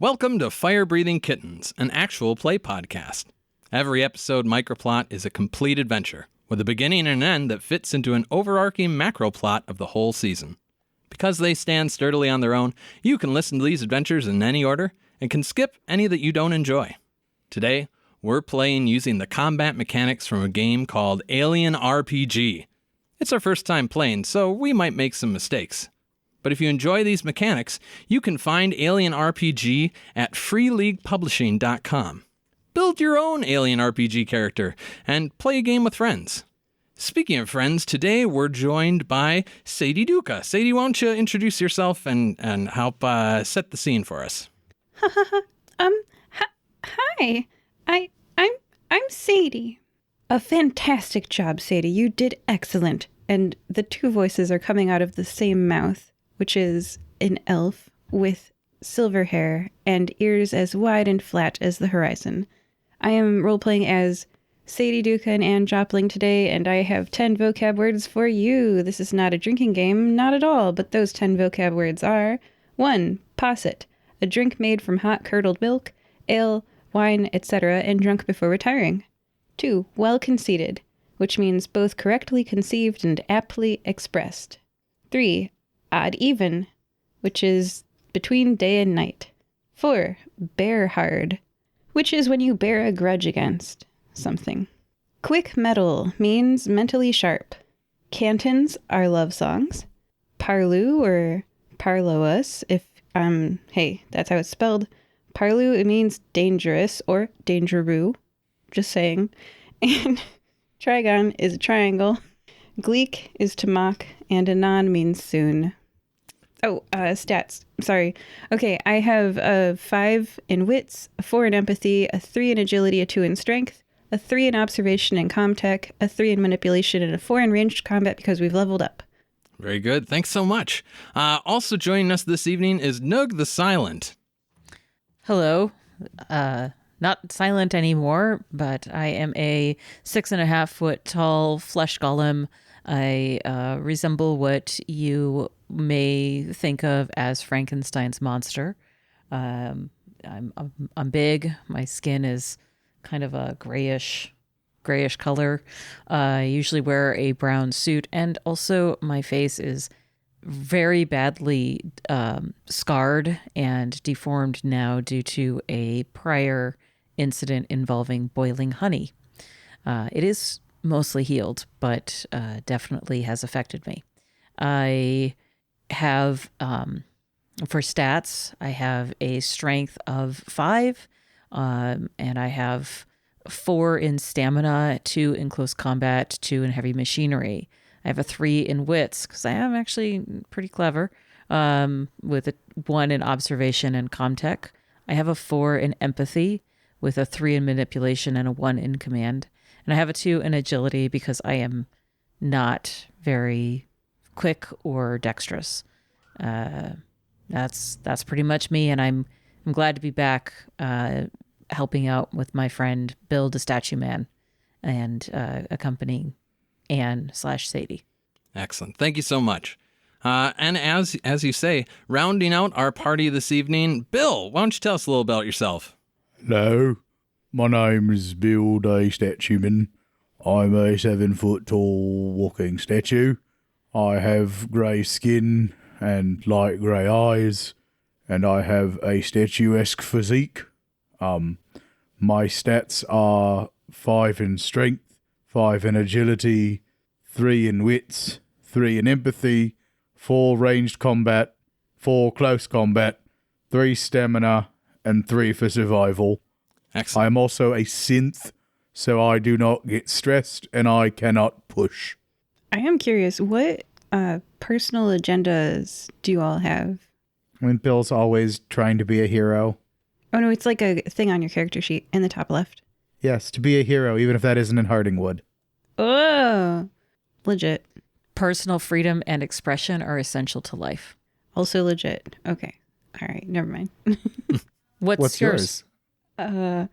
Welcome to Fire-Breathing Kittens, an actual play podcast. Every episode microplot is a complete adventure, with a beginning and an end that fits into an overarching macro plot of the whole season. Because they stand sturdily on their own, you can listen to these adventures in any order, and can skip any that you don't enjoy. Today, we're playing using the combat mechanics from a game called Alien RPG. It's our first time playing, so we might make some mistakes. But if you enjoy these mechanics, you can find Alien RPG at freeleaguepublishing.com. Build your own Alien RPG character and play a game with friends. Speaking of friends, today we're joined by Sadie Nugh. Sadie, why don't you introduce yourself and help set the scene for us? Hi. I'm Sadie. A fantastic job, Sadie. You did excellent. And the two voices are coming out of the same mouth, which is an elf with silver hair and ears as wide and flat as the horizon. I am role-playing as Sadie Nugh and Anne Jopling today, and I have 10 vocab words for you. This is not a drinking game, not at all, but those 10 vocab words are 1. Posset, a drink made from hot curdled milk, ale, wine, etc., and drunk before retiring. 2. Well-conceited, which means both correctly conceived and aptly expressed. 3. Odd-even, which is between day and night. 4. Bear-hard, which is when you bear a grudge against something. Quick metal means mentally sharp. Cantons are love songs. Parlou or parlo us, hey, that's how it's spelled. Parlou, it means dangerous or dangeroo. Just saying. And trigon is a triangle. Gleek is to mock, and anon means soon. Oh, stats. Sorry. Okay, I have a 5 in wits, a 4 in empathy, a 3 in agility, a 2 in strength, a 3 in observation and comtech, a 3 in manipulation, and a 4 in ranged combat because we've leveled up. Very good. Thanks so much. Also joining us this evening is Nugh the Silent. Hello. Not silent anymore, but I am a 6.5 foot tall flesh golem. I resemble what you may think of as Frankenstein's monster. I'm big. My skin is kind of a grayish color. I usually wear a brown suit, and also my face is very badly scarred and deformed now due to a prior incident involving boiling honey. It is mostly healed, but definitely has affected me. I have, for stats, I have a strength of 5, and I have 4 in stamina, 2 in close combat, 2 in heavy machinery. I have a 3 in wits, because I am actually pretty clever, with a 1 in observation and comtech. I have a 4 in empathy, with a 3 in manipulation and a 1 in command. And I have a 2 in agility because I am not very quick or dexterous. That's pretty much me, and I'm glad to be back helping out with my friend Bill the Statue Man and accompanying Anne/Sadie. Excellent. Thank you so much. And as you say, rounding out our party this evening, Bill, why don't you tell us a little about yourself? Hello, my name is Bill the Statue Man. I'm a 7 foot tall walking statue. I have grey skin and light grey eyes, and I have a statuesque physique. My stats are 5 in strength, 5 in agility, 3 in wits, 3 in empathy, 4 ranged combat, 4 close combat, 3 stamina, and 3 for survival. Excellent. I am also a synth, so I do not get stressed and I cannot push. I am curious, what personal agendas do you all have? I mean, Bill's always trying to be a hero. Oh no, it's like a thing on your character sheet in the top left. Yes, to be a hero, even if that isn't in Hardingwood. Oh, legit. Personal freedom and expression are essential to life. Also legit. Okay. All right. Never mind. What's yours? I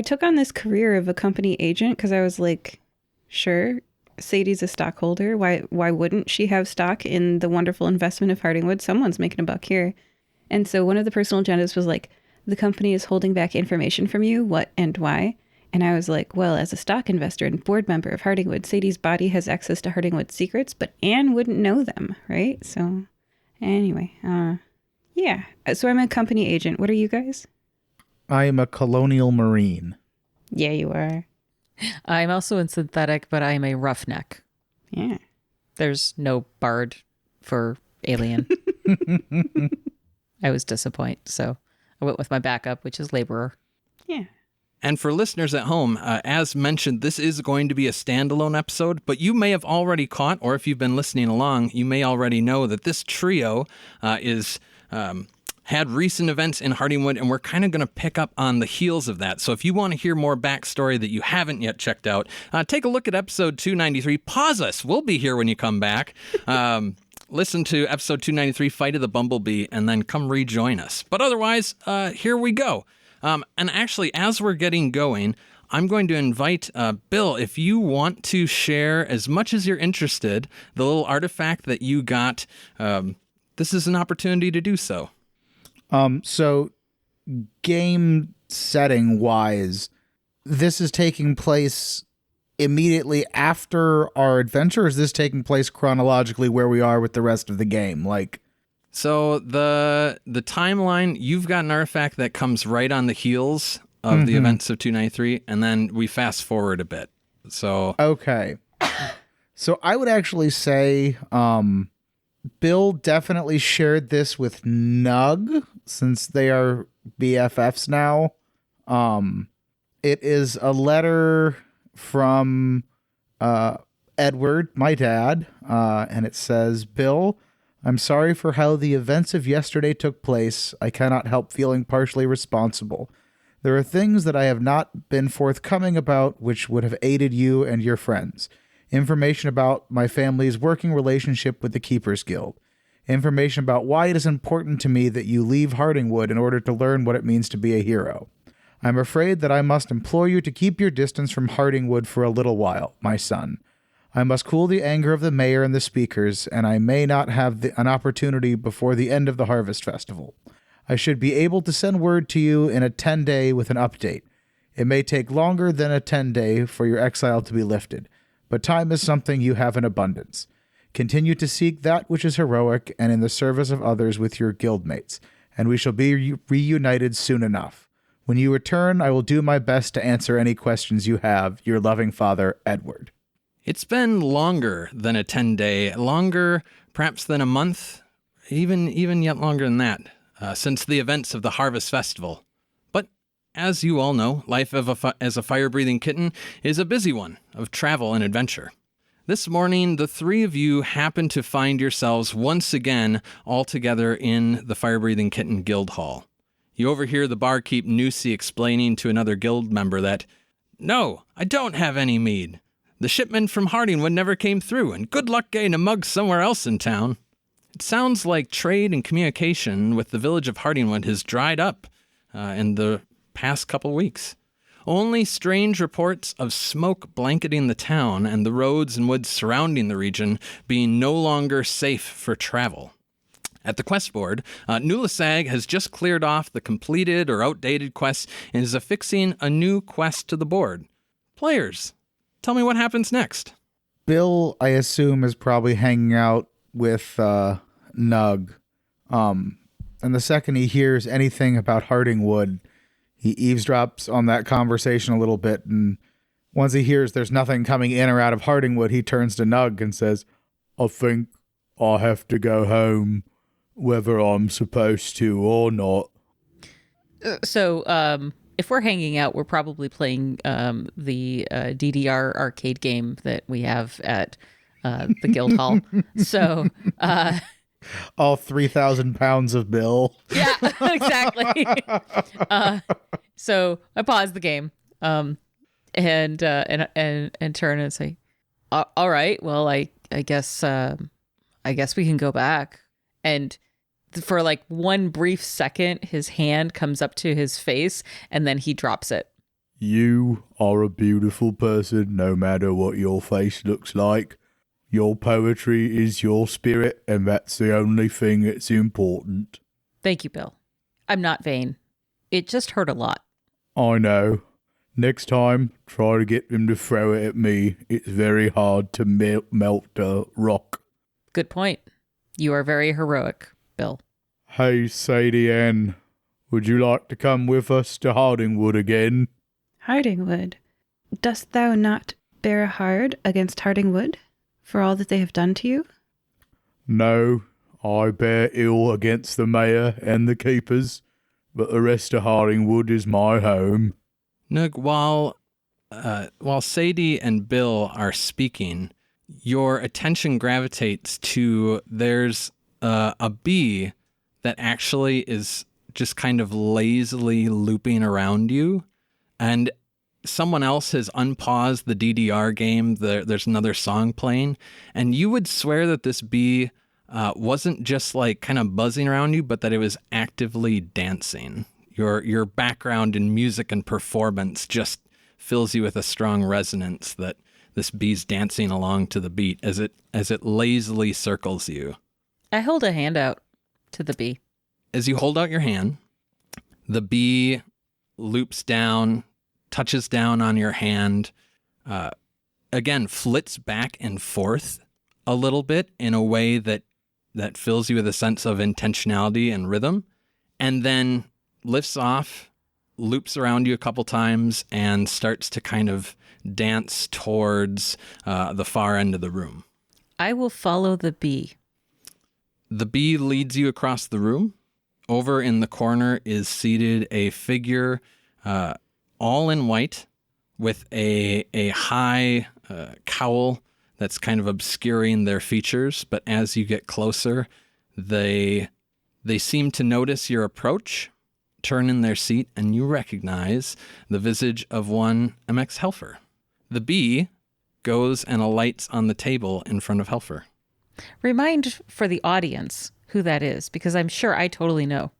took on this career of a company agent because I was like, sure, Sadie's a stockholder. Why wouldn't she have stock in the wonderful investment of Hardingwood? Someone's making a buck here. And so one of the personal agendas was like, the company is holding back information from you, what and why. And I was like, well, as a stock investor and board member of Hardingwood, Sadie's body has access to Hardingwood's secrets, but Anne wouldn't know them, right? So anyway, yeah. So I'm a company agent. What are you guys? I am a colonial marine. Yeah, you are. I'm also in synthetic, but I'm a roughneck. Yeah. There's no bard for alien. I was disappointed, so I went with my backup, which is laborer. Yeah. And for listeners at home, as mentioned, this is going to be a standalone episode, but you may have already caught, or if you've been listening along, you may already know that this trio had recent events in Hardingwood, and we're kind of going to pick up on the heels of that. So if you want to hear more backstory that you haven't yet checked out, take a look at episode 293. Pause us. We'll be here when you come back. Listen to episode 293, Fight of the Bumblebee, and then come rejoin us. But otherwise, here we go. And actually, as we're getting going, I'm going to invite Bill, if you want to share as much as you're interested, the little artifact that you got, this is an opportunity to do so. So game setting wise, this is taking place immediately after our adventure, or is this taking place chronologically where we are with the rest of the game? Like, so the timeline, you've got an artifact that comes right on the heels of the events of 293, and then we fast forward a bit. So okay. So I would actually say Bill definitely shared this with Nugh, since they are BFFs now. It is a letter from Edward, my dad, and it says, Bill, I'm sorry for how the events of yesterday took place. I cannot help feeling partially responsible. There are things that I have not been forthcoming about which would have aided you and your friends. Information about my family's working relationship with the Keepers Guild. Information about why it is important to me that you leave Hardingwood in order to learn what it means to be a hero. I'm afraid that I must implore you to keep your distance from Hardingwood for a little while, my son. I must cool the anger of the mayor and the speakers, and I may not have an opportunity before the end of the Harvest Festival. I should be able to send word to you in a 10-day with an update. It may take longer than a 10-day for your exile to be lifted, but time is something you have in abundance. Continue to seek that which is heroic and in the service of others with your guildmates, and we shall be reunited soon enough. When you return, I will do my best to answer any questions you have. Your loving father, Edward. it's been longer than a 10-day, longer perhaps than a month, even yet longer than that, since the events of the Harvest Festival. But as you all know, life as a fire-breathing kitten is a busy one of travel and adventure. This morning, the three of you happen to find yourselves once again all together in the Fire-Breathing Kitten Guild Hall. You overhear the barkeep Nugh explaining to another guild member that, "No, I don't have any mead. The shipment from Hardingwood never came through, and good luck getting a mug somewhere else in town." It sounds like trade and communication with the village of Hardingwood has dried up in the past couple weeks. Only strange reports of smoke blanketing the town and the roads and woods surrounding the region being no longer safe for travel. At the quest board, Nugh has just cleared off the completed or outdated quests and is affixing a new quest to the board. Players, tell me what happens next. Bill, I assume, is probably hanging out with Nugh. And the second he hears anything about Hardingwood, he eavesdrops on that conversation a little bit, and once he hears there's nothing coming in or out of Hardingwood, he turns to Nugh and says, "I think I have to go home, whether I'm supposed to or not." So, if we're hanging out, we're probably playing the DDR arcade game that we have at the guild hall. So, all 3,000 pounds of Bill. yeah, exactly. So I pause the game, and turn and say, "All right, well, I guess we can go back." And for like one brief second, his hand comes up to his face, and then he drops it. You are a beautiful person, no matter what your face looks like. Your poetry is your spirit, and that's the only thing that's important. Thank you, Bill. I'm not vain. It just hurt a lot. I know. Next time, try to get him to throw it at me. It's very hard to melt a rock. Good point. You are very heroic, Bill. Hey, Sadie Ann, would you like to come with us to Hardingwood again? Hardingwood, dost thou not bear hard against Hardingwood for all that they have done to you? No, I bear ill against the mayor and the keepers, but the rest of Hardingwood is my home. Nugh, while Sadie and Bill are speaking, your attention gravitates to there's a bee that actually is just kind of lazily looping around you, and someone else has unpaused the DDR game. There's another song playing, and you would swear that this bee wasn't just like kind of buzzing around you, but that it was actively dancing. Your background in music and performance just fills you with a strong resonance that this bee's dancing along to the beat as it lazily circles you. I hold a hand out to the bee. As you hold out your hand, the bee loops down, touches down on your hand, again, flits back and forth a little bit in a way that fills you with a sense of intentionality and rhythm, and then lifts off, loops around you a couple times, and starts to kind of dance towards the far end of the room. I will follow the bee. The bee leads you across the room. Over in the corner is seated a figure all in white with a high cowl that's kind of obscuring their features. But as you get closer, they seem to notice your approach, turn in their seat, and you recognize the visage of one MX Helfer. The bee goes and alights on the table in front of Helfer. Remind for the audience who that is, because I'm sure I totally know.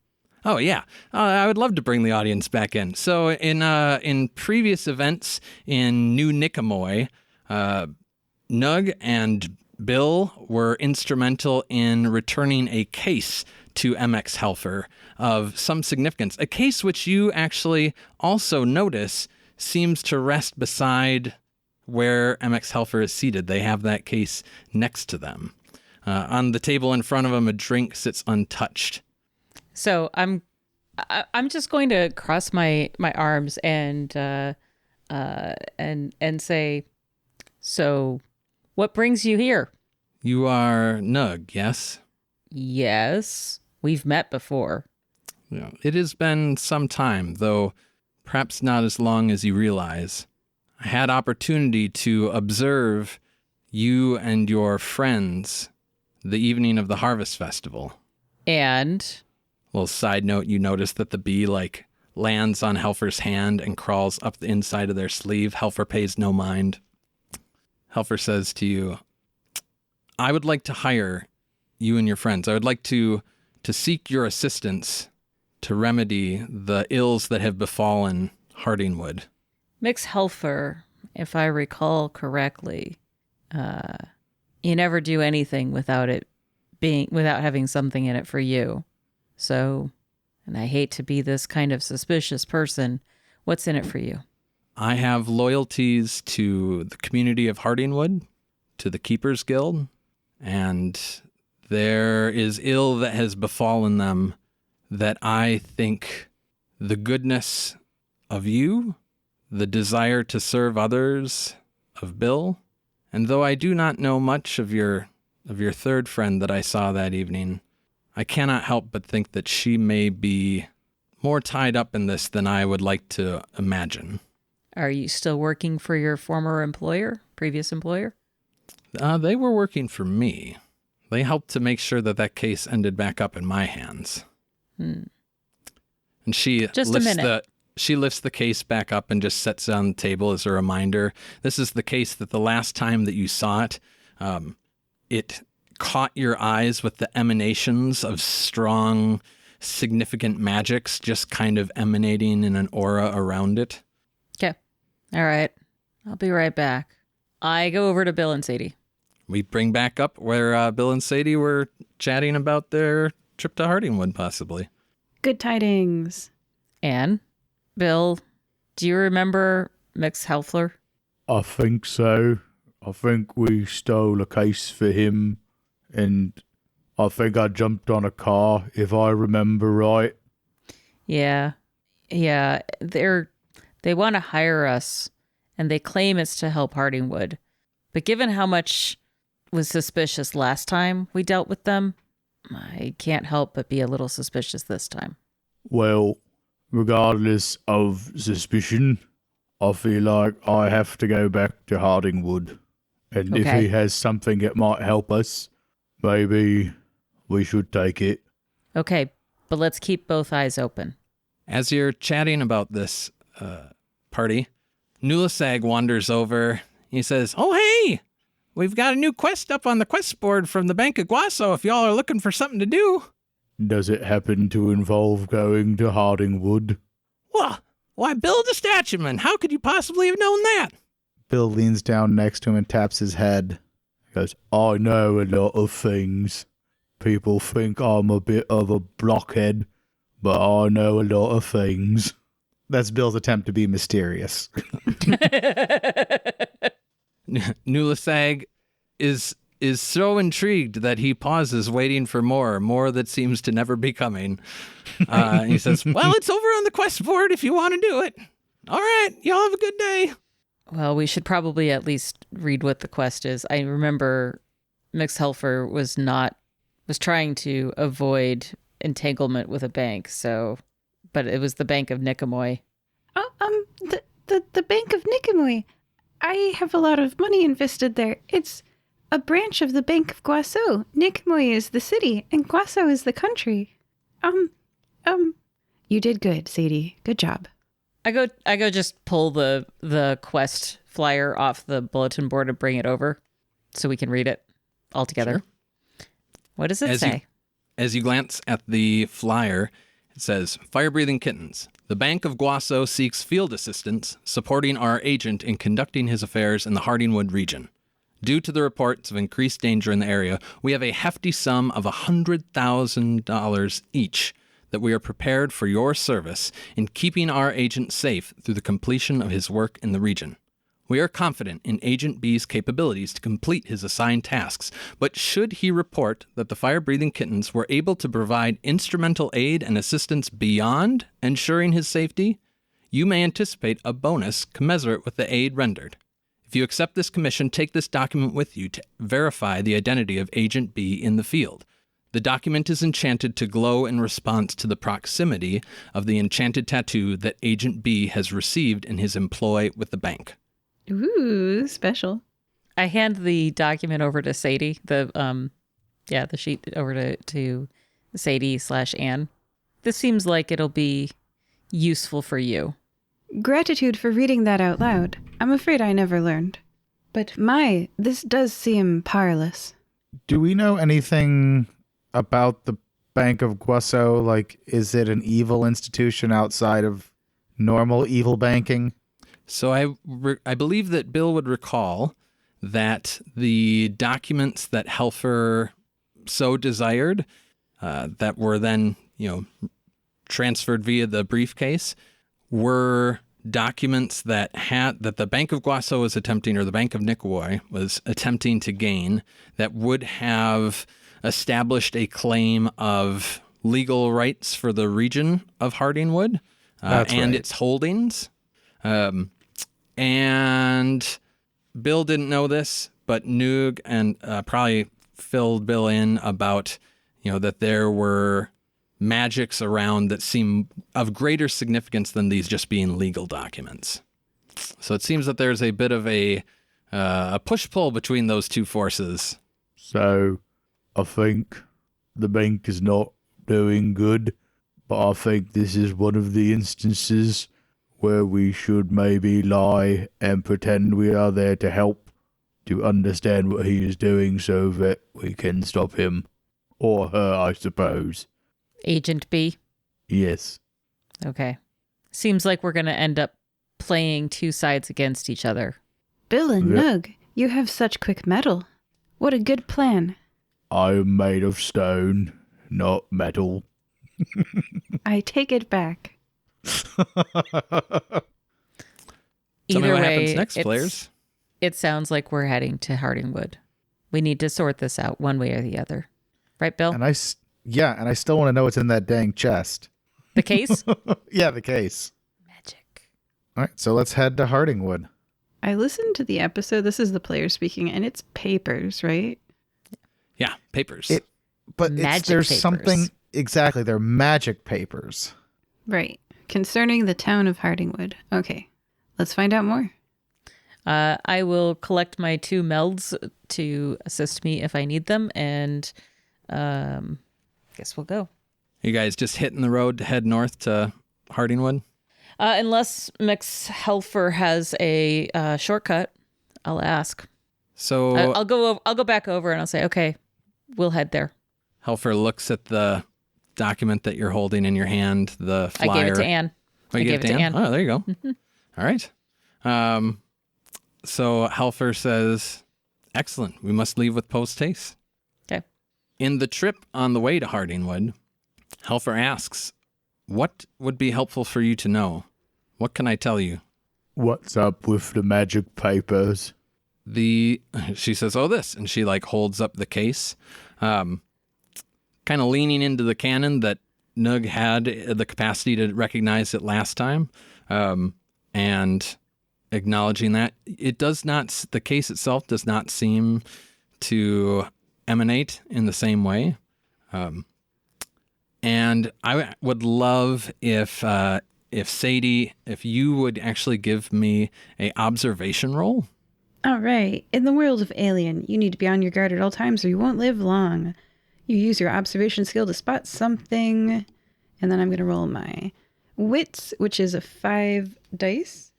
Oh, yeah. I would love to bring the audience back in. So in previous events in New Nicomoy, Nugh and Bill were instrumental in returning a case to MX Helfer of some significance. A case which you actually also notice seems to rest beside where MX Helfer is seated. They have that case next to them. On the table in front of them, a drink sits untouched. So I'm just going to cross my arms and say, so what brings you here? You are Nugh, yes? Yes, we've met before. Yeah, it has been some time, though perhaps not as long as you realize. I had opportunity to observe you and your friends the evening of the Harvest Festival. And? Little side note, you notice that the bee lands on Helfer's hand and crawls up the inside of their sleeve. Helfer pays no mind. Helfer says to you, I would like to hire you and your friends. I would like to seek your assistance to remedy the ills that have befallen Hardingwood. Mix Helfer, if I recall correctly, you never do anything without having something in it for you. So, and I hate to be this kind of suspicious person, what's in it for you? I have loyalties to the community of Hardingwood, to the Keepers Guild, and there is ill that has befallen them that I think the goodness of you, the desire to serve others of Bill, and though I do not know much of your third friend that I saw that evening, I cannot help but think that she may be more tied up in this than I would like to imagine. Are you still working for your previous employer? They were working for me. They helped to make sure that case ended back up in my hands. And she lifts the case back up and just sets it on the table as a reminder. This is the case that the last time that you saw it, it caught your eyes with the emanations of strong, significant magics just kind of emanating in an aura around it. Okay. All right. I'll be right back. I go over to Bill and Sadie. We bring back up where Bill and Sadie were chatting about their trip to Hardingwood, possibly. Good tidings. Anne, Bill, do you remember Mix Helfler? I think so. I think we stole a case for him, and I think I jumped on a car, if I remember right. Yeah. Yeah. They want to hire us, and they claim it's to help Hardingwood. But given how much was suspicious last time we dealt with them, I can't help but be a little suspicious this time. Well, regardless of suspicion, I feel like I have to go back to Hardingwood. And if Okay. he has something that might help us, maybe we should take it. Okay, but let's keep both eyes open. As you're chatting about this party, Nugh wanders over. He says, "Oh, hey! We've got a new quest up on the quest board from the Bank of Guaso if y'all are looking for something to do." Does it happen to involve going to Hardingwood? Why, Bill the Statueman, how could you possibly have known that? Bill leans down next to him and taps his head. He goes, I know a lot of things. People think I'm a bit of a blockhead, but I know a lot of things. That's Bill's attempt to be mysterious. Nugh is so intrigued that he pauses, waiting for more that seems to never be coming. And he says, "Well, it's over on the quest board if you want to do it. All right, y'all have a good day." Well, we should probably at least read what the quest is. I remember Mix Helfer was trying to avoid entanglement with a bank, but it was the Bank of Nicomoy. Oh, the Bank of Nicomoy. I have a lot of money invested there. It's a branch of the Bank of Guaso. Nicomoy is the city, and Guaso is the country. You did good, Sadie. Good job. I go just pull the quest flyer off the bulletin board and bring it over so we can read it all together. Sure. What does it say? As you glance at the flyer, it says, "Fire-breathing kittens. The Bank of Guaso seeks field assistance, supporting our agent in conducting his affairs in the Hardingwood region. Due to the reports of increased danger in the area, we have a hefty sum of $100,000 each that we are prepared for your service in keeping our agent safe through the completion of his work in the region. We are confident in Agent B's capabilities to complete his assigned tasks, but should he report that the fire-breathing kittens were able to provide instrumental aid and assistance beyond ensuring his safety, you may anticipate a bonus commensurate with the aid rendered. If you accept this commission, take this document with you to verify the identity of Agent B in the field. The document is enchanted to glow in response to the proximity of the enchanted tattoo that Agent B has received in his employ with the bank." Ooh, special. I hand the document over to Sadie, the sheet over to Sadie/Anne. This seems like it'll be useful for you. Gratitude for reading that out loud. I'm afraid I never learned. But this does seem powerless. Do we know anything about the Bank of Guaso? Like, is it an evil institution outside of normal evil banking? So I believe that Bill would recall that the documents that Helfer so desired, that were then, transferred via the briefcase, were documents that the Bank of Guaso was attempting, or the Bank of Nicomoy was attempting to gain, that would have established a claim of legal rights for the region of Hardingwood That's and right. its holdings. And Bill didn't know this, but Nugh and probably filled Bill in about, that there were magics around that seem of greater significance than these just being legal documents. So it seems that there's a bit of a push-pull between those two forces. So I think the bank is not doing good, but I think this is one of the instances where we should maybe lie and pretend we are there to help, to understand what he is doing so that we can stop him. Or her, I suppose. Agent B? Yes. Okay. Seems like we're going to end up playing two sides against each other. Bill and Yeah. Nugh, you have such quick mettle. What a good plan. I am made of stone. not metal. I take it back. Tell me Either what way, happens next, players. It sounds like we're heading to Hardingwood. We need to sort this out one way or the other. Right, Bill? And I still want to know what's in that dang chest. The case? Yeah, the case. Magic. All right, so let's head to Hardingwood. I listened to the episode. This is the player speaking, and it's papers, right? Yeah, papers. But there's Papers. something exactly. They're magic papers. Right. Concerning the town of Hardingwood. Okay. Let's find out more. I will collect my 2 melds to assist me if I need them, and guess we'll go. You guys just hitting the road to head north to Hardingwood? Unless Mix Helfer has a shortcut, I'll ask. So I'll go back over and I'll say, okay, we'll head there. Helfer looks at the document that you're holding in your hand, the flyer. I gave it to Anne. Oh, you gave it to Anne? Oh, there you go. All right. So Helfer says, excellent. We must leave with post haste. Okay. In the trip on the way to Hardingwood, Helfer asks, what would be helpful for you to know? What can I tell you? What's up with the magic papers? She says, oh, this. And she holds up the case, kind of leaning into the cannon that Nugh had the capacity to recognize it last time. And acknowledging that the case itself does not seem to emanate in the same way. And I would love if Sadie, if you would actually give me a observation roll. All right. In the world of Alien, you need to be on your guard at all times or you won't live long. You use your observation skill to spot something. And then I'm going to roll my wits, which is a 5 dice.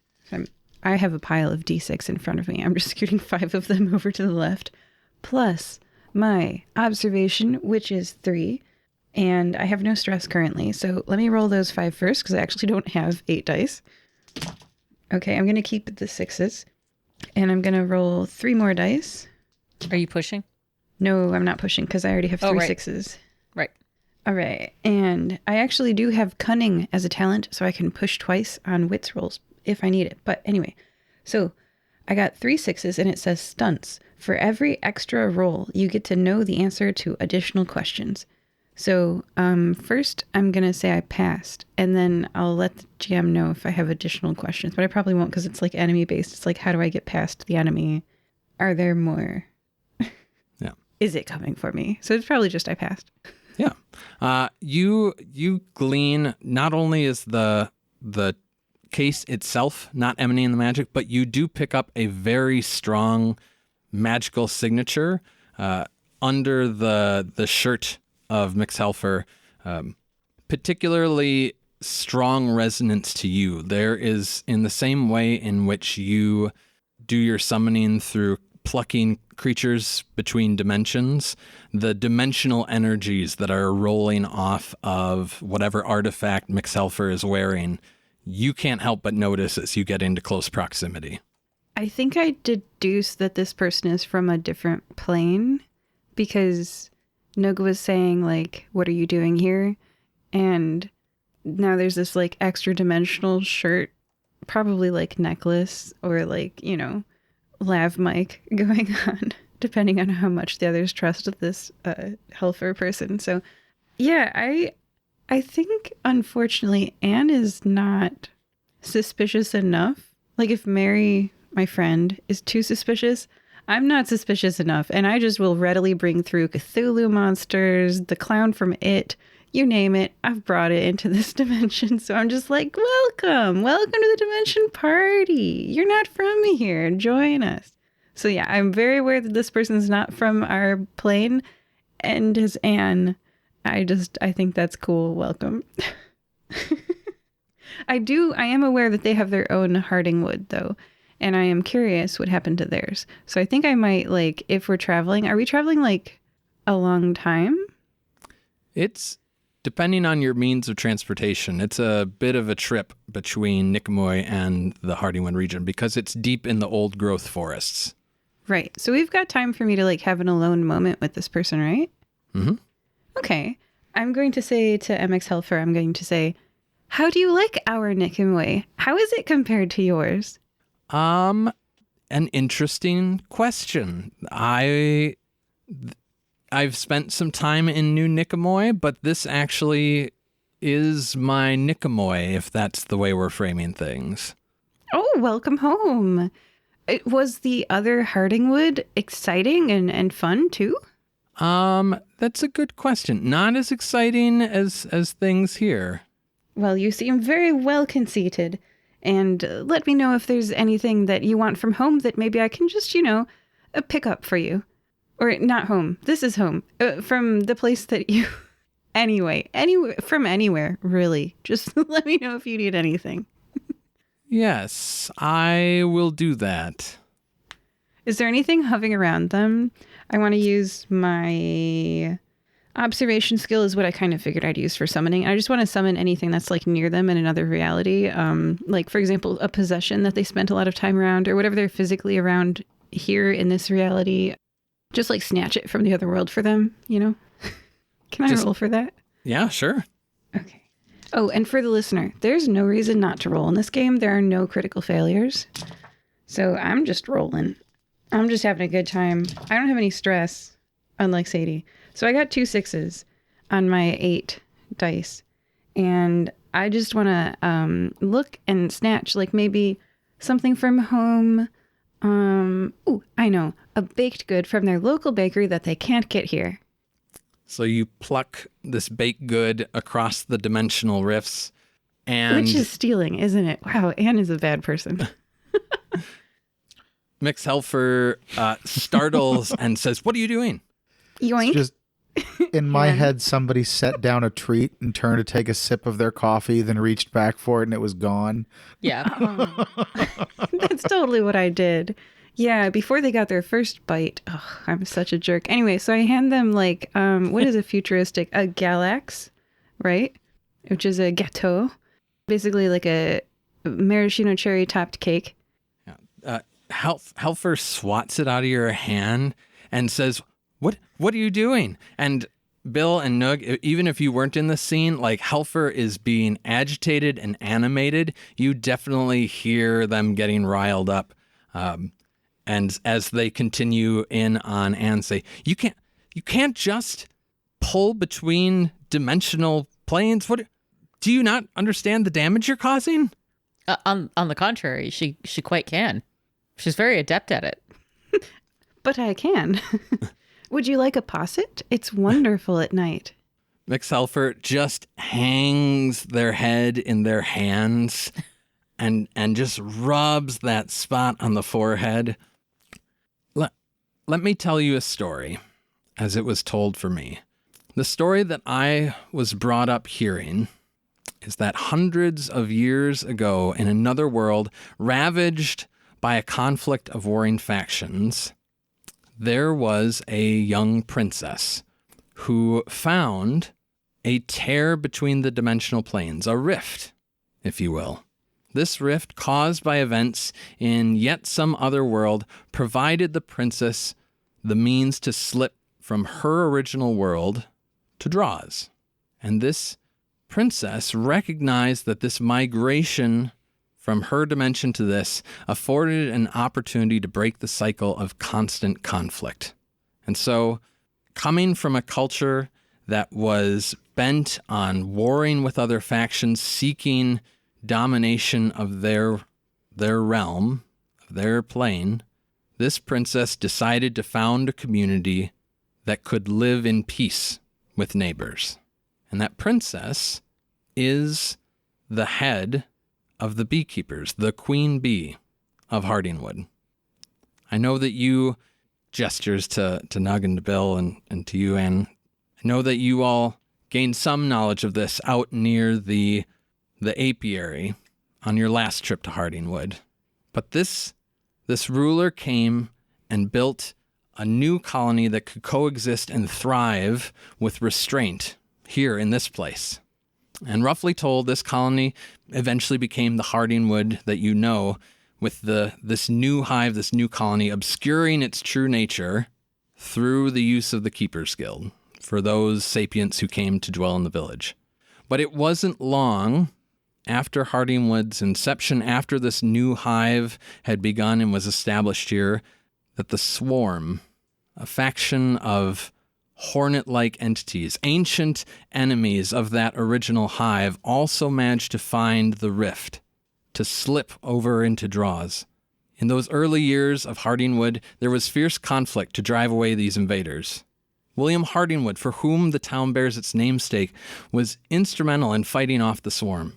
I have a pile of d6 in front of me. I'm just scooting 5 of them over to the left. Plus my observation, which is 3. And I have no stress currently. So let me roll those 5 first because I actually don't have 8 dice. Okay, I'm going to keep the 6s. And I'm going to roll 3 more dice. Are you pushing? No, I'm not pushing because I already have 3 right. 6s. Right. All right. And I actually do have cunning as a talent, so I can push twice on wits rolls if I need it. But anyway, so I got 3 6s and it says stunts. For every extra roll, you get to know the answer to additional questions. So first I'm going to say I passed, and then I'll let the GM know if I have additional questions. But I probably won't because it's enemy based. It's how do I get past the enemy? Are there more? Yeah. Is it coming for me? So it's probably just I passed. Yeah. You glean, not only is the case itself not emanating the magic, but you do pick up a very strong magical signature under the shirt of Mixhelfer, particularly strong resonance to you. There is, in the same way in which you do your summoning through plucking creatures between dimensions, the dimensional energies that are rolling off of whatever artifact Mixhelfer is wearing, you can't help but notice as you get into close proximity. I think I deduce that this person is from a different plane because Nugh was saying, what are you doing here? And now there's this, extra dimensional shirt, probably, necklace or, lav mic going on, depending on how much the others trust this Helfer person. So, yeah, I think, unfortunately, Anne is not suspicious enough. If Mary, my friend, is too suspicious, I'm not suspicious enough, and I just will readily bring through Cthulhu monsters, the clown from It, you name it. I've brought it into this dimension, so I'm just welcome to the dimension party. You're not from here. Join us. So yeah, I'm very aware that this person's not from our plane, and as Anne, I think that's cool. Welcome. I am aware that they have their own Hardingwood, though. And I am curious what happened to theirs. So I think I might, if we're traveling, are we traveling, a long time? It's, depending on your means of transportation, it's a bit of a trip between Nicomoy and the Hardingwood region because it's deep in the old growth forests. Right. So we've got time for me to, have an alone moment with this person, right? Mm-hmm. Okay. I'm going to say to MX Helfer, I'm going to say, how do you like our Nickemway? How is it compared to yours? An interesting question. I've spent some time in New Nicomoy, but this actually is my Nicomoy, if that's the way we're framing things. Oh, welcome home. Was the other Hardingwood exciting and fun too? That's a good question. Not as exciting as things here. Well, you seem very well conceited. And let me know if there's anything that you want from home that maybe I can just, pick up for you. Or not home. This is home. From the place that you... from anywhere, really. Just let me know if you need anything. Yes, I will do that. Is there anything hovering around them? I want to use my observation skill is what I kind of figured I'd use for summoning. I just want to summon anything that's like near them in another reality. Like, for example, a possession that they spent a lot of time around or whatever they're physically around here in this reality. Just like snatch it from the other world for them, Can I roll for that? Yeah, sure. Okay. Oh, and for the listener, there's no reason not to roll in this game. There are no critical failures. So I'm just rolling. I'm just having a good time. I don't have any stress, unlike Sadie. So I got 2 6s on my 8 dice. And I just want to look and snatch, like maybe something from home. I know. A baked good from their local bakery that they can't get here. So you pluck this baked good across the dimensional rifts and... Which is stealing, isn't it? Wow, Anne is a bad person. Mix Helfer startles and says, "What are you doing?" Yoink. It's just in my head, somebody set down a treat and turned to take a sip of their coffee, then reached back for it and it was gone. Yeah. That's totally what I did. Yeah, before they got their first bite. Oh, I'm such a jerk. Anyway, so I hand them like, what is a futuristic? A Galax, right? Which is a gâteau. Basically like a maraschino cherry topped cake. Helfer swats it out of your hand and says, What are you doing? And Bill and Nugh, even if you weren't in the scene, like Helfer is being agitated and animated. You definitely hear them getting riled up. And as they continue in on and say, you can't just pull between dimensional planes. What do you not understand the damage you're causing? On the contrary, she quite can. She's very adept at it. But I can. Would you like a posset? It's wonderful at night. Mix Helfer just hangs their head in their hands and just rubs that spot on the forehead. Let me tell you a story, as it was told for me. The story that I was brought up hearing is that hundreds of years ago in another world, ravaged by a conflict of warring factions, there was a young princess who found a tear between the dimensional planes, a rift, if you will. This rift, caused by events in yet some other world, provided the princess the means to slip from her original world to Draws. And this princess recognized that this migration from her dimension to this afforded an opportunity to break the cycle of constant conflict. And so, coming from a culture that was bent on warring with other factions, seeking domination of their realm, their plane, this princess decided to found a community that could live in peace with neighbors. And that princess is the head of the beekeepers, the queen bee of Hardingwood. I know that you, gestures to Nugh and to Bill and to you, Anne, I know that you all gained some knowledge of this out near the apiary on your last trip to Hardingwood. But this ruler came and built a new colony that could coexist and thrive with restraint here in this place. And roughly told, this colony eventually became the Hardingwood that you know, with this new hive, this new colony, obscuring its true nature through the use of the Keeper's Guild, for those sapients who came to dwell in the village. But it wasn't long after Hardingwood's inception, after this new hive had begun and was established here, that the swarm, a faction of hornet-like entities, ancient enemies of that original hive, also managed to find the rift, to slip over into draws. In those early years of Hardingwood, there was fierce conflict to drive away these invaders. William Hardingwood, for whom the town bears its namesake, was instrumental in fighting off the swarm.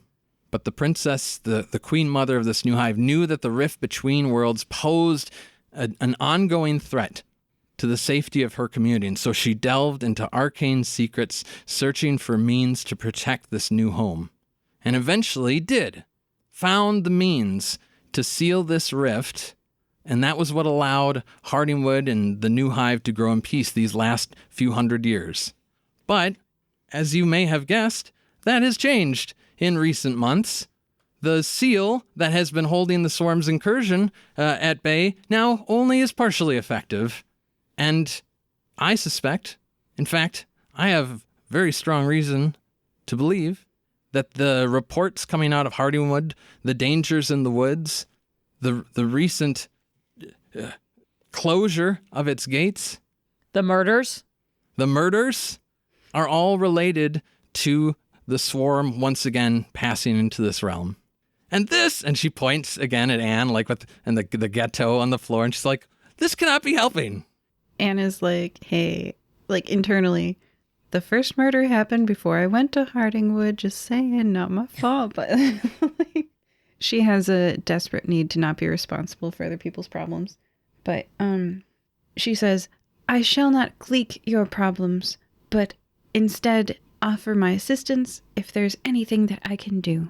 But the princess, the queen mother of this new hive, knew that the rift between worlds posed an ongoing threat to the safety of her community, and so she delved into arcane secrets, searching for means to protect this new home. And eventually found the means to seal this rift, and that was what allowed Hardingwood and the new hive to grow in peace these last few hundred years. But, as you may have guessed, that has changed in recent months. The seal that has been holding the swarm's incursion at bay now only is partially effective. And I suspect, in fact, I have very strong reason to believe that the reports coming out of Hardingwood, the dangers in the woods, the recent closure of its gates, The murders are all related to the swarm once again passing into this realm. And she points again at Anne, like and the ghetto on the floor, and she's like, this cannot be helping. Anne is like, hey, like internally, the first murder happened before I went to Hardingwood, just saying, not my fault. But like, she has a desperate need to not be responsible for other people's problems. But she says, I shall not gleek your problems, but instead offer my assistance if there's anything that I can do.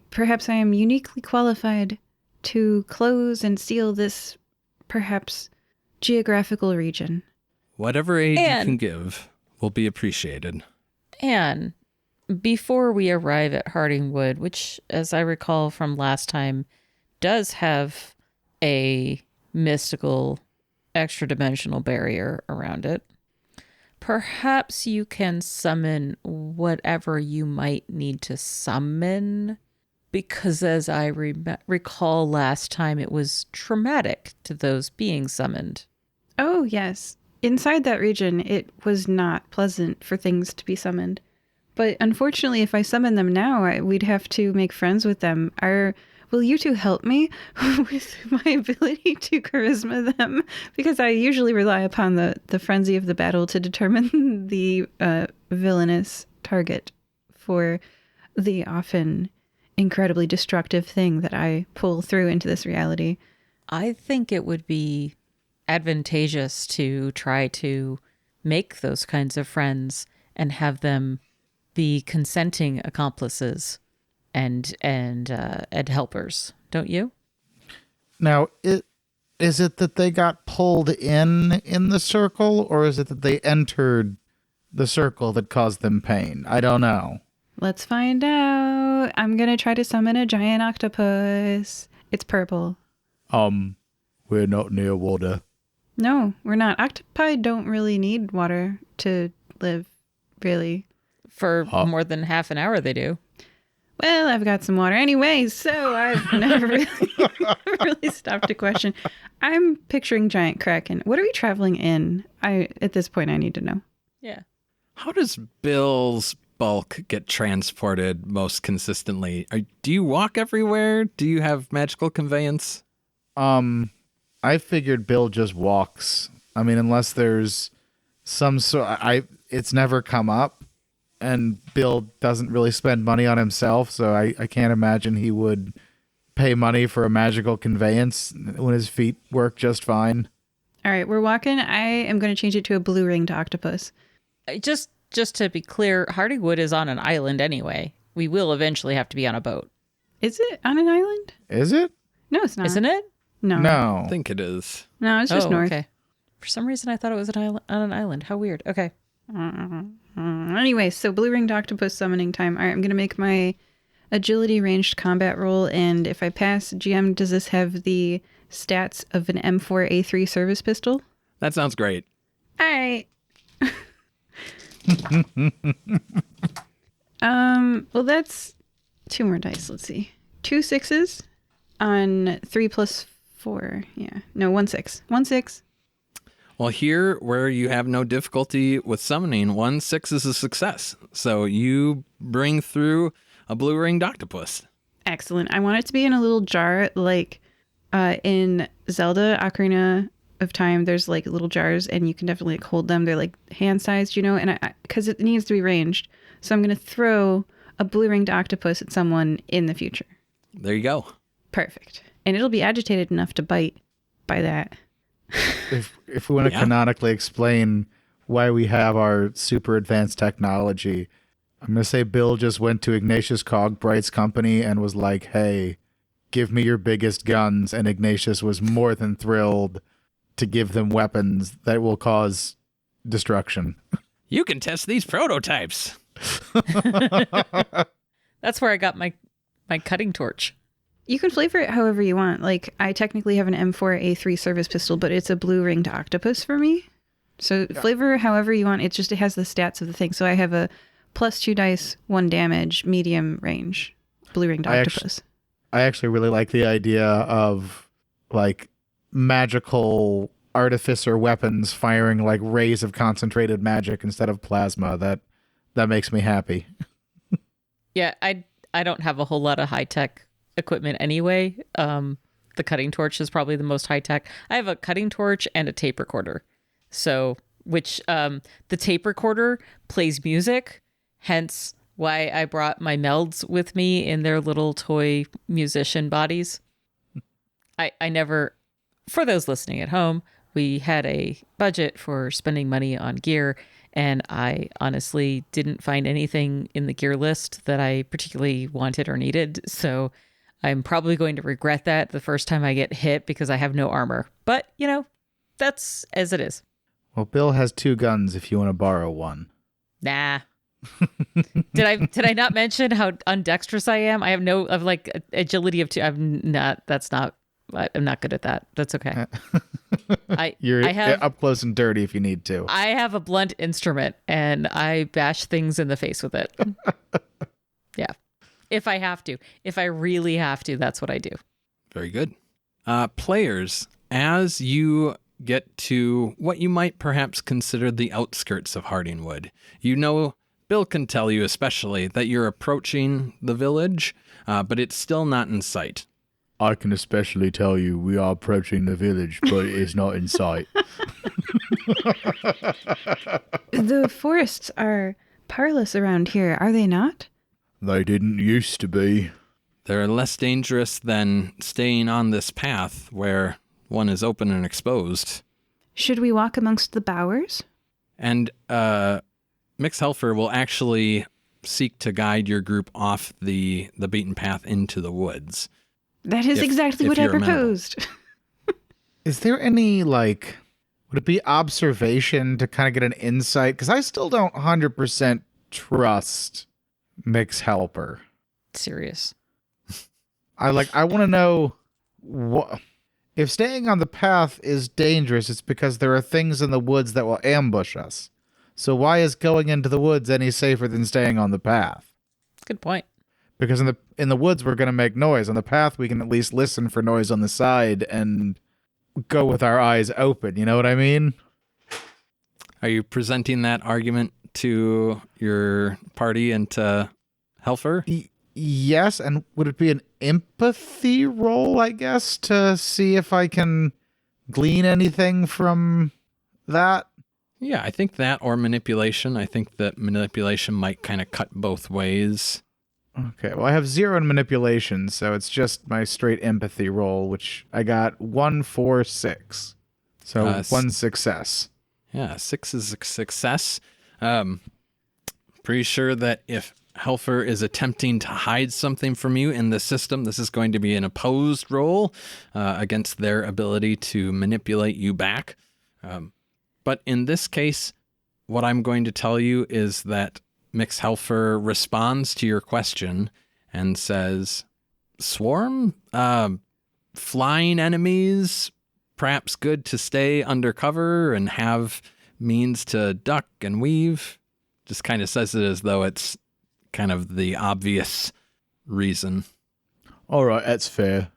Perhaps I am uniquely qualified to close and seal this, perhaps, geographical region. Whatever aid you can give will be appreciated. Anne, before we arrive at Hardingwood, which, as I recall from last time, does have a mystical extra-dimensional barrier around it, perhaps you can summon whatever you might need to summon, because as I recall last time, it was traumatic to those being summoned. Oh, yes. Inside that region, it was not pleasant for things to be summoned. But unfortunately, if I summon them now, we'd have to make friends with them. Will you two help me with my ability to charisma them? Because I usually rely upon the frenzy of the battle to determine the villainous target for the often incredibly destructive thing that I pull through into this reality. I think it would be advantageous to try to make those kinds of friends and have them be consenting accomplices and helpers, don't you? Now, is it that they got pulled in the circle, or is it that they entered the circle that caused them pain? I don't know. Let's find out. I'm gonna try to summon a giant octopus. It's purple. We're not near water. No, we're not. Octopi don't really need water to live, really. For more than half an hour they do. Well, I've got some water anyway, so I've never really stopped to question. I'm picturing giant kraken. What are we traveling in? At this point, I need to know. Yeah. How does Bill's bulk get transported most consistently? Do you walk everywhere? Do you have magical conveyance? I figured Bill just walks. I mean, unless there's some sort, it's never come up, and Bill doesn't really spend money on himself, so I can't imagine he would pay money for a magical conveyance when his feet work just fine. All right, we're walking. I am going to change it to a blue ringed octopus. Just to be clear, Hardingwood is on an island anyway. We will eventually have to be on a boat. Is it on an island? Is it? No, it's not. Isn't it? No. No. I think it is. No, it's just north. Okay. For some reason, I thought it was on an island. How weird. Okay. Anyway, so blue ringed octopus summoning time. All right, I'm going to make my agility ranged combat roll, and if I pass, GM, does this have the stats of an M4A3 service pistol? That sounds great. All right. Well, that's 2 more dice. Let's see. 2 6s on 3 plus 4. Yeah. No, 1 6. 1 6. Well, here where you have no difficulty with summoning, 1 6 is a success. So you bring through a blue-ringed octopus. Excellent. I want it to be in a little jar, like in Zelda Ocarina of Time. There's like little jars, and you can definitely like, hold them. They're like hand-sized, you know, and because it needs to be ranged. So I'm going to throw a blue-ringed octopus at someone in the future. There you go. Perfect. And it'll be agitated enough to bite by that. If we want to canonically explain why we have our super advanced technology, I'm going to say Bill just went to Ignatius Cogbright's company and was like, hey, give me your biggest guns. And Ignatius was more than thrilled to give them weapons that will cause destruction. You can test these prototypes. That's where I got my cutting torch. You can flavor it however you want. Like, I technically have an M4A3 service pistol, but it's a blue-ringed octopus for me. So flavor however you want. It has the stats of the thing. So I have a +2 dice, 1 damage, medium range, blue-ringed octopus. I actually really like the idea of, like, magical artificer weapons firing, like, rays of concentrated magic instead of plasma. That makes me happy. Yeah, I don't have a whole lot of high-tech equipment anyway. The cutting torch is probably the most high-tech. I have a cutting torch and a tape recorder. So, which the tape recorder plays music, hence why I brought my melds with me in their little toy musician bodies. I never, for those listening at home, we had a budget for spending money on gear, and I honestly didn't find anything in the gear list that I particularly wanted or needed. So I'm probably going to regret that the first time I get hit because I have no armor. But, you know, that's as it is. Well, Bill has 2 guns if you want to borrow one. Nah. Did I not mention how undexterous I am? I have like agility of 2. I'm not good at that. That's okay. You're I have up close and dirty if you need to. I have a blunt instrument and I bash things in the face with it. Yeah. If I have to. If I really have to, that's what I do. Very good. Players, as you get to what you might perhaps consider the outskirts of Hardingwood, you know, Bill can tell you especially that you're approaching the village, but it's still not in sight. I can especially tell you we are approaching the village, but it is not in sight. The forests are parlous around here, are they not? They didn't used to be. They're less dangerous than staying on this path where one is open and exposed. Should we walk amongst the bowers? And Mix Helfer will actually seek to guide your group off the beaten path into the woods. That is exactly what I proposed. Is there any, like, would it be observation to kind of get an insight? Because I still don't 100% trust Mix Helper. Serious. I want to know what if staying on the path is dangerous. It's because there are things in the woods that will ambush us. So why is going into the woods any safer than staying on the path? Good point. Because in the woods we're going to make noise. On the path we can at least listen for noise on the side and go with our eyes open. You know what I mean? Are you presenting that argument to your party and to Helfer? Yes, and would it be an empathy roll, I guess, to see if I can glean anything from that? Yeah, I think that or manipulation. I think that manipulation might kind of cut both ways. Okay, well, I have 0 in manipulation, so it's just my straight empathy roll, which I got 1, 4, 6. So 1 success. Yeah, 6 is a success. Pretty sure that if Helfer is attempting to hide something from you in the system, this is going to be an opposed roll against their ability to manipulate you back. But in this case, what I'm going to tell you is that Mix Helfer responds to your question and says, Swarm? Flying enemies? Perhaps good to stay undercover and have means to duck and weave? Just kind of says it as though it's kind of the obvious reason. All right, that's fair.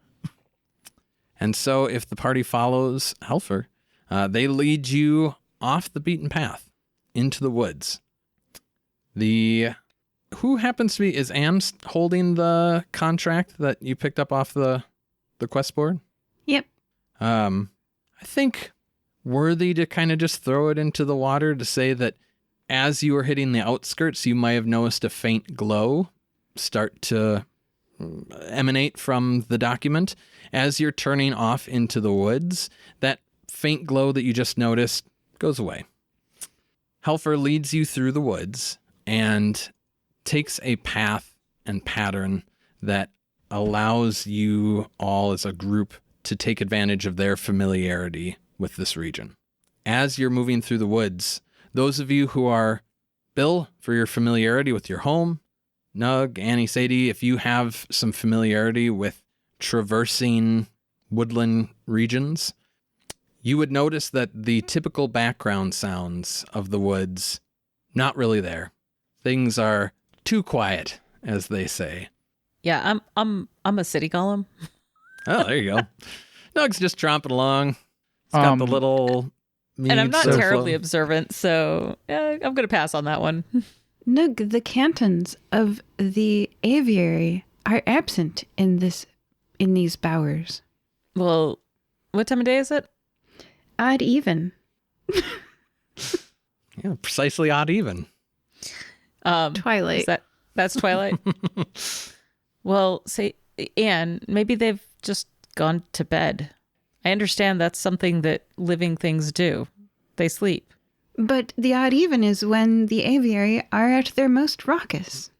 And so if the party follows Helfer, they lead you off the beaten path into the woods. Who happens to be, is Am holding the contract that you picked up off the quest board? Yep. I think worthy to kind of just throw it into the water to say that as you were hitting the outskirts, you might have noticed a faint glow start to emanate from the document. As you're turning off into the woods, that faint glow that you just noticed goes away. Helfer leads you through the woods and takes a path and pattern that allows you all as a group to take advantage of their familiarity with this region. As you're moving through the woods, those of you who are Bill, for your familiarity with your home, Nugh, Annie, Sadie, if you have some familiarity with traversing woodland regions, you would notice that the typical background sounds of the woods, not really there. Things are too quiet, as they say. Yeah, I'm a city golem. Oh, there you go. Nugg's just tromping along. It's got the little And I'm not meads terribly observant, so I'm going to pass on that one. Nugh, the cantons of the aviary are absent in these bowers. Well, what time of day is it? Odd even. Yeah, precisely odd even. Twilight. That's Twilight? Well, say, Anne, maybe they've just gone to bed. I understand that's something that living things do. They sleep. But the odd even is when the aviary are at their most raucous.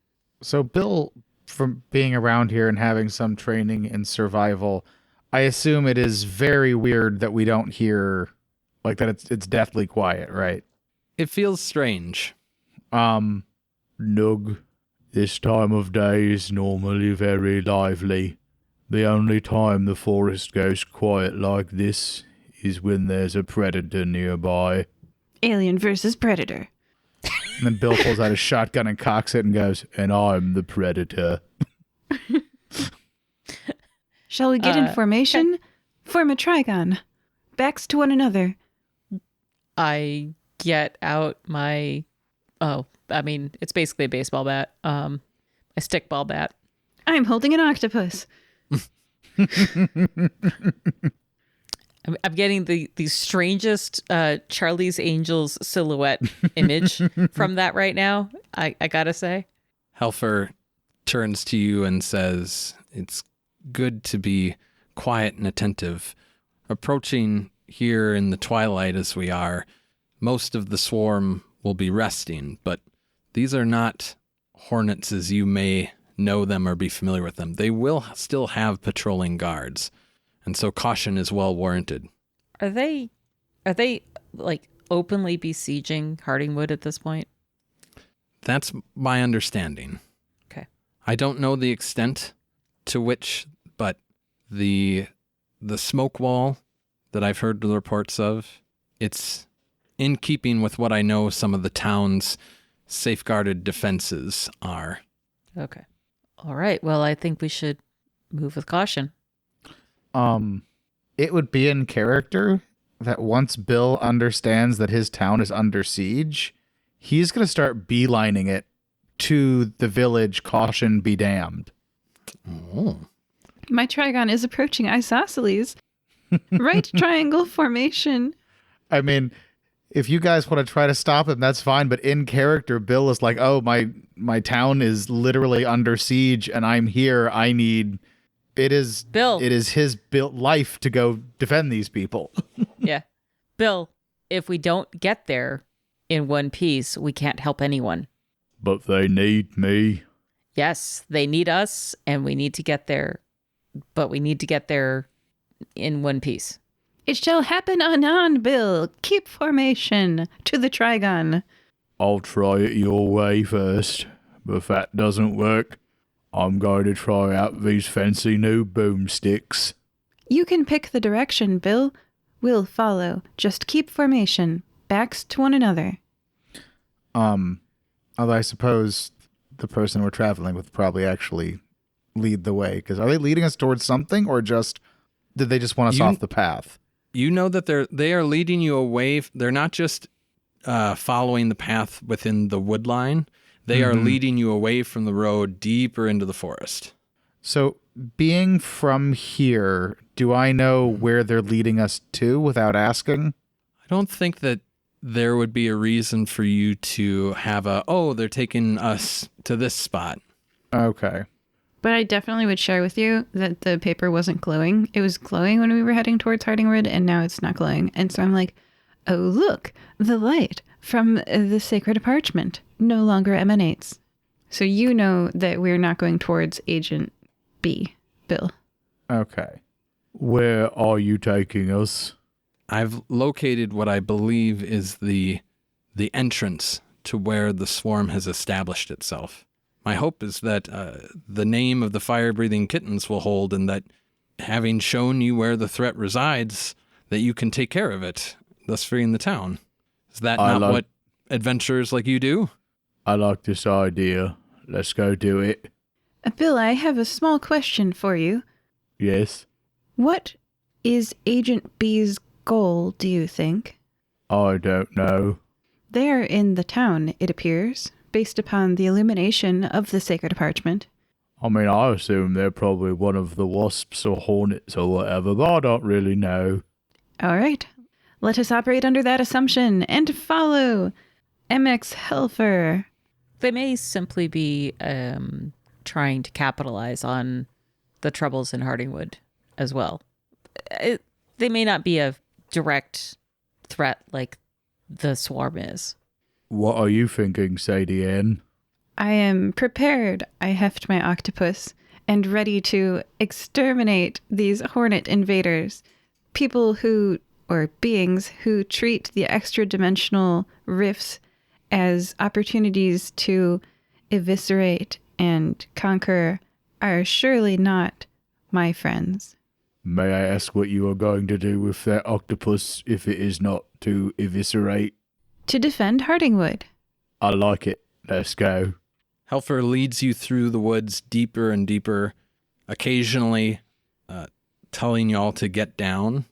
So Bill, from being around here and having some training in survival, I assume it is very weird that we don't hear, like, that it's deathly quiet, right? It feels strange. Nugh, this time of day is normally very lively. The only time the forest goes quiet like this is when there's a predator nearby. Alien versus Predator. And then Bill pulls out his shotgun and cocks it and goes, "And I'm the predator." Shall we get in formation? Form a trigon. Backs to one another. I get out my... Oh, I mean, it's basically a baseball bat. A stickball bat. I'm holding an octopus. I'm getting the strangest Charlie's Angels silhouette image from that right now, I gotta say. Helfer turns to you and says, "It's good to be quiet and attentive. Approaching here in the twilight as we are, most of the swarm will be resting, but these are not hornets as you may know them or be familiar with them. They will still have patrolling guards, and so caution is well warranted." Are they like openly besieging Hardingwood at this point? That's my understanding. Okay. I don't know the extent to which, but the smoke wall that I've heard the reports of, it's in keeping with what I know some of the town's safeguarded defenses are. Okay. All right. Well, I think we should move with caution. It would be in character that once Bill understands that his town is under siege, he's going to start beelining it to the village, caution be damned. Oh. My trigon is approaching isosceles. Right triangle formation. I mean, if you guys want to try to stop him, that's fine. But in character, Bill is like, "Oh, my town is literally under siege, and I'm here. I need." It is Bill. It is his built life to go defend these people. Yeah. Bill, if we don't get there in one piece, we can't help anyone. But they need me. Yes, they need us, and we need to get there. But we need to get there in one piece. It shall happen anon, Bill. Keep formation to the trigon. I'll try it your way first, but if that doesn't work, I'm going to try out these fancy new boomsticks. You can pick the direction, Bill. We'll follow. Just keep formation. Backs to one another. Although I suppose the person we're traveling with probably actually lead the way. Because are they leading us towards something, or just did they just want us off the path? You know that they are leading you away. They're not just following the path within the wood line. They are leading you away from the road deeper into the forest. So being from here, do I know where they're leading us to without asking? I don't think that there would be a reason for you to have they're taking us to this spot. Okay. But I definitely would share with you that the paper wasn't glowing. It was glowing when we were heading towards Hardingwood, and now it's not glowing. And so I'm like, oh, look, the light from the sacred parchment no longer emanates. So you know that we're not going towards Agent B, Bill. Okay. Where are you taking us? I've located what I believe is the entrance to where the swarm has established itself. My hope is that the name of the fire-breathing kittens will hold, and that having shown you where the threat resides, that you can take care of it, thus freeing the town. Is that not what adventurers like you do? I like this idea. Let's go do it. Bill, I have a small question for you. Yes? What is Agent B's goal, do you think? I don't know. They are in the town, it appears, based upon the illumination of the sacred parchment. I mean, I assume they're probably one of the wasps or hornets or whatever, but I don't really know. All right. Let us operate under that assumption and follow MX Helfer. They may simply be trying to capitalize on the troubles in Hardingwood as well. They may not be a direct threat like the swarm is. What are you thinking, Sadie Ann? I am prepared. I heft my octopus and ready to exterminate these hornet invaders. People who, or beings who treat the extra-dimensional rifts as opportunities to eviscerate and conquer are surely not my friends. May I ask what you are going to do with that octopus if it is not to eviscerate? To defend Hardingwood. I like it. Let's go. Helfer leads you through the woods deeper and deeper, occasionally telling you all to get down.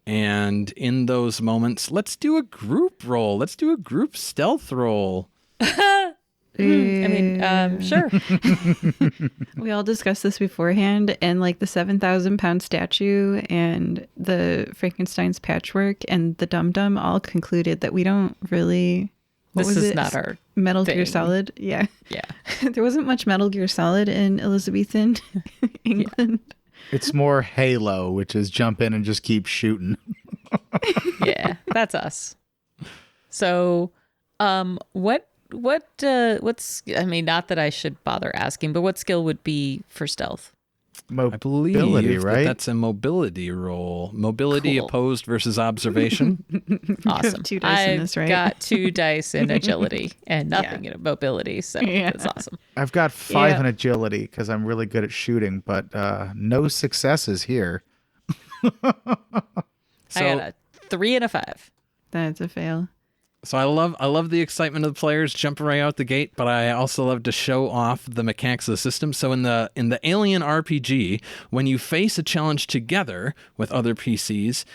And in those moments, let's do a group roll. Let's do a group stealth roll. Sure. We all discussed this beforehand, and like the 7,000-pound statue and the Frankenstein's patchwork and the Dum-Dum all concluded that we don't really... This is not our Metal thing. Gear Solid. Yeah. Yeah. There wasn't much Metal Gear Solid in Elizabethan England. It's more Halo, which is jump in and just keep shooting. Yeah, that's us. So, what's, I mean, not that I should bother asking, but what skill would be for stealth? I believe right? that's a mobility roll. Mobility Cool. opposed versus observation. Awesome. 2 dice in this, right? I've got 2 dice in agility and nothing in mobility, so that's awesome. I've got 5 Yeah. in agility because I'm really good at shooting, but no successes here. I got a 3 and a 5. That's a fail. So I love the excitement of the players jumping right out the gate, but I also love to show off the mechanics of the system. So in the Alien RPG, when you face a challenge together with other PCs,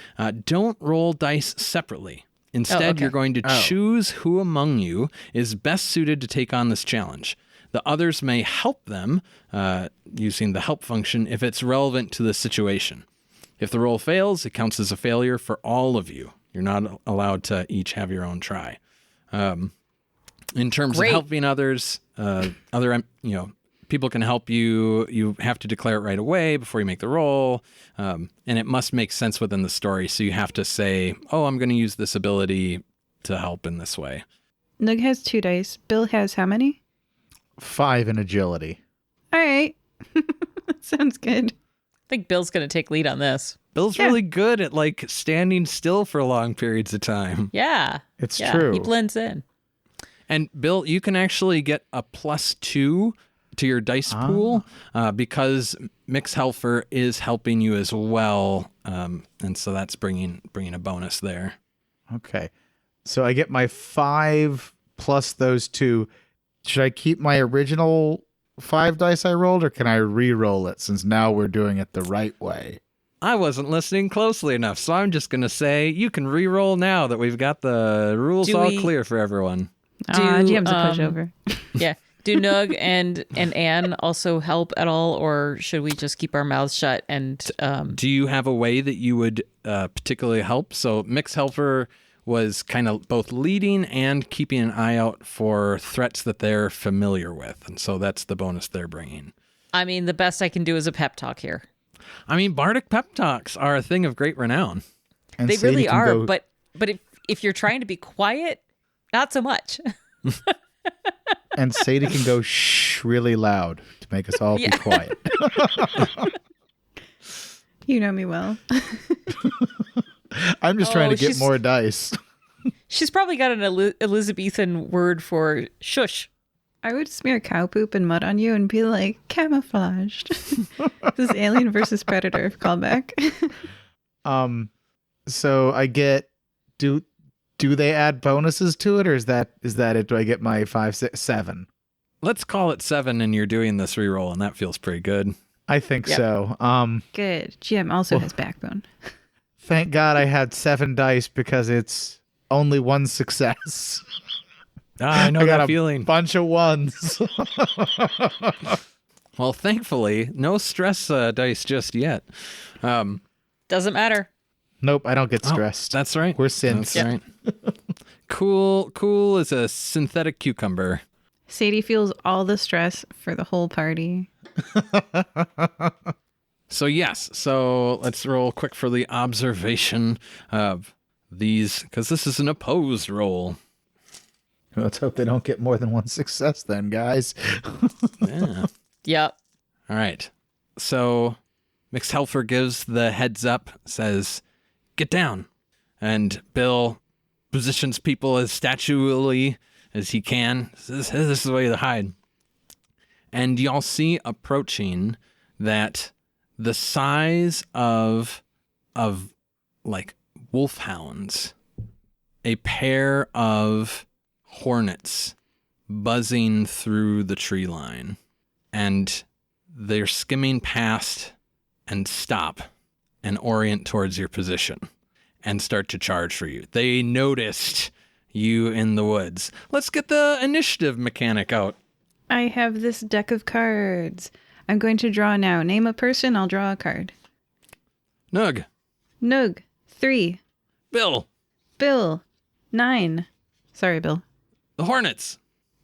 don't roll dice separately. Instead, you're going to choose who among you is best suited to take on this challenge. The others may help them using the help function if it's relevant to the situation. If the roll fails, it counts as a failure for all of you. You're not allowed to each have your own try. In terms of helping others, people can help you. You have to declare it right away before you make the roll, and it must make sense within the story. So you have to say, "Oh, I'm going to use this ability to help in this way." Nugh has 2 dice. Bill has how many? 5 in agility. All right. Sounds good. I think Bill's going to take lead on this. Bill's really good at like standing still for long periods of time. Yeah. It's Yeah, true. he blends in. And Bill, you can actually get a +2 to your dice pool because Mix Helfer is helping you as well, and so that's bringing a bonus there. Okay. So I get my 5 plus those 2. Should I keep my original 5 dice I rolled, or can I re-roll it since now we're doing it the right way? I wasn't listening closely enough, so I'm just going to say you can re-roll now that we've got the rules all clear for everyone. GM's a pushover. Yeah. Do Nugh and Anne also help at all, or should we just keep our mouths shut? And do you have a way that you would particularly help? So Mix Helper was kind of both leading and keeping an eye out for threats that they're familiar with, and so that's the bonus they're bringing. I mean, the best I can do is a pep talk here. I mean, bardic pep talks are a thing of great renown. And They Sadie really can are, go- but if you're trying to be quiet, not so much. And Sadie can go shh really loud to make us all be quiet. You know me well. I'm just trying to get she's- more dice. She's probably got an Elizabethan word for shush. I would smear cow poop and mud on you and be like, camouflaged. This is Alien versus Predator callback. So I get do they add bonuses to it, or is that it? Do I get my 5, 6, 7? Let's call it 7, and you're doing this reroll, and that feels pretty good. I think Yep. so. Good. GM also has backbone. Thank God I had 7 dice because it's only 1 success. I know I got that a feeling. bunch of 1s. Well, thankfully, no stress dice just yet. Doesn't matter. Nope, I don't get stressed. That's right. We're synths. That's right. Cool is a synthetic cucumber. Sadie feels all the stress for the whole party. So yes, let's roll quick for the observation of these, because this is an opposed roll. Let's hope they don't get more than 1 success then, guys. Yeah. Yep. All right. So Mixed Helfer gives the heads up, says, "Get down." And Bill positions people as statuely as he can. This is the way to hide. And y'all see approaching that the size of like wolfhounds, a pair of hornets buzzing through the tree line, and they're skimming past and stop and orient towards your position and start to charge for you. They noticed you in the woods. Let's get the initiative mechanic out. I have this deck of cards. I'm going to draw now. Name a person, I'll draw a card. Nugh, Nugh, 3. Bill, Bill, 9. Sorry, Bill. the Hornets,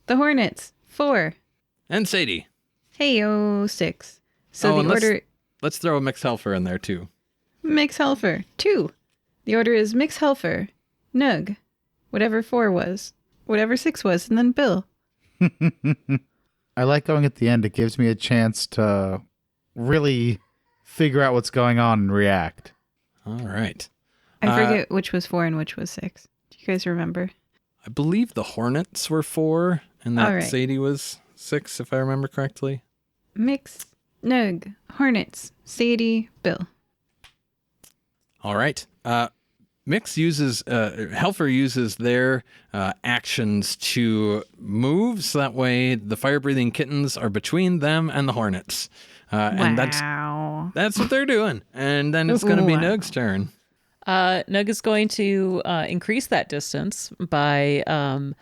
The Hornets, 4. and Sadie. Heyo, 6. So and the order... Let's throw a Mixed Helfer in there too. Mix Helfer, 2. The order is Mix Helfer, Nugh, whatever 4 was, whatever 6 was, and then Bill. I like going at the end. It gives me a chance to really figure out what's going on and react. All right. I forget which was 4 and which was 6. Do you guys remember? I believe the Hornets were 4 and that All right. Sadie was 6, if I remember correctly. Mix, Nugh, Hornets, Sadie, Bill. All right. Helfer uses their actions to move, so that way the fire-breathing kittens are between them and the Hornets. And Wow. that's what they're doing. And then it's going to be Wow. Nugh's turn. Nugh is going to increase that distance by I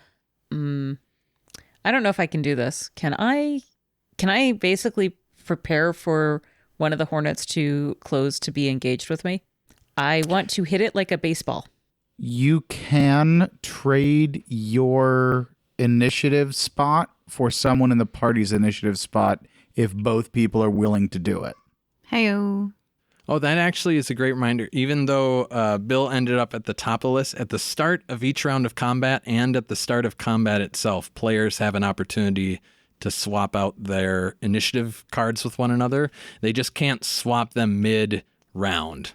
don't know if I can do this. Can I basically prepare for one of the Hornets to close to be engaged with me? I want to hit it like a baseball. You can trade your initiative spot for someone in the party's initiative spot if both people are willing to do it. Heyo. Oh, that actually is a great reminder. Even though Bill ended up at the top of the list, at the start of each round of combat and at the start of combat itself, players have an opportunity to swap out their initiative cards with one another. They just can't swap them mid-round.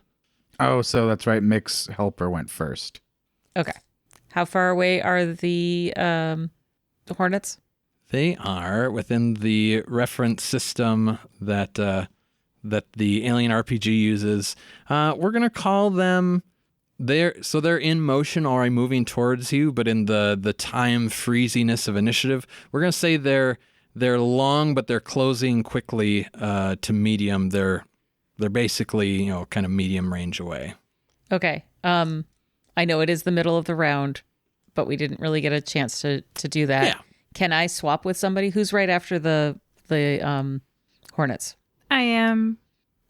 Oh, so that's right. Mix Helper went first. Okay. How far away are the Hornets? They are within the reference system that the Alien RPG uses. We're going to call them They're in motion, already moving towards you, but in the time freeziness of initiative, we're gonna say they're long, but they're closing quickly to medium. They're basically kind of medium range away. Okay. I know it is the middle of the round, but we didn't really get a chance to do that. Yeah. Can I swap with somebody who's right after the hornets? I am.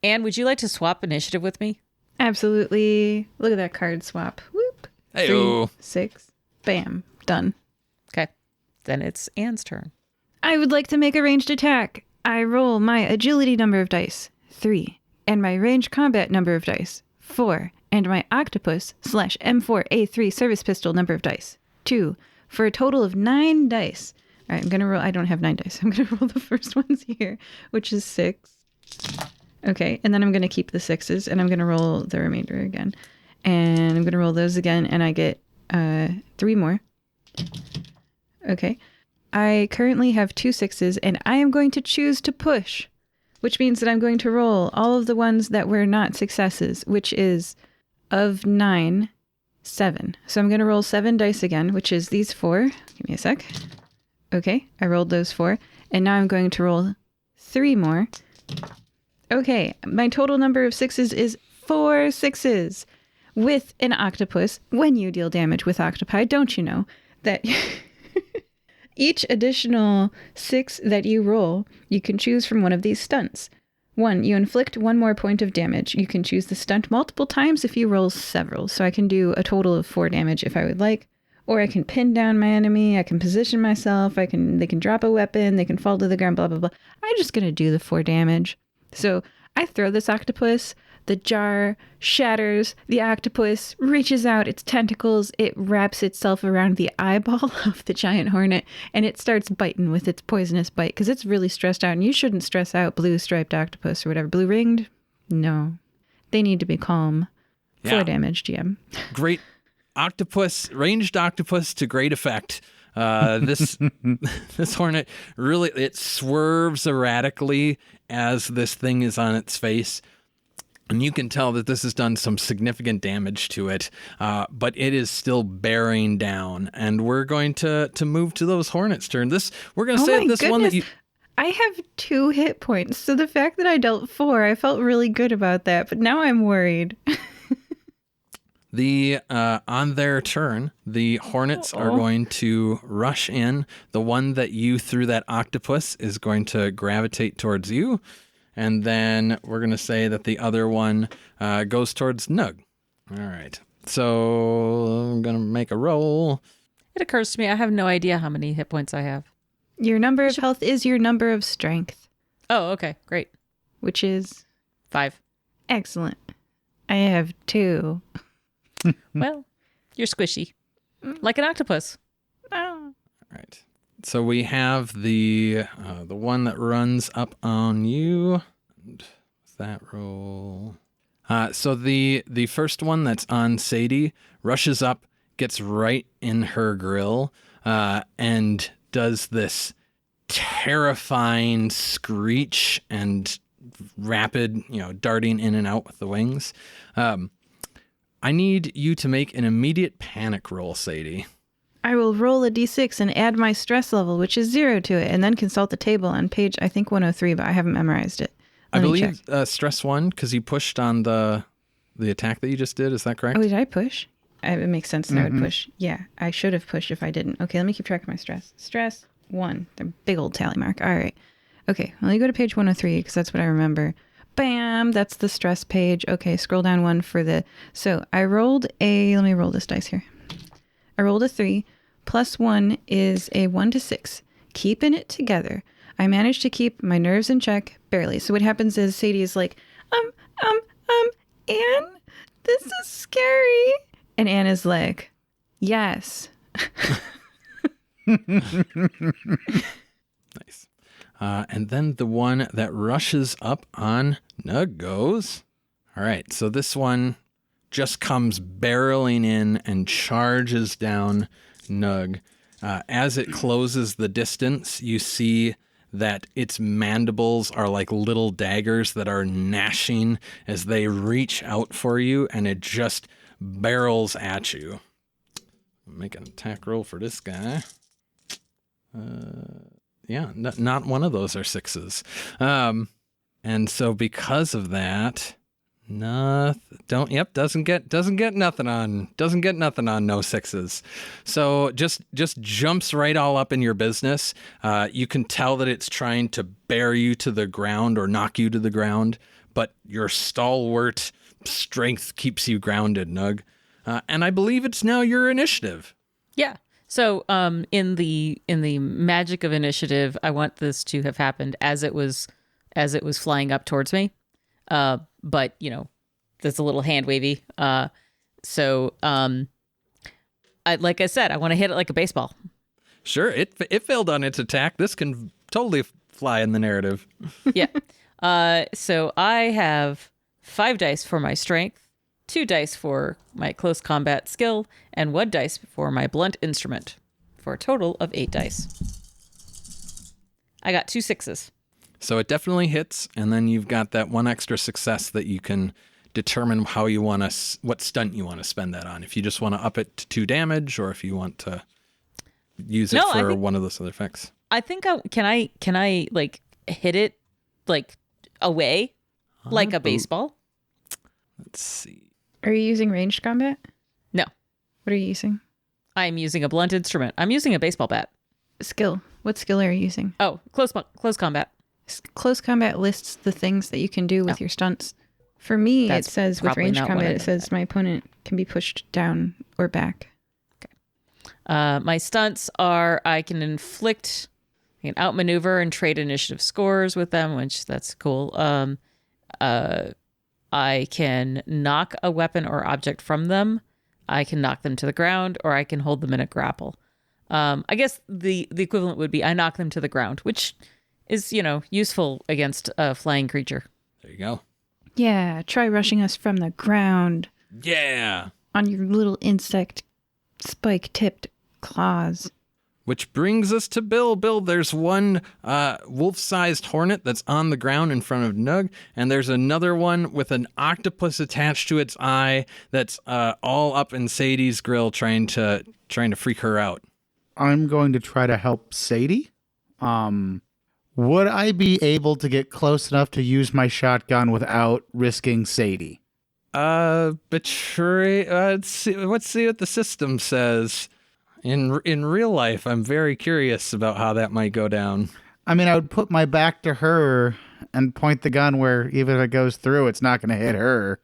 Anne, would you like to swap initiative with me? Absolutely. Look at that card swap. Whoop. Hey-o. 3, 6. Bam. Done. Okay. Then it's Anne's turn. I would like to make a ranged attack. I roll my agility number of dice, 3, and my ranged combat number of dice, 4, and my octopus/M4A3 service pistol number of dice, 2, for a total of 9 dice. All right, I'm going to roll. I don't have 9 dice. I'm going to roll the first ones here, which is 6. Okay, and then I'm going to keep the 6s, and I'm going to roll the remainder again. And I'm going to roll those again, and I get 3 more. Okay. I currently have 2 6s, and I am going to choose to push, which means that I'm going to roll all of the ones that were not successes, which is of 9, 7. So I'm going to roll 7 dice again, which is these 4. Give me a sec. Okay, I rolled those 4, and now I'm going to roll 3 more. Okay, my total number of 6s is 4 6s with an octopus. When you deal damage with octopi, don't you know that each additional 6 that you roll, you can choose from one of these stunts. 1, you inflict 1 more point of damage. You can choose the stunt multiple times if you roll several. So I can do a total of 4 damage if I would like. Or I can pin down my enemy. I can position myself. They can drop a weapon. They can fall to the ground, blah, blah, blah. I'm just going to do the 4 damage. So I throw this octopus. The jar shatters. The octopus reaches out its tentacles. It wraps itself around the eyeball of the giant hornet, and it starts biting with its poisonous bite because it's really stressed out. And you shouldn't stress out blue striped octopus or whatever. Blue ringed? No. They need to be calm. 4 damage, GM. Great ranged octopus to great effect. This hornet really, it swerves erratically as this thing is on its face. And you can tell that this has done some significant damage to it, but it is still bearing down. And we're going to move to those hornets' turn. We're going to say this one that you. I have 2 hit points, so the fact that I dealt 4, I felt really good about that. But now I'm worried. On their turn, the hornets are going to rush in. The one that you threw that octopus is going to gravitate towards you. And then we're going to say that the other one goes towards Nugh. All right. So I'm going to make a roll. It occurs to me I have no idea how many hit points I have. Your number of health is your number of strength. Oh, okay. Great. Which is? 5. Excellent. I have 2. Well, you're squishy. Like an octopus. Oh. All right. So we have the one that runs up on you. And what's that roll? So the first one that's on Sadie rushes up, gets right in her grill, and does this terrifying screech and rapid, darting in and out with the wings. I need you to make an immediate panic roll, Sadie. I will roll a d6 and add my stress level, which is 0 to it, and then consult the table on page, I think, 103, but I haven't memorized it. I believe stress 1, because you pushed on the attack that you just did. Is that correct? Oh, did I push? It makes sense that I would push. Yeah, I should have pushed if I didn't. Okay, let me keep track of my stress. Stress 1. The big old tally mark. All right. Okay, well, you go to page 103, because that's what I remember. Bam! That's the stress page. Okay, scroll down 1 for the... So I rolled let me roll this dice here. I rolled a 3. Plus 1 is a 1 to 6. Keeping it together. I managed to keep my nerves in check, barely. So what happens is Sadie is like, Anne, this is scary. And Anne is like, yes. Nice. And then the one that rushes up on Nugh goes. All right, so this one just comes barreling in and charges down Nugh. As it closes the distance, you see that its mandibles are like little daggers that are gnashing as they reach out for you, and it just barrels at you. Make an attack roll for this guy. Not one of those are sixes. And so because of that, doesn't get nothing on no sixes. So just jumps right all up in your business. You can tell that it's trying to bear you to the ground or knock you to the ground, but your stalwart strength keeps you grounded, Nugh. And I believe it's now your initiative. Yeah. So in the magic of initiative, I want this to have happened as it was flying up towards me. But there's a little hand wavy. Like I said, I want to hit it like a baseball. Sure, it failed on its attack. This can totally fly in the narrative. Yeah. So I have 5 dice for my strength, 2 dice for my close combat skill, and 1 dice for my blunt instrument, for a total of 8 dice. I got 2 6s. So it definitely hits, and then you've got that 1 extra success that you can determine how you want to, what stunt you want to spend that on. If you just want to up it to 2 damage, or if you want to use it for one of those other effects. I think can I like hit it like away like a baseball? Let's see. Are you using ranged combat? No. What are you using? I'm using a blunt instrument. I'm using a baseball bat. Skill. What skill are you using? Oh, close combat. Close combat lists the things that you can do with your stunts. For me, That's it says with probably ranged not what combat, I it says my opponent can be pushed down or back. My stunts are I can outmaneuver and trade initiative scores with them, which that's cool. I can knock a weapon or object from them. I can knock them to the ground, or I can hold them in a grapple. I guess the equivalent would be I knock them to the ground, which is, useful against a flying creature. There you go. Yeah, try rushing us from the ground. Yeah. On your little insect spike-tipped claws. Which brings us to Bill. Bill, there's one wolf-sized hornet that's on the ground in front of Nugh, and there's another one with an octopus attached to its eye that's all up in Sadie's grill trying to freak her out. I'm going to try to help Sadie. Would I be able to get close enough to use my shotgun without risking Sadie? Betray. Let's see what the system says. In real life, I'm very curious about how that might go down. I mean, I would put my back to her and point the gun where even if it goes through, it's not going to hit her.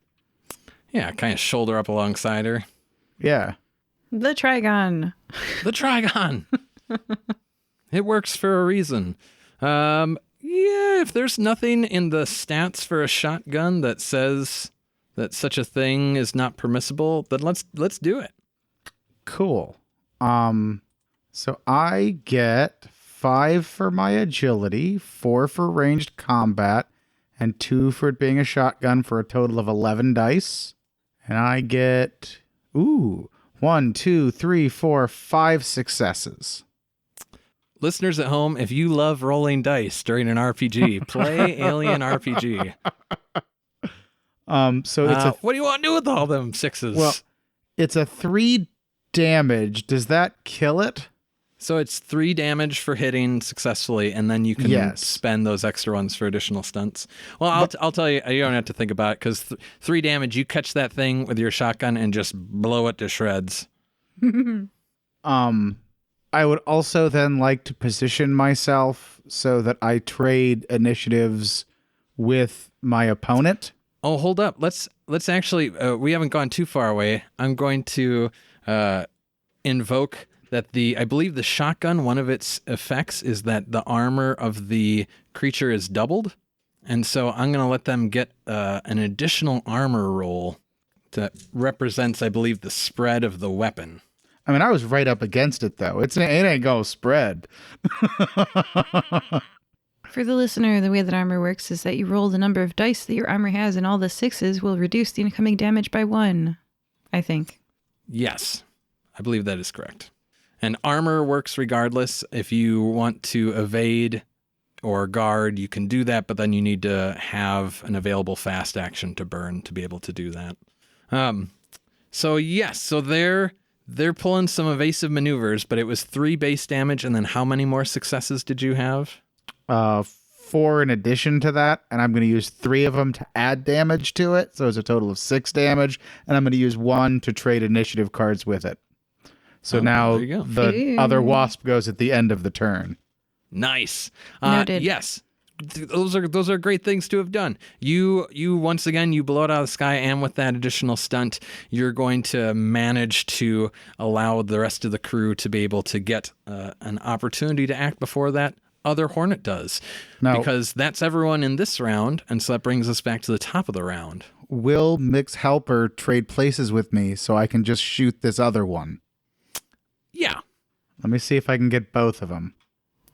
Yeah, kind of shoulder up alongside her. Yeah. The Trigon. The Trigon. It works for a reason. If there's nothing in the stats for a shotgun that says that such a thing is not permissible, then let's do it. Cool. So I get 5 for my agility, 4 for ranged combat, and 2 for it being a shotgun for a total of 11 dice. And I get 1, 2, 3, 4, 5 successes. Listeners at home, if you love rolling dice during an RPG, play Alien RPG. So it's what do you want to do with all them 6s? Well, it's a 3 damage. Does that kill it? So it's 3 damage for hitting successfully, and then you can spend those extra ones for additional stunts. Well, I'll tell you, you don't have to think about it, because 3 damage, you catch that thing with your shotgun and just blow it to shreds. I would also then like to position myself so that I trade initiatives with my opponent. Oh, hold up. Let's actually, we haven't gone too far away. I'm going to invoke that I believe the shotgun, one of its effects is that the armor of the creature is doubled. And so I'm going to let them get an additional armor roll that represents, I believe, the spread of the weapon. I mean, I was right up against it, though. It ain't going to spread. For the listener, the way that armor works is that you roll the number of dice that your armor has, and all the 6s will reduce the incoming damage by 1, I think. Yes, I believe that is correct. And armor works regardless. If you want to evade or guard, you can do that, but then you need to have an available fast action to burn to be able to do that. So yes, so they're pulling some evasive maneuvers, but it was 3 base damage, and then how many more successes did you have? 4 in addition to that, and I'm going to use 3 of them to add damage to it, so it's a total of 6 damage, and I'm going to use 1 to trade initiative cards with it. So now there you go. the other wasp goes at the end of the turn. Nice. Noted. Yes. Those are great things to have done. You once again, you blow it out of the sky, and with that additional stunt, you're going to manage to allow the rest of the crew to be able to get an opportunity to act before that other hornet does. Now, because that's everyone in this round, and so that brings us back to the top of the round. will Mick's helper trade places with me so I can just shoot this other one? Yeah. Let me see if I can get both of them.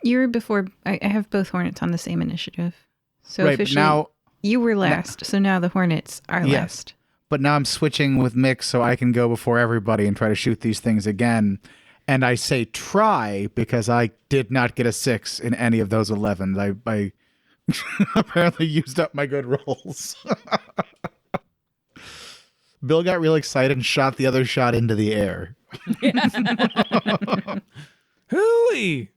You were before. I have both hornets on the same initiative. So Right, but officially, now you were last. So now the hornets are Yes. last. But now I'm switching with Mick so I can go before everybody and try to shoot these things again. And I say try because I did not get a 6 in any of those 11s. I apparently used up my good rolls. Bill got real excited and shot the other shot into the air. Hooey!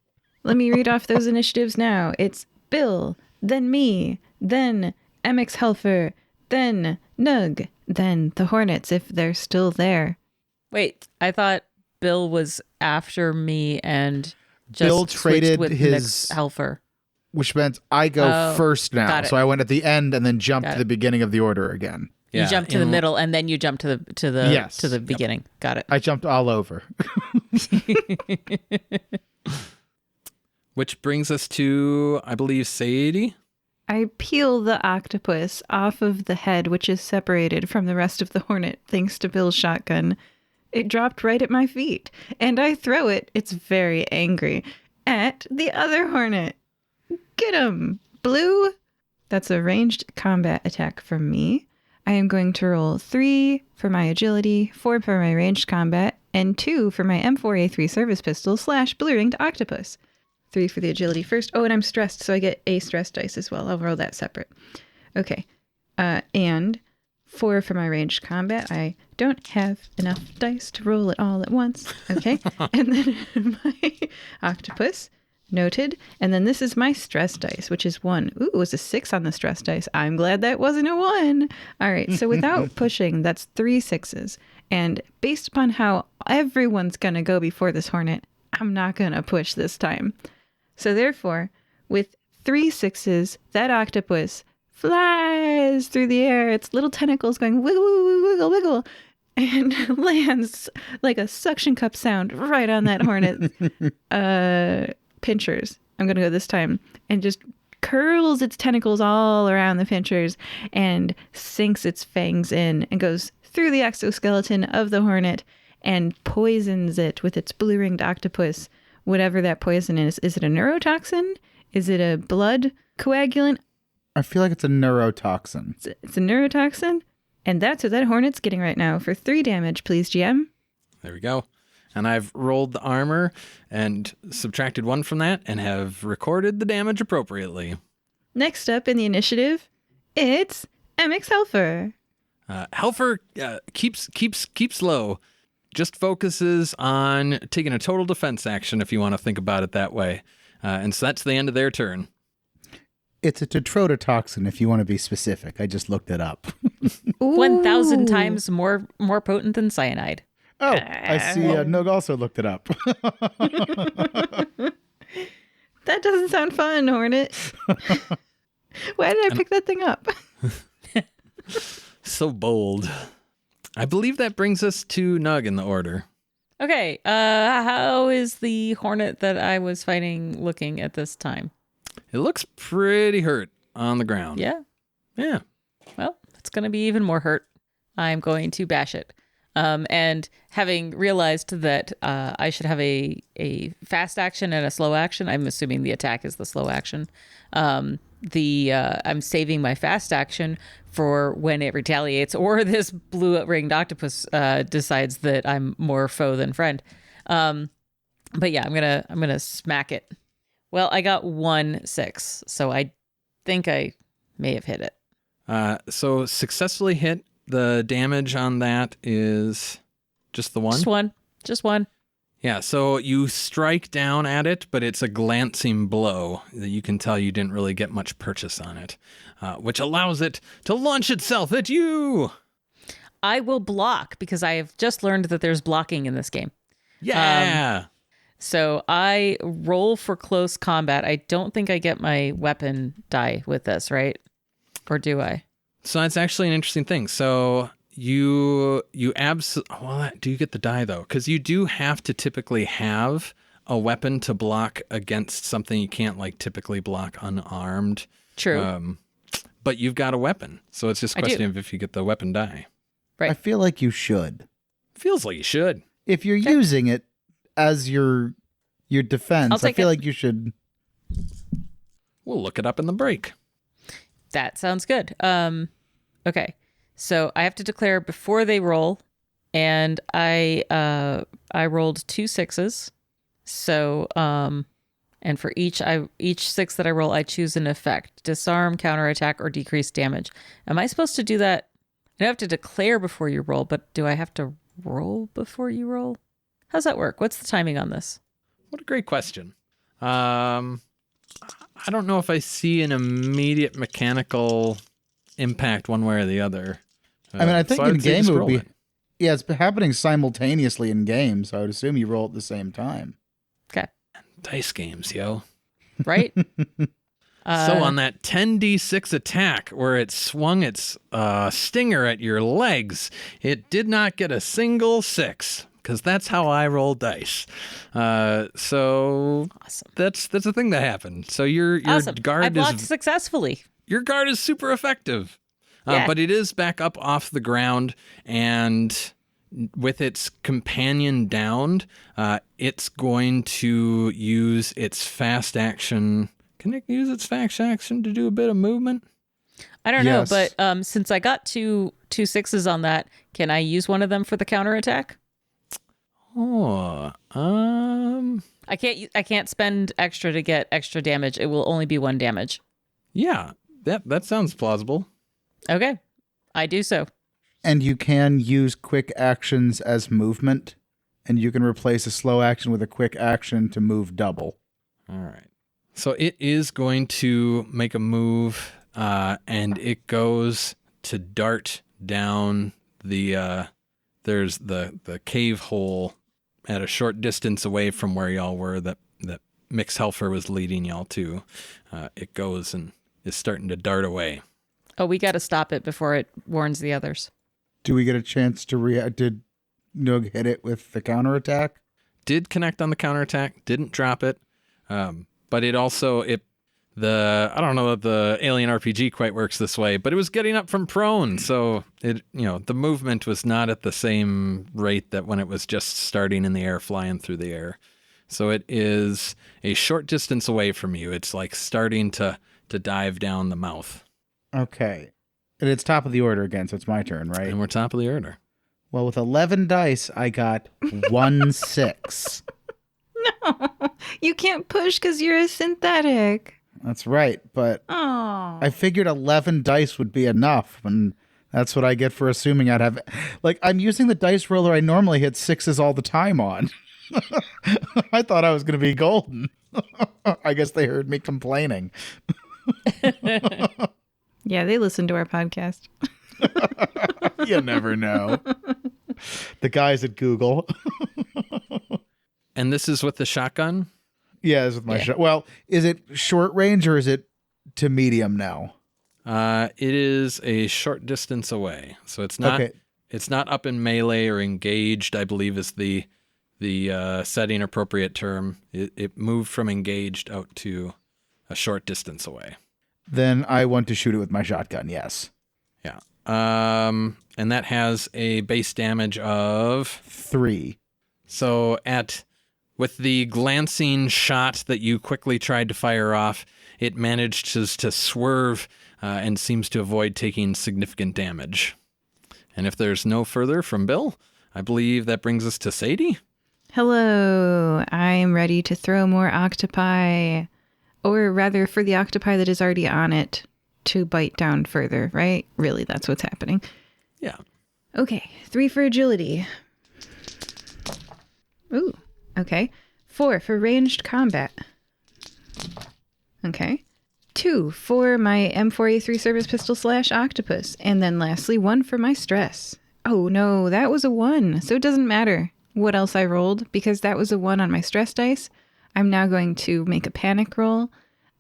Let me read off those initiatives now. It's Bill, then me, then MX Helfer, then Nugh, then the hornets if they're still there. Wait, I thought Bill was after me and just Bill switched traded with his- Nick's helper. Which meant I go Oh, first now. got it. So I went at the end and then jumped Got to the beginning of the order again. You jumped to the in- middle and then you jumped to the Yes. to the beginning. Got it. I jumped all over. Which brings us to, I believe, Sadie. I peel the octopus off of the head, which is separated from the rest of the hornet thanks to Bill's shotgun. It dropped right at my feet, and I throw it, it's very angry, at the other hornet. Get him, Blue! That's a ranged combat attack from me. I am going to roll 3 for my agility, 4 for my ranged combat, and 2 for my M4A3 service pistol / blue ringed octopus. 3 for the agility first. Oh, and I'm stressed, so I get a stress dice as well. I'll roll that separate. Okay. And 4 for my ranged combat. I don't have enough dice to roll it all at once. Okay. And then my octopus. Noted. And then this is my stress dice, which is 1. Ooh, it was a 6 on the stress dice. I'm glad that wasn't a 1. All right. So without pushing, that's 3 6s. And based upon how everyone's going to go before this hornet, I'm not going to push this time. So therefore, with 3 6s, that octopus flies through the air, its little tentacles going wiggle, wiggle, wiggle, wiggle, and lands like a suction cup sound right on that hornet pinchers. I'm going to go this time. And just curls its tentacles all around the pinchers and sinks its fangs in and goes through the exoskeleton of the hornet and poisons it with its blue-ringed octopus. Whatever that poison is. Is it a neurotoxin? Is it a blood coagulant? I feel like it's a neurotoxin. It's a neurotoxin. And that's what that hornet's getting right now for 3 damage, please, GM. There we go. And I've rolled the armor and subtracted 1 from that and have recorded the damage appropriately. Next up in the initiative, it's MX Helfer. Helfer keeps low. Just focuses on taking a total defense action, if you want to think about it that way. And so that's the end of their turn. It's a tetrodotoxin, if you want to be specific. I just looked it up. 1,000 times more potent than cyanide. Oh, I see. Nugh also looked it up. That doesn't sound fun, Hornet. Why did I pick that thing up? So bold. I believe that brings us to Nugh in the order. Okay, how is the hornet that I was fighting looking at this time? It looks pretty hurt on the ground. Yeah? Yeah. Well, it's going to be even more hurt. I'm going to bash it. And having realized that I should have a fast action and a slow action, I'm assuming the attack is the slow action. I'm saving my fast action for when it retaliates or this blue-ringed octopus decides that I'm more foe than friend. But yeah, I'm gonna smack it. Well, I got 1 6, so I think I may have hit it. So successfully hit the damage on that is just the one? Just one. Yeah, so you strike down at it, but it's a glancing blow that you can tell you didn't really get much purchase on it, which allows it to launch itself at you. I will block because I have just learned that there's blocking in this game. Yeah. So I roll for close combat. I don't think I get my weapon die with this, right? Or do I? So that's actually an interesting thing. So do you get the die though? Because you do have to typically have a weapon to block against something you can't like typically block unarmed. True. But you've got a weapon, so it's just a question of if you get the weapon die. Right. I feel like you should. Feels like you should. If you're using it as your defense, I feel like you should. We'll look it up in the break. That sounds good. Okay. So I have to declare before they roll, and I rolled 2 6s. So and for each 6 that I roll, I choose an effect: disarm, counterattack, or decrease damage. Am I supposed to do that? I don't have to declare before you roll, but do I have to roll before you roll? How's that work? What's the timing on this? What a great question. I don't know if I see an immediate mechanical impact one way or the other. I mean, I think in game it would be. It. Yeah, it's happening simultaneously in game, so I would assume you roll at the same time. Okay. Dice games, yo. Right? So on that 10d6 attack where it swung its stinger at your legs, it did not get a single 6 because that's how I roll dice. So awesome. That's a thing that happened. So your awesome. guard I blocked successfully. Your guard is super effective, Yeah. but it is back up off the ground, and with its companion downed, it's going to use its fast action. Can it use its fast action to do a bit of movement? I don't know, Yes. but since I got two 6s on that, can I use one of them for the counterattack? Oh, I can't spend extra to get extra damage. It will only be 1 damage. yeah, that sounds plausible. Okay, I do so. And you can use quick actions as movement, and you can replace a slow action with a quick action to move double. All right. So it is going to make a move, and it goes to dart down there's the cave hole at a short distance away from where y'all were that Mix Helfer was leading y'all to. It goes and is starting to dart away. Oh, we got to stop it before it warns the others. Do we get a chance to Did Nugh hit it with the counterattack? Did connect on the counterattack, didn't drop it. But it also, I don't know that the Alien RPG quite works this way, but it was getting up from prone. So the movement was not at the same rate that when it was just starting in the air, flying through the air. So it is a short distance away from you. It's like starting to dive down the mouth. Okay. And it's top of the order again, so it's my turn, right? And we're top of the order. Well, with 11 dice, I got 1 6. No, you can't push because you're a synthetic. That's right, but Oh. I figured 11 dice would be enough, and that's what I get for assuming I'd have... Like, I'm using the dice roller I normally hit 6s all the time on. I thought I was going to be golden. I guess they heard me complaining. Yeah, they listen to our podcast. You never know. The guys at Google. And this is with the shotgun? Yeah, this is with my shot. Well, is it short range or is it to medium now? It is a short distance away. So it's not It's not up in melee or engaged, I believe is the setting appropriate term. It moved from engaged out to a short distance away. Then I want to shoot it with my shotgun, yes. Yeah. And that has a base damage of 3. So with the glancing shot that you quickly tried to fire off, it managed to swerve and seems to avoid taking significant damage. And if there's no further from Bill, I believe that brings us to Sadie. Hello, I am ready to throw more octopi, or rather for the octopi that is already on it to bite down further, right? Really, that's what's happening. Yeah. Okay, 3 for agility. Ooh, okay. 4 for ranged combat. Okay. 2 for my M4A3 service pistol / octopus. And then lastly, 1 for my stress. Oh no, that was a 1. So it doesn't matter what else I rolled because that was a 1 on my stress dice. I'm now going to make a panic roll.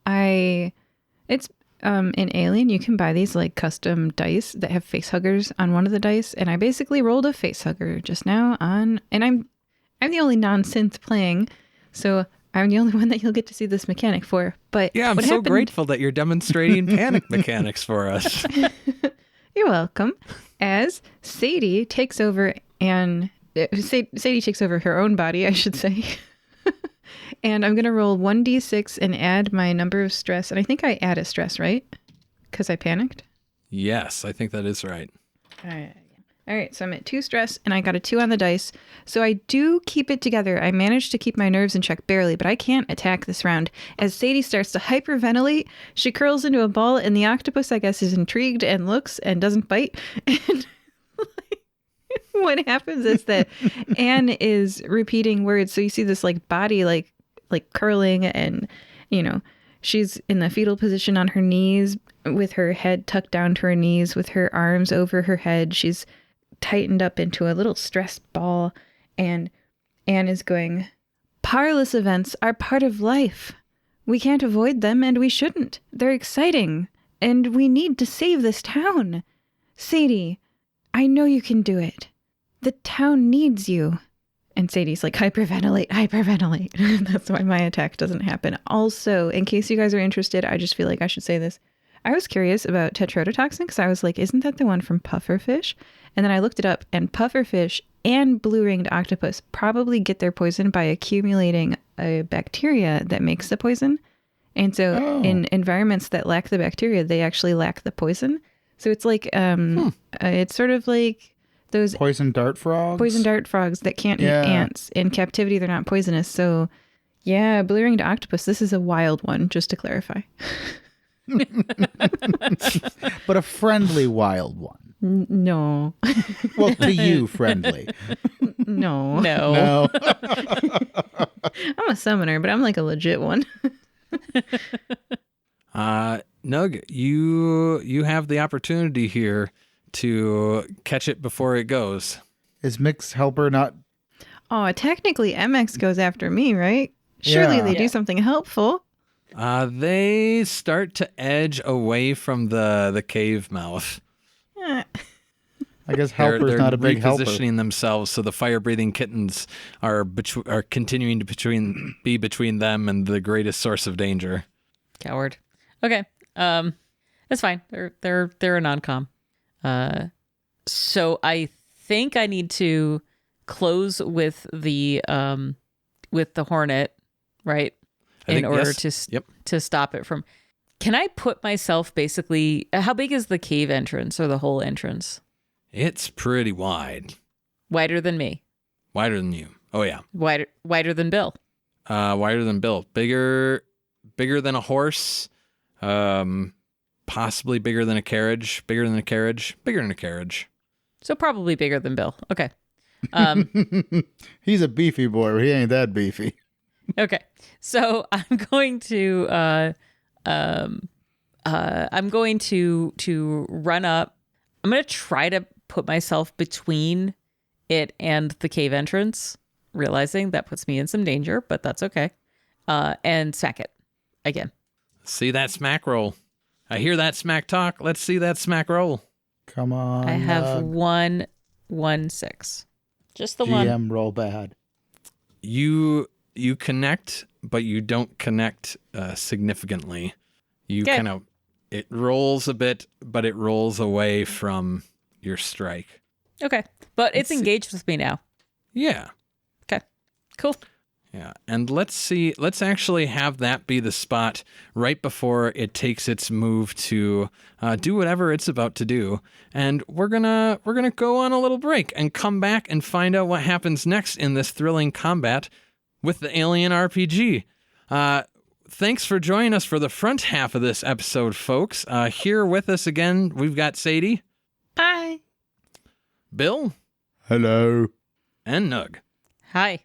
It's in Alien, you can buy these like custom dice that have face huggers on one of the dice, and I basically rolled a face hugger just now and I'm the only non-synth playing, so I'm the only one that you'll get to see this mechanic for. But Yeah, I'm so grateful that you're demonstrating panic mechanics for us. You're welcome. As Sadie takes over Sadie takes over her own body, I should say. And I'm going to roll 1d6 and add my number of stress. And I think I add a stress, right? Because I panicked. Yes, I think that is right. All right, so I'm at 2 stress, and I got a 2 on the dice. So I do keep it together. I managed to keep my nerves in check barely, but I can't attack this round. As Sadie starts to hyperventilate, she curls into a ball, and the octopus, I guess, is intrigued and looks and doesn't bite. And what happens is that Anne is repeating words. So you see this like body like curling, and she's in the fetal position on her knees with her head tucked down to her knees with her arms over her head. She's tightened up into a little stressed ball, and Anne is going, "Parlous events are part of life. We can't avoid them, and we shouldn't. They're exciting, and we need to save this town. Sadie, I know you can do it. The town needs you." And Sadie's like, hyperventilate. That's why my attack doesn't happen. Also, in case you guys are interested, I just feel like I should say this. I was curious about tetrodotoxin because I was like, isn't that the one from pufferfish? And then I looked it up, and pufferfish and blue-ringed octopus probably get their poison by accumulating a bacteria that makes the poison. And so in environments that lack the bacteria, they actually lack the poison. So it's like, it's sort of like those Poison dart frogs that can't eat ants. In captivity, they're not poisonous. So yeah, blue-ringed octopus, this is a wild one, just to clarify. But a friendly wild one. No. Well, to you, friendly. No. No. I'm a summoner, but I'm like a legit one. Nugh, you have the opportunity here to catch it before it goes. Is Mick's helper not? Oh, technically MX goes after me, right? Surely they do something helpful. They start to edge away from the cave mouth. I guess helper's not a big helper. They're repositioning themselves so the fire-breathing kittens are continuing to be between them and the greatest source of danger. Coward. Okay. That's fine. They're a non-com. So I think I need to close with the hornet, right? In order to stop it from. Can I put myself basically? How big is the cave entrance or the whole entrance? It's pretty wide. Wider than me. Wider than you. Oh yeah. Wider than Bill. Wider than Bill. Bigger than a horse. Possibly bigger than a carriage. Bigger than a carriage. So probably bigger than Bill. Okay. He's a beefy boy, but he ain't that beefy. Okay. So I'm going to run up. I'm going to try to put myself between it and the cave entrance, realizing that puts me in some danger, but that's okay. And smack it again. See that smack roll. I hear that smack talk. Let's see that smack roll. Come on. I have 1-1-6. Just the one. GM roll bad. You connect, but you don't connect significantly. You kind of, it rolls a bit, but it rolls away from your strike. Okay. But it's engaged with me now. Yeah. Okay. Cool. Yeah. And let's actually have that be the spot right before it takes its move to do whatever it's about to do. And we're gonna go on a little break and come back and find out what happens next in this thrilling combat with the Alien RPG. Thanks for joining us for the front half of this episode, folks. Here with us again, we've got Sadie. Bye. Bill, Hello. and Nugh. Hi.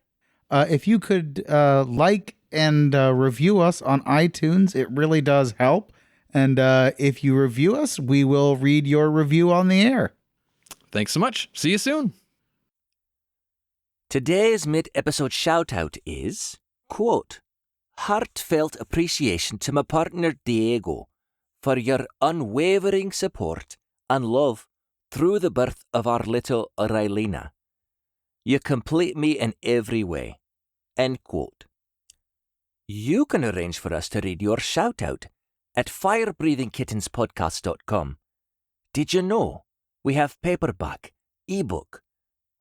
If you could like and review us on iTunes, it really does help. And if you review us, we will read your review on the air. Thanks so much. See you soon. Today's mid-episode shout-out is, quote, heartfelt appreciation to my partner Diego for your unwavering support and love through the birth of our little Raelina. You complete me in every way. End quote. You can arrange for us to read your shout-out at firebreathingkittenspodcast.com. Did you know we have paperback, ebook,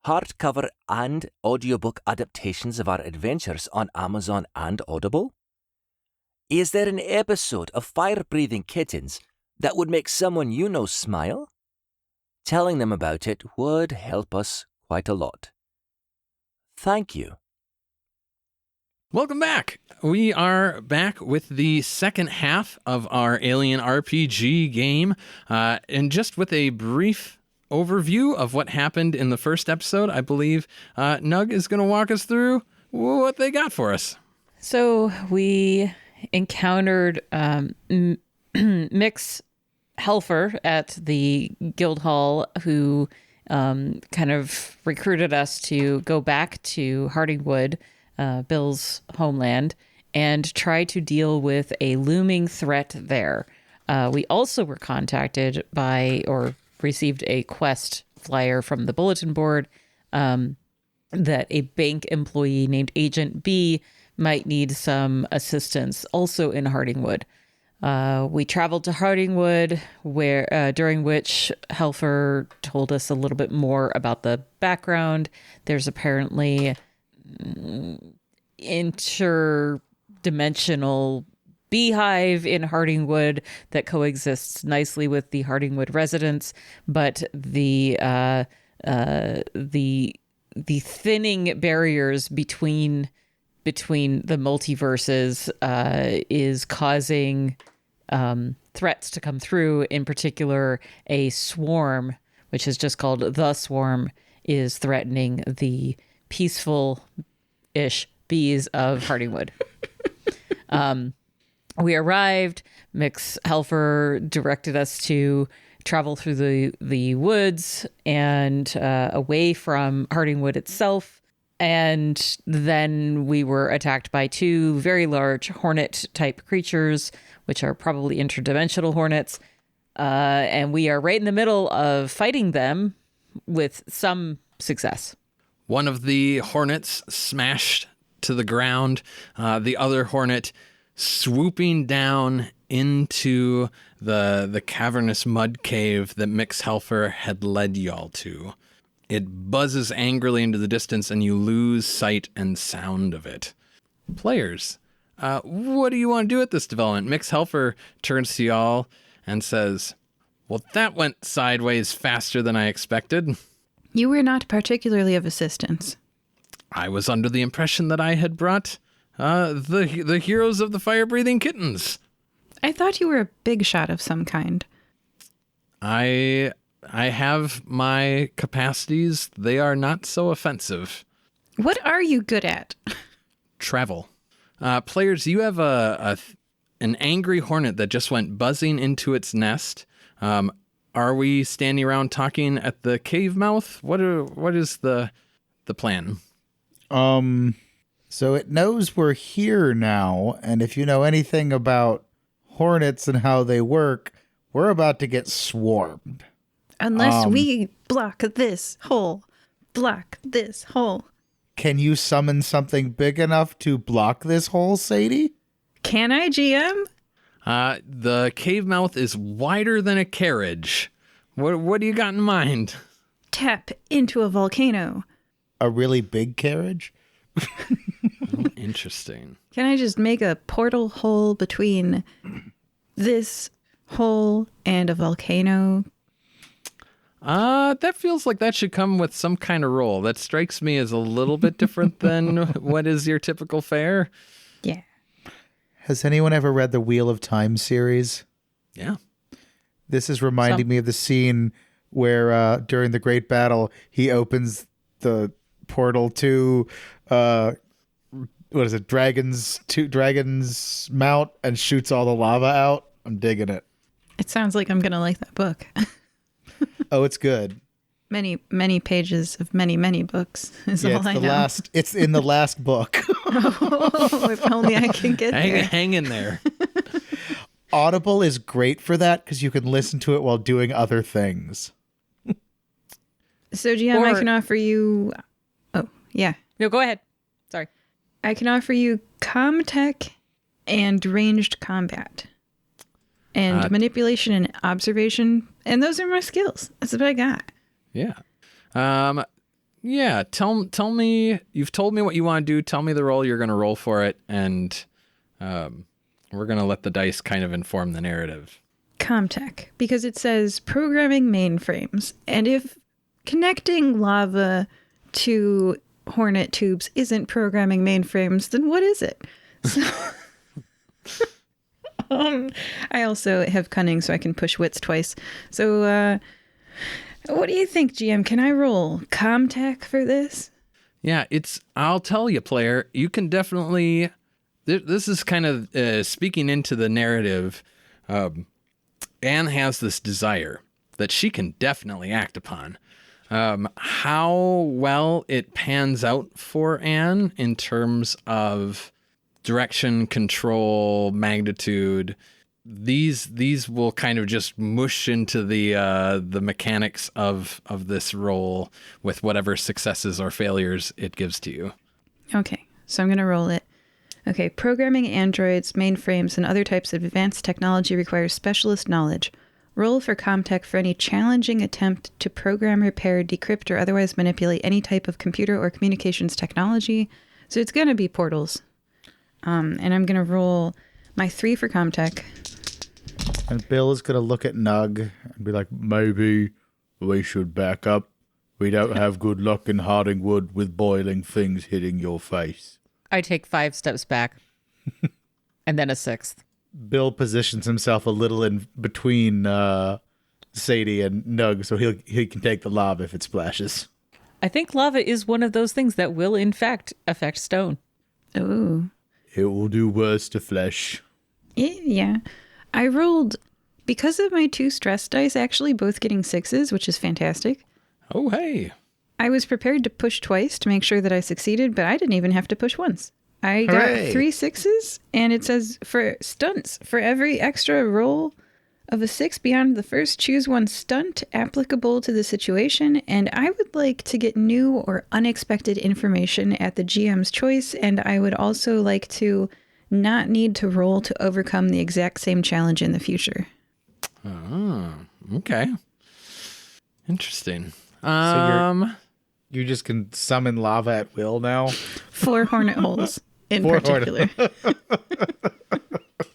hardcover and audiobook adaptations of our adventures on Amazon and Audible? Is there an episode of Fire Breathing Kittens that would make someone you know smile? Telling them about it would help us quite a lot. Thank you. Welcome back. We are back with the second half of our Alien RPG game. And just with a brief overview of what happened in the first episode, I believe Nugh is going to walk us through what they got for us. So we encountered Mix Helfer at the guild hall who kind of recruited us to go back to Hardingwood, Bill's homeland, and try to deal with a looming threat there. We also were contacted by, or received a quest flyer from the bulletin board that a bank employee named Agent B might need some assistance also in Hardingwood. We traveled to Hardingwood, where during which Helfer told us a little bit more about the background. There's apparently interdimensional beehive in Hardingwood that coexists nicely with the Hardingwood residents, but the thinning barriers between the multiverses is causing threats to come through. In particular, a swarm, which is just called the Swarm, is threatening the peaceful-ish bees of Hardingwood. We arrived. Mix Helfer directed us to travel through the woods and away from Hardingwood itself. And then we were attacked by two very large hornet-type creatures, which are probably interdimensional hornets. And we are right in the middle of fighting them with some success. One of the hornets smashed to the ground. The other hornet swooping down into the cavernous mud cave that Mix Helfer had led y'all to. It buzzes angrily into the distance, and you lose sight and sound of it. Players, what do you want to do at this development? Mix Helfer turns to y'all and says, well, that went sideways faster than I expected. You were not particularly of assistance. I was under the impression that I had brought the heroes of the fire-breathing kittens. I thought you were a big shot of some kind. I have my capacities. They are not so offensive. What are you good at? Travel. Players, you have an angry hornet that just went buzzing into its nest. Are we standing around talking at the cave mouth? What is the plan? So it knows we're here now, and if you know anything about hornets and how they work, we're about to get swarmed. Unless we block this hole. Block this hole. Can you summon something big enough to block this hole, Sadie? Can I, GM? The cave mouth is wider than a carriage. What do you got in mind? Tap into a volcano. A really big carriage? Oh, interesting. Can I just make a portal hole between this hole and a volcano? That feels like that should come with some kind of roll. That strikes me as a little bit different than what is your typical fare. Yeah. Has anyone ever read the Wheel of Time series? Yeah. This is reminding me of the scene where during the Great Battle he opens the portal to what is it, Dragon's Mount, and shoots all the lava out. I'm digging it. It sounds like I'm going to like that book. Oh, it's good. Many pages of many books is all I know. It's in the last book. Oh, if only I can get there. Hang in there. Audible is great for that because you can listen to it while doing other things. So, GM, I can offer you... Oh, yeah. No, go ahead. Sorry. I can offer you Comtech and ranged combat. And manipulation and observation. And those are my skills. That's what I got. Yeah. Yeah. Tell me, you've told me what you want to do. Tell me the role you're going to roll for it. And we're going to let the dice kind of inform the narrative. Comtech, because it says programming mainframes. And if connecting lava to hornet tubes isn't programming mainframes, then what is it? So, I also have cunning, so I can push wits twice. So, what do you think, GM? Can I roll Comtech for this? Yeah, I'll tell you, player, you can definitely, this is kind of speaking into the narrative. Anne has this desire that she can definitely act upon. How well it pans out for Anne in terms of direction, control, magnitude, these will kind of just mush into the mechanics of this role with whatever successes or failures it gives to you. Okay, so I'm going to roll it. Okay, programming androids, mainframes, and other types of advanced technology requires specialist knowledge. Roll for Comtech for any challenging attempt to program, repair, decrypt, or otherwise manipulate any type of computer or communications technology. So it's going to be portals. And I'm going to roll my 3 for Comtech. And Bill is going to look at Nugh and be like, maybe we should back up. We don't have good luck in Hardingwood with boiling things hitting your face. I take 5 steps back and then a 6th. Bill positions himself a little in between Sadie and Nugh, so he can take the lava if it splashes. I think lava is one of those things that will, in fact, affect stone. Oh. It will do worse to flesh. Yeah. I rolled, because of my 2 stress dice, actually both getting 6s, which is fantastic. Oh, hey. I was prepared to push twice to make sure that I succeeded, but I didn't even have to push once. I Hooray. got 3 6s, and it says for stunts, for every extra roll of a 6 beyond the first, choose one stunt applicable to the situation, and I would like to get new or unexpected information at the GM's choice, and I would also like to not need to roll to overcome the exact same challenge in the future. Oh, okay. Interesting. You just can summon lava at will now? 4 hornet holes in 4 particular.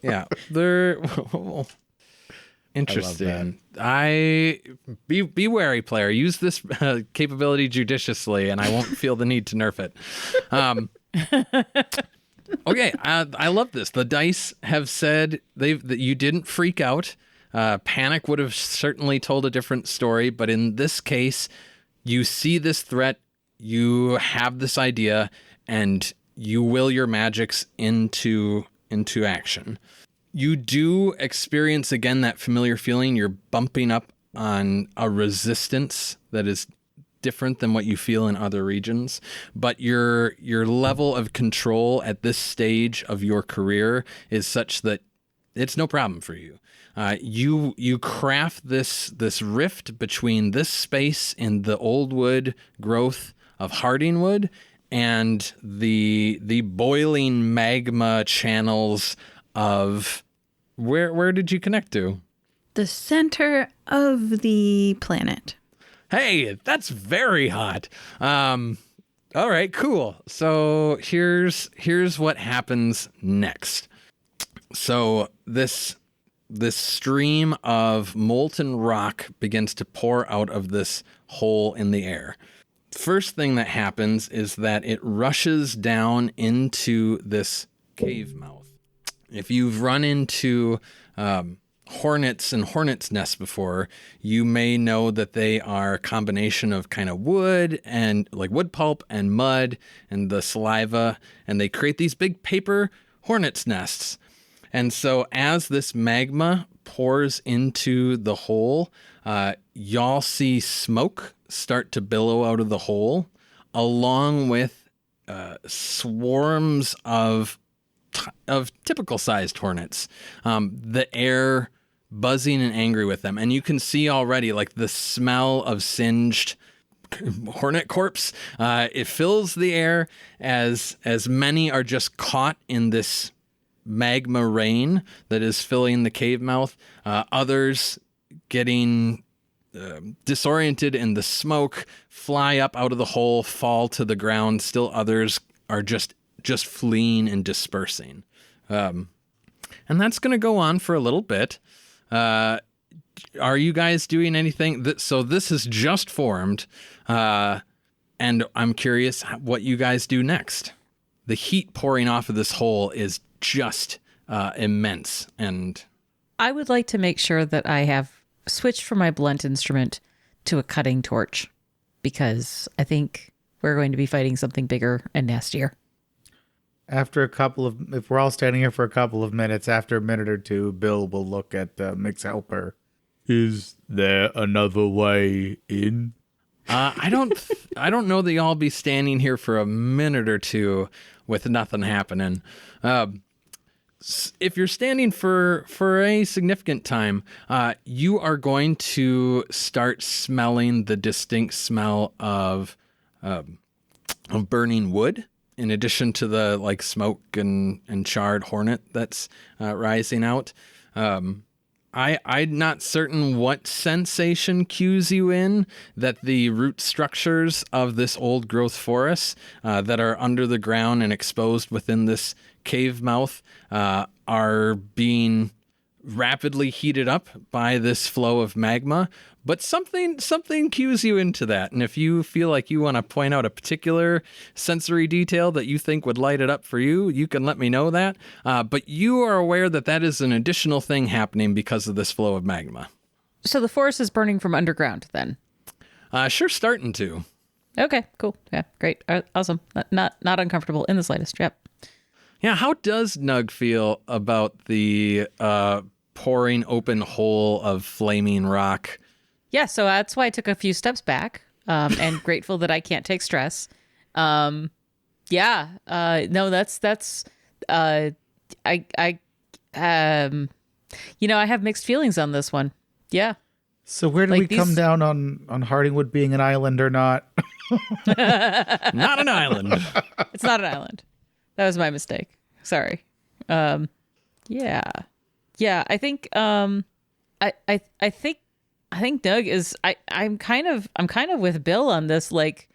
Yeah, they're interesting. Be wary, player. Use this capability judiciously, and I won't feel the need to nerf it. Okay, I love this. The dice have said that you didn't freak out. Panic would have certainly told a different story, but in this case, you see this threat, you have this idea, and you will your magics into action. You do experience again that familiar feeling. You're bumping up on a resistance that is different than what you feel in other regions, but your level of control at this stage of your career is such that it's no problem for you. You craft this rift between this space in the old wood growth of Hardingwood and the boiling magma channels of where did you connect to? The center of the planet. Hey, that's very hot. All right, cool. So here's what happens next. So this stream of molten rock begins to pour out of this hole in the air. First thing that happens is that it rushes down into this cave mouth. If you've run into hornets and hornets' nests before, you may know that they are a combination of kind of wood and like wood pulp and mud and the saliva, and they create these big paper hornets' nests. And so as this magma pours into the hole, y'all see smoke start to billow out of the hole, along with swarms of typical sized hornets. The air buzzing and angry with them. And you can see already like the smell of singed hornet corpse. It fills the air as many are just caught in this magma rain that is filling the cave mouth. Others getting disoriented in the smoke, fly up out of the hole, fall to the ground. Still others are just fleeing and dispersing. And that's going to go on for a little bit. Are you guys doing anything? So this has just formed, and I'm curious what you guys do next. The heat pouring off of this hole is just immense. And I would like to make sure that I have switched from my blunt instrument to a cutting torch, because I think we're going to be fighting something bigger and nastier. After if we're all standing here for a couple of minutes, after a minute or two, Bill will look at Mick's helper. Is there another way in? I don't know that y'all be standing here for a minute or two with nothing happening. If you're standing for a significant time, you are going to start smelling the distinct smell of burning wood, in addition to the like smoke and charred hornet that's rising out. I'm not certain what sensation cues you in that the root structures of this old growth forest that are under the ground and exposed within this cave mouth are being rapidly heated up by this flow of magma, but something cues you into that. And if you feel like you want to point out a particular sensory detail that you think would light it up for you, you can let me know that. But you are aware that that is an additional thing happening because of this flow of magma. So the forest is burning from underground then? Sure, starting to. Okay, cool. Yeah, great. Awesome. Not uncomfortable in the slightest. Yep. Yeah, how does Nugh feel about the pouring open hole of flaming rock? Yeah, so that's why I took a few steps back, and grateful that I can't take stress. No, that's I have mixed feelings on this one. Yeah. So where do we come down on Hardingwood being an island or not? Not an island. It's not an island. That was my mistake. Sorry. Yeah. I think I think Nugh is I'm kind of with Bill on this. Like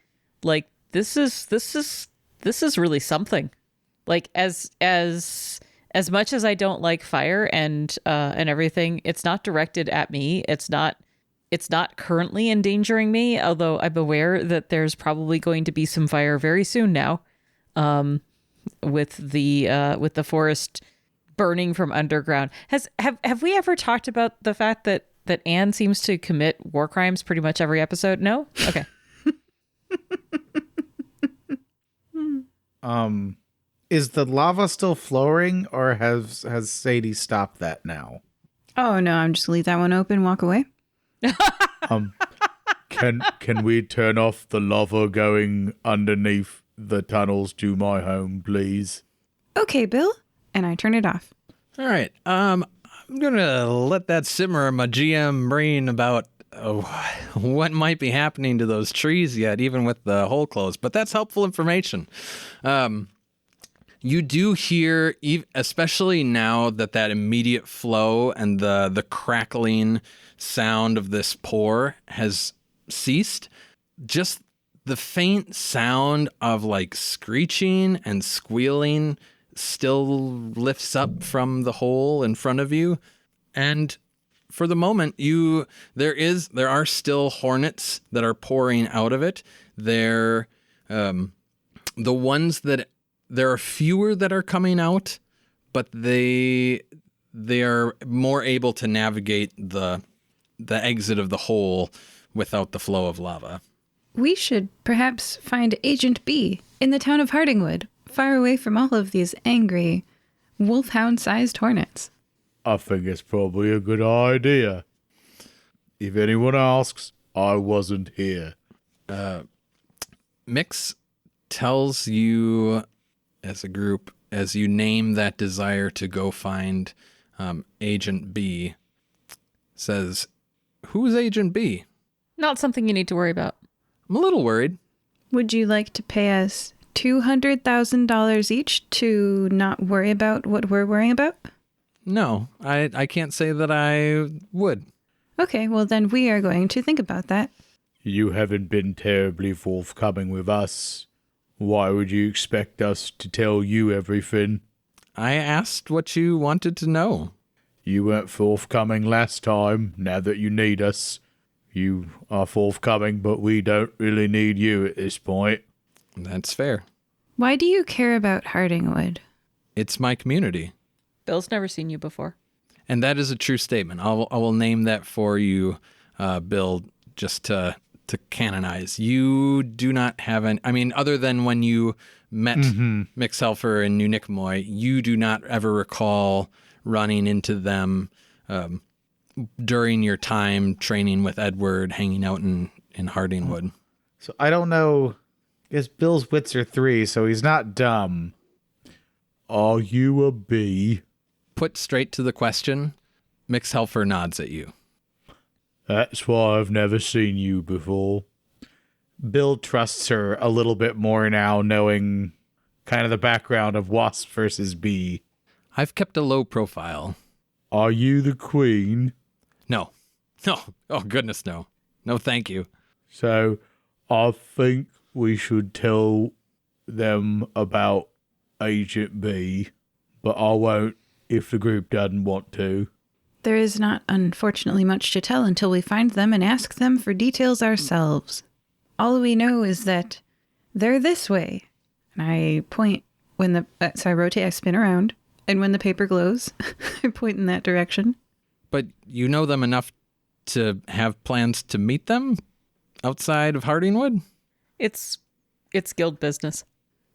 this is really something. Like as much as I don't like fire and everything, it's not directed at me. It's not currently endangering me, although I'm aware that there's probably going to be some fire very soon now. With the forest burning from underground. Have we ever talked about the fact that Anne seems to commit war crimes pretty much every episode? No? Okay. Is the lava still flowing, or has Sadie stopped that now? Oh no, I'm just gonna leave that one open, walk away. Can we turn off the lava going underneath the tunnels to my home, please? Okay, Bill. And I turn it off. All right. I'm going to let that simmer in my GM brain about what might be happening to those trees yet, even with the hole closed. But that's helpful information. You do hear, especially now that immediate flow and the crackling sound of this pour has ceased, just the faint sound of like screeching and squealing still lifts up from the hole in front of you. And for the moment, there are still hornets that are pouring out of it. They're the ones that there are fewer that are coming out, but they they are more able to navigate the exit of the hole without the flow of lava. We should perhaps find Agent B in the town of Hardingwood, far away from all of these angry, wolfhound-sized hornets. I think it's probably a good idea. If anyone asks, I wasn't here. Mix tells you as a group, as you name that desire to go find Agent B, says, "Who's Agent B?" Not something you need to worry about. I'm a little worried. Would you like to pay us $200,000 each to not worry about what we're worrying about? No, I can't say that I would. Okay, well then we are going to think about that. You haven't been terribly forthcoming with us. Why would you expect us to tell you everything? I asked what you wanted to know. You weren't forthcoming last time. Now that you need us, you are forthcoming, but we don't really need you at this point. That's fair. Why do you care about Hardingwood? It's my community. Bill's never seen you before. And that is a true statement. I will name that for you, Bill, just to canonize. You do not have an, I mean, other than when you met Mixhelfer and New Nicomoy, you do not ever recall running into them during your time training with Edward, hanging out in Hardingwood. So I don't know. I guess Bill's wits are 3, so he's not dumb. Are you a bee? Put straight to the question, Mixhelfer nods at you. That's why I've never seen you before. Bill trusts her a little bit more now, knowing kind of the background of Wasp versus Bee. I've kept a low profile. Are you the queen? No. Oh, goodness, no. No, thank you. So I think we should tell them about Agent B, but I won't if the group doesn't want to. There is not, unfortunately, much to tell until we find them and ask them for details ourselves. All we know is that they're this way. And I point when so I rotate, I spin around, and when the paper glows, I point in that direction. But you know them enough to have plans to meet them outside of Hardingwood? It's guild business.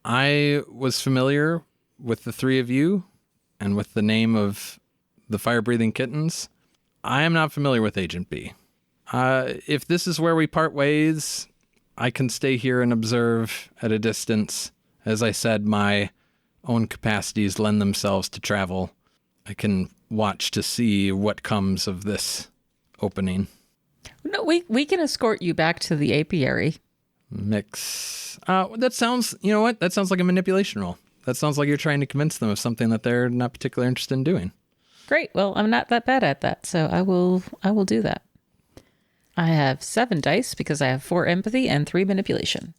I was familiar with the three of you and with the name of the fire-breathing kittens. I am not familiar with Agent B. If this is where we part ways, I can stay here and observe at a distance. As I said, my own capacities lend themselves to travel. I can watch to see what comes of this opening. No, we can escort you back to the apiary. Mix. That sounds, you know what? That sounds like a manipulation role. That sounds like you're trying to convince them of something that they're not particularly interested in doing. Great. Well, I'm not that bad at that, so I will do that. I have 7 dice because I have 4 empathy and 3 manipulation.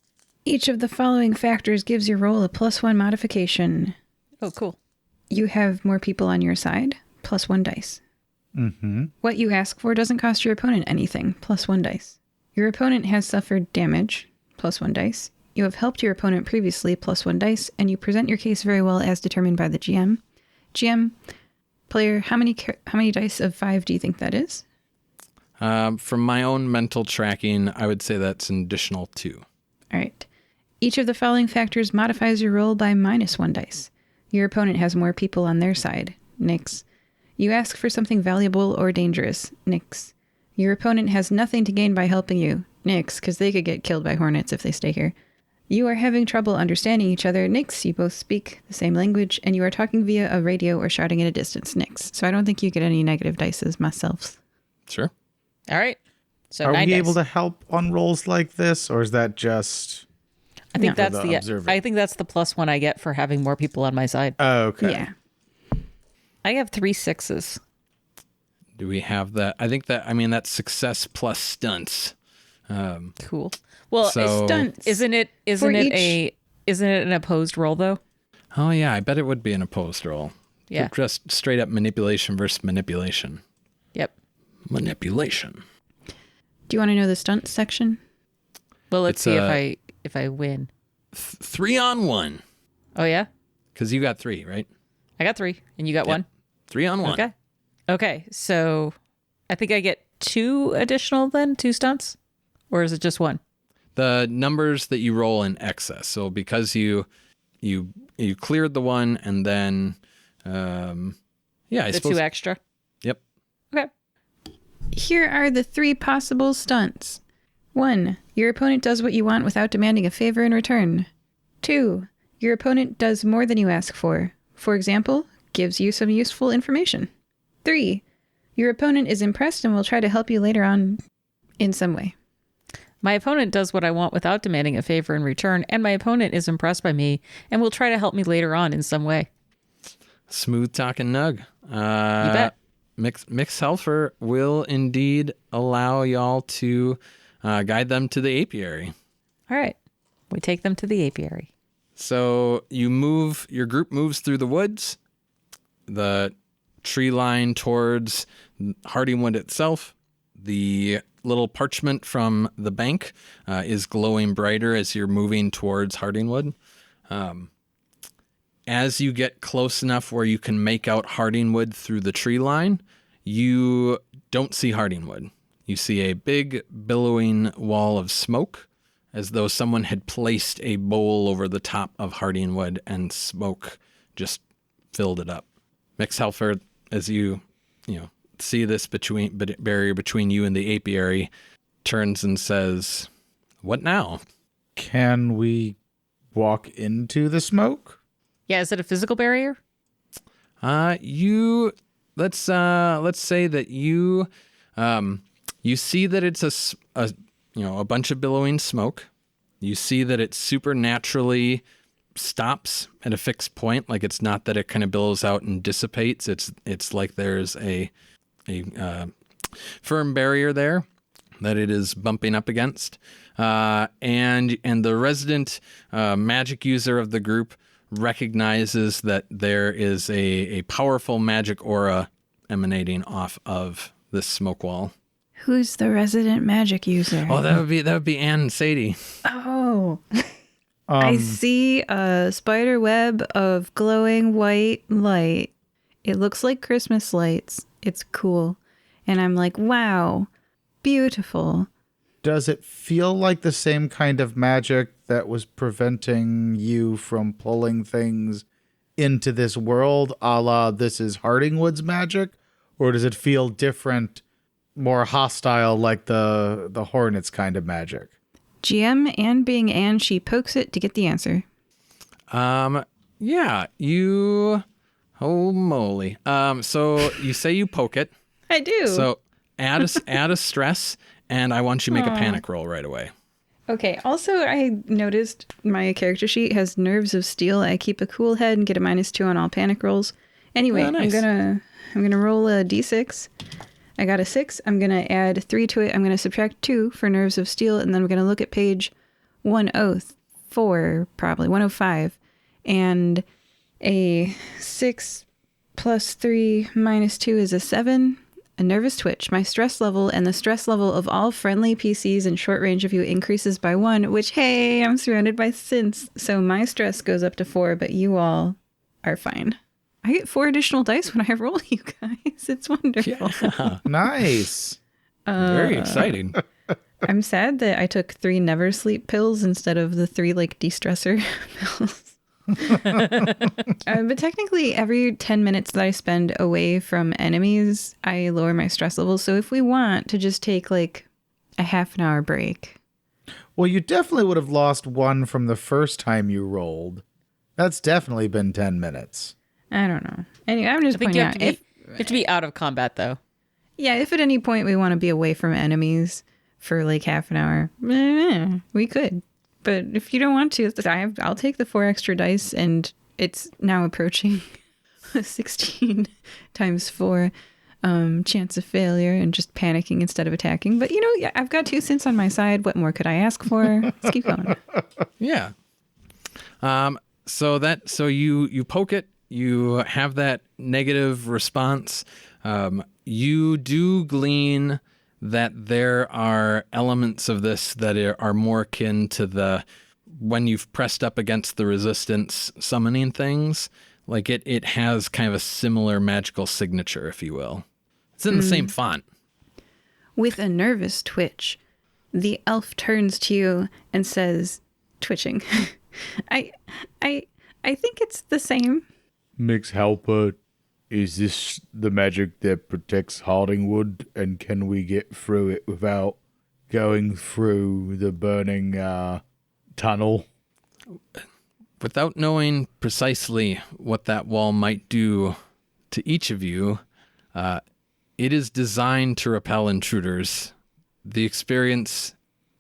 Each of the following factors gives your roll a +1 modification. Oh, cool. You have more people on your side, +1 dice. Mm-hmm. What you ask for doesn't cost your opponent anything, +1 dice. Your opponent has suffered damage, +1 dice. You have helped your opponent previously, +1 dice, and you present your case very well as determined by the GM. GM, player, how many dice of 5 do you think that is? From my own mental tracking, I would say that's an additional 2. All right. Each of the following factors modifies your roll by -1 dice. Your opponent has more people on their side. Nix. You ask for something valuable or dangerous. Nix. Your opponent has nothing to gain by helping you. Nix, because they could get killed by hornets if they stay here. You are having trouble understanding each other. Nix, you both speak the same language, and you are talking via a radio or shouting at a distance. Nix. So I don't think you get any negative dices myself. Sure. All right. So Are 9 we dice. able to help on rolls like this, or is that just... I think No. that's For the observer. I think that's the +1 I get for having more people on my side. Oh, okay. Yeah. I have 3 6s. Do we have that? I think that's success plus stunts. Cool. Well, So- Stunts. isn't it an opposed roll though? Oh, yeah, I bet it would be an opposed roll. Yeah. Just straight up manipulation versus manipulation. Yep. Manipulation. Do you want to know the stunts section? Well, let's It's, see if I win. 3 on 1. Oh yeah, Because you got 3, right? I got 3 and you got 1. 3-on-1. Okay. Okay. So I think I get 2 additional then, 2 stunts? Or is it just 1? The numbers that you roll in excess. So because you cleared the one and then, I The suppose. 2 extra? Yep. Okay. Here are the 3 possible stunts. 1. Your opponent does what you want without demanding a favor in return. 2. Your opponent does more than you ask for. For example, gives you some useful information. 3. Your opponent is impressed and will try to help you later on in some way. My opponent does what I want without demanding a favor in return, and my opponent is impressed by me and will try to help me later on in some way. Smooth talking Nugh. You bet. Mix Helfer will indeed allow y'all to guide them to the apiary. All right. We take them to the apiary. So your group moves through the woods, the tree line towards Hardingwood itself. The little parchment from the bank is glowing brighter as you're moving towards Hardingwood. As you get close enough where you can make out Hardingwood through the tree line, you don't see Hardingwood. You see a big billowing wall of smoke, as though someone had placed a bowl over the top of Hardingwood and smoke just filled it up. Mix Helfer, as you see this barrier between you and the apiary, turns and says, "What now?" Can we walk into the smoke? Yeah, is it a physical barrier? Let's say that you see that it's a bunch of billowing smoke. You see that it supernaturally stops at a fixed point. Like, it's not that it kind of billows out and dissipates. It's like there's a firm barrier there that it is bumping up against. And the resident magic user of the group recognizes that there is a powerful magic aura emanating off of this smoke wall. Who's the resident magic user? Oh, that would be Anne and Sadie. Oh. I see a spider web of glowing white light. It looks like Christmas lights. It's cool. And I'm like, wow, beautiful. Does it feel like the same kind of magic that was preventing you from pulling things into this world, a la this is Hardingwood's magic? Or does it feel different, more hostile, like the Hornets kind of magic? GM, Anne being Anne, she pokes it to get the answer. Yeah, oh moly. So you say you poke it. I do. So add a stress, and I want you to make a panic roll right away. Okay, also I noticed my character sheet has nerves of steel. I keep a cool head and get a -2 on all panic rolls. Anyway, Oh, nice. I'm gonna roll a d6. I got a 6. I'm gonna add 3 to it. I'm gonna subtract 2 for nerves of steel, and then I'm gonna look at page 104, probably 105, and a 6 plus 3 minus 2 is a 7. A nervous twitch. My stress level and the stress level of all friendly PCs in short range of you increases by 1, which, hey, I'm surrounded by synths, so my stress goes up to 4, but you all are fine. I get 4 additional dice when I roll, you guys. It's wonderful. Yeah, Nice. very exciting. I'm sad that I took 3 never sleep pills instead of the 3 de-stressor pills. But technically, every 10 minutes that I spend away from enemies, I lower my stress levels. So if we want to just take a half an hour break. Well, you definitely would have lost 1 from the first time you rolled. That's definitely been 10 minutes. I don't know. Anyway, I'm just I think you pointing have, out. you have to be out of combat, though. Yeah, if at any point we want to be away from enemies for half an hour, we could. But if you don't want to, I'll take the 4 extra dice, and it's now approaching 16 times 4 chance of failure and just panicking instead of attacking. But, I've got 2 cents on my side. What more could I ask for? Let's keep going. Yeah. So you poke it, you have that negative response. You do glean that there are elements of this that are more akin to when you've pressed up against the resistance summoning things, Like it has kind of a similar magical signature, if you will. It's in the same font. With a nervous twitch, the elf turns to you and says, twitching, I think it's the same. Mix Helper, is this the magic that protects Hardingwood, and can we get through it without going through the burning tunnel? Without knowing precisely what that wall might do to each of you, it is designed to repel intruders. The experience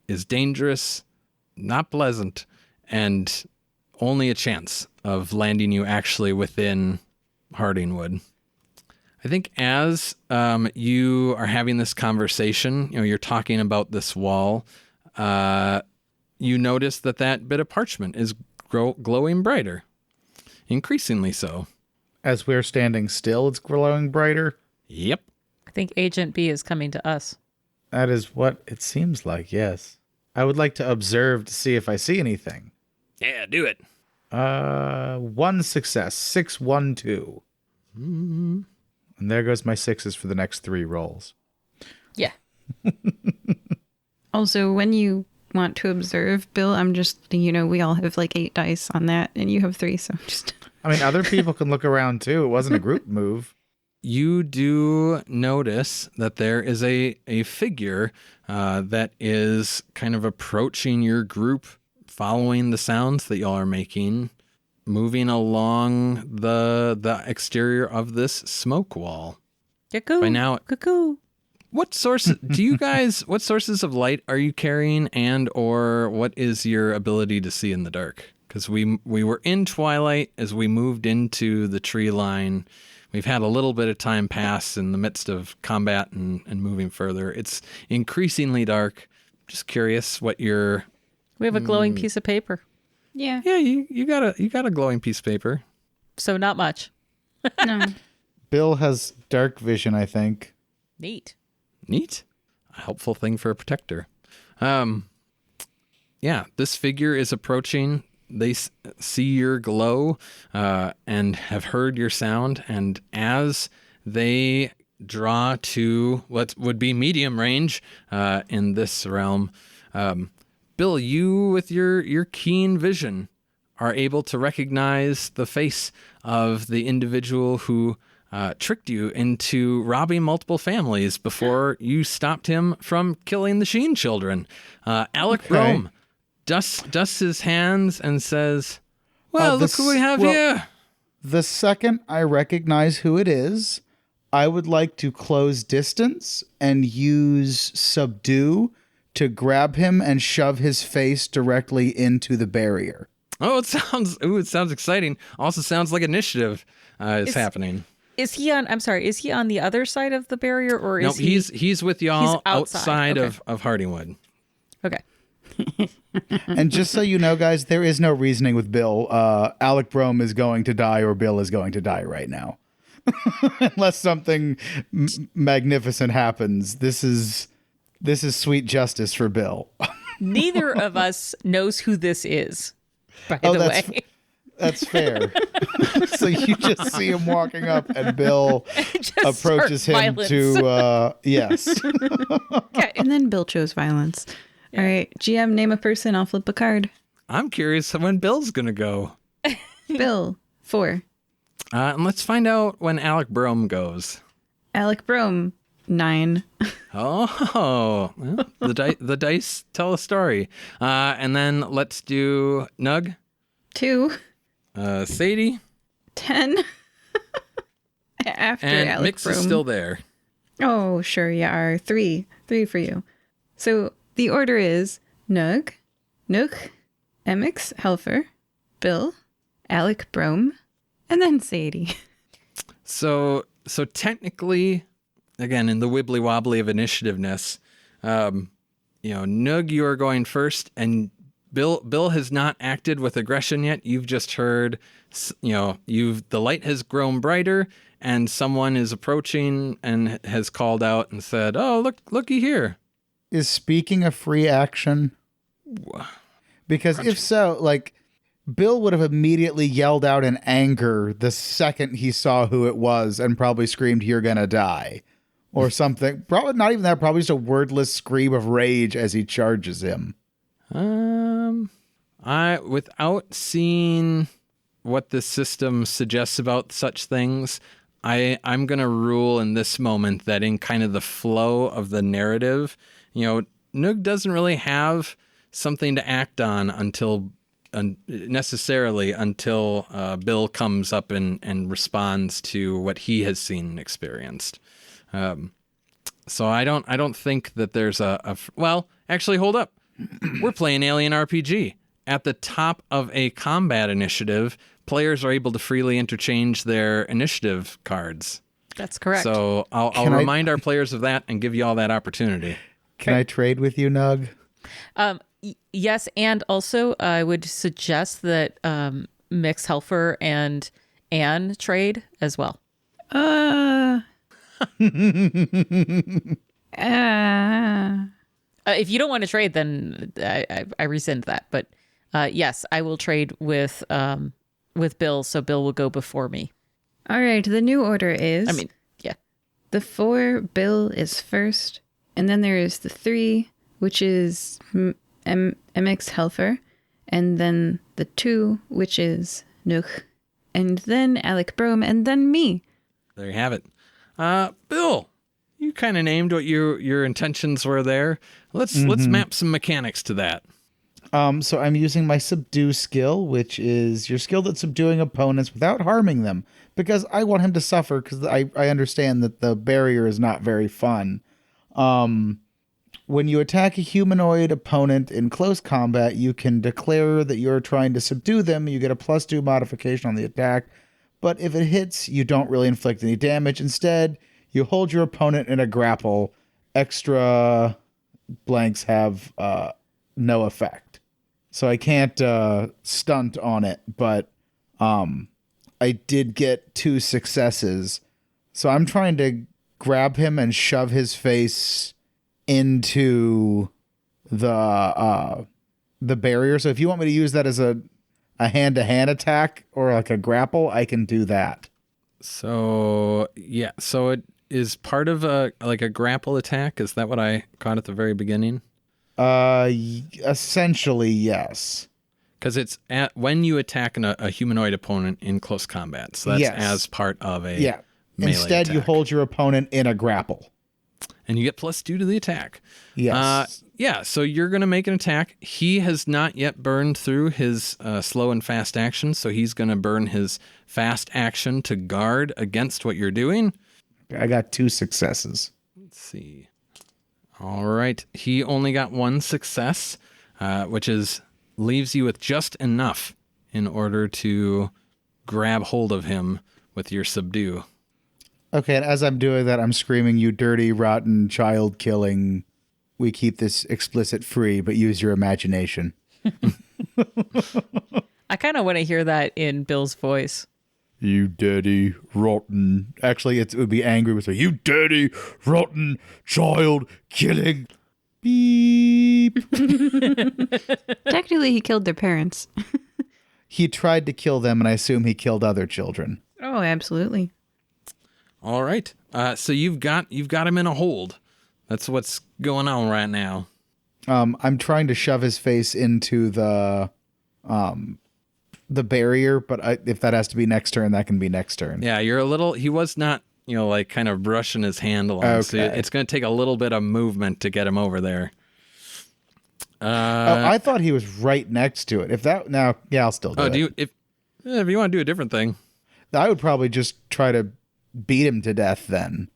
is dangerous, not pleasant, and only a chance of landing you actually within Hardingwood. I think as you are having this conversation, you're talking about this wall, you notice that bit of parchment is glowing brighter, increasingly so. As we're standing still, it's glowing brighter. Yep. I think Agent B is coming to us. That is what it seems like, yes. I would like to observe to see if I see anything. Yeah, do it. 1 success, 6, 1, 2. And there goes my 6s for the next 3 rolls. Yeah. Also, when you want to observe, Bill, I'm just letting you know we all have like 8 dice on that, and you have 3, so just... I mean, other people can look around too. It wasn't a group move. You do notice that there is a figure that is kind of approaching your group, following the sounds that y'all are making, moving along the exterior of this smoke wall. Cuckoo. By now, Cuckoo. what sources of light are you carrying, and or what is your ability to see in the dark? Because we were in twilight as we moved into the tree line. We've had a little bit of time pass in the midst of combat and moving further. It's increasingly dark. Just curious what your... We have a glowing piece of paper. Yeah. Yeah, you got a glowing piece of paper. So not much. No. Bill has dark vision, I think. Neat. Neat. A helpful thing for a protector. Yeah, this figure is approaching. They see your glow and have heard your sound. And as they draw to what would be medium range in this realm, Bill, you with your keen vision are able to recognize the face of the individual who tricked you into robbing multiple families before you stopped him from killing the Sheen children. Alec Rome dusts his hands and says, well, look who we have here. The second I recognize who it is, I would like to close distance and use subdue to grab him and shove his face directly into the barrier. Oh, it sounds exciting. Also sounds like initiative is happening. Is he on? I'm sorry. Is he on the other side of the barrier, or is he's with y'all he's outside okay. of Hardingwood. Okay. And just so you know, guys, there is no reasoning with Bill. Alec Brome is going to die, or Bill is going to die right now, unless something magnificent happens. This is sweet justice for Bill. Neither of us knows who this is. By the way. That's fair. So you just see him walking up, and Bill approaches him violence. to, yes. Okay. And then Bill chose violence. Yeah. All right. GM, name a person. I'll flip a card. I'm curious when Bill's going to go. Bill, 4. And let's find out when Alec Brome goes. Alec Brome, 9. Oh, well, the dice tell a story. And then let's do Nugh. 2. Sadie. 10. After and Alec Mix Brome. is still there. Oh, sure you are. 3 for you. So the order is Nugh, Emmix Helfer, Bill, Alec Brome, and then Sadie. So technically, again, in the wibbly wobbly of initiativeness, Nugh, you are going first, and Bill has not acted with aggression yet. You've just heard, the light has grown brighter, and someone is approaching and has called out and said, "Oh, looky here." Is speaking a free action? Because if so, Bill would have immediately yelled out in anger the second he saw who it was and probably screamed, "You're gonna die," or something. Probably not even that, probably just a wordless scream of rage as he charges him. Without seeing what the system suggests about such things, I'm going to rule in this moment that in kind of the flow of the narrative, Nugh doesn't really have something to act on until Bill comes up and responds to what he has seen and experienced. So I don't think that there's well, actually, hold up. We're playing Alien RPG. At the top of a combat initiative, players are able to freely interchange their initiative cards. That's correct. So I'll remind our players of that and give you all that opportunity. Can I trade with you, Nugh? Yes, and also I would suggest that Mix Helfer and Anne trade as well. If you don't want to trade, then I rescind that. But yes, I will trade with Bill, so Bill will go before me. All right, the new order is... yeah. The 4, Bill is first, and then there is the 3, which is MX Helfer, and then the 2, which is Nugh, and then Alec Brome, and then me. There you have it. Bill, you kind of named what your intentions were there. Let's map some mechanics to that. So I'm using my subdue skill, which is you're skilled at subduing opponents without harming them, because I want him to suffer, because I understand that the barrier is not very fun. When you attack a humanoid opponent in close combat, you can declare that you're trying to subdue them. You get a +2 modification on the attack, but if it hits, you don't really inflict any damage. Instead, you hold your opponent in a grapple. Extra blanks have no effect. So I can't stunt on it, but I did get 2 successes. So I'm trying to grab him and shove his face into the barrier. So if you want me to use that as a hand-to-hand attack or like a grapple, I can do that. So yeah, so it is part of a grapple attack. Is that what I caught at the very beginning? Essentially, yes. Because it's when you attack a humanoid opponent in close combat. So that's as part of a melee Instead, attack. you hold your opponent in a grapple. And you get +2 to the attack. Yes. So you're going to make an attack. He has not yet burned through his slow and fast action, so he's going to burn his fast action to guard against what you're doing. I got 2 successes. Let's see. All right. He only got 1 success, which leaves you with just enough in order to grab hold of him with your subdue. Okay, and as I'm doing that, I'm screaming, "You dirty, rotten, child-killing. We keep this explicit free, but use your imagination." I kind of want to hear that in Bill's voice. You dirty, rotten. Actually, it would be angry with her. "You dirty, rotten, child-killing. Beep." Technically, he killed their parents. He tried to kill them, and I assume he killed other children. Oh, absolutely. All right. So you've got him in a hold. That's what's going on right now. I'm trying to shove his face into the barrier, but if that has to be next turn, that can be next turn. Yeah, he was not, kind of brushing his hand along. Okay. So it's going to take a little bit of movement to get him over there. I thought he was right next to it. I'll still do it. If you want to do a different thing. I would probably just try to beat him to death then.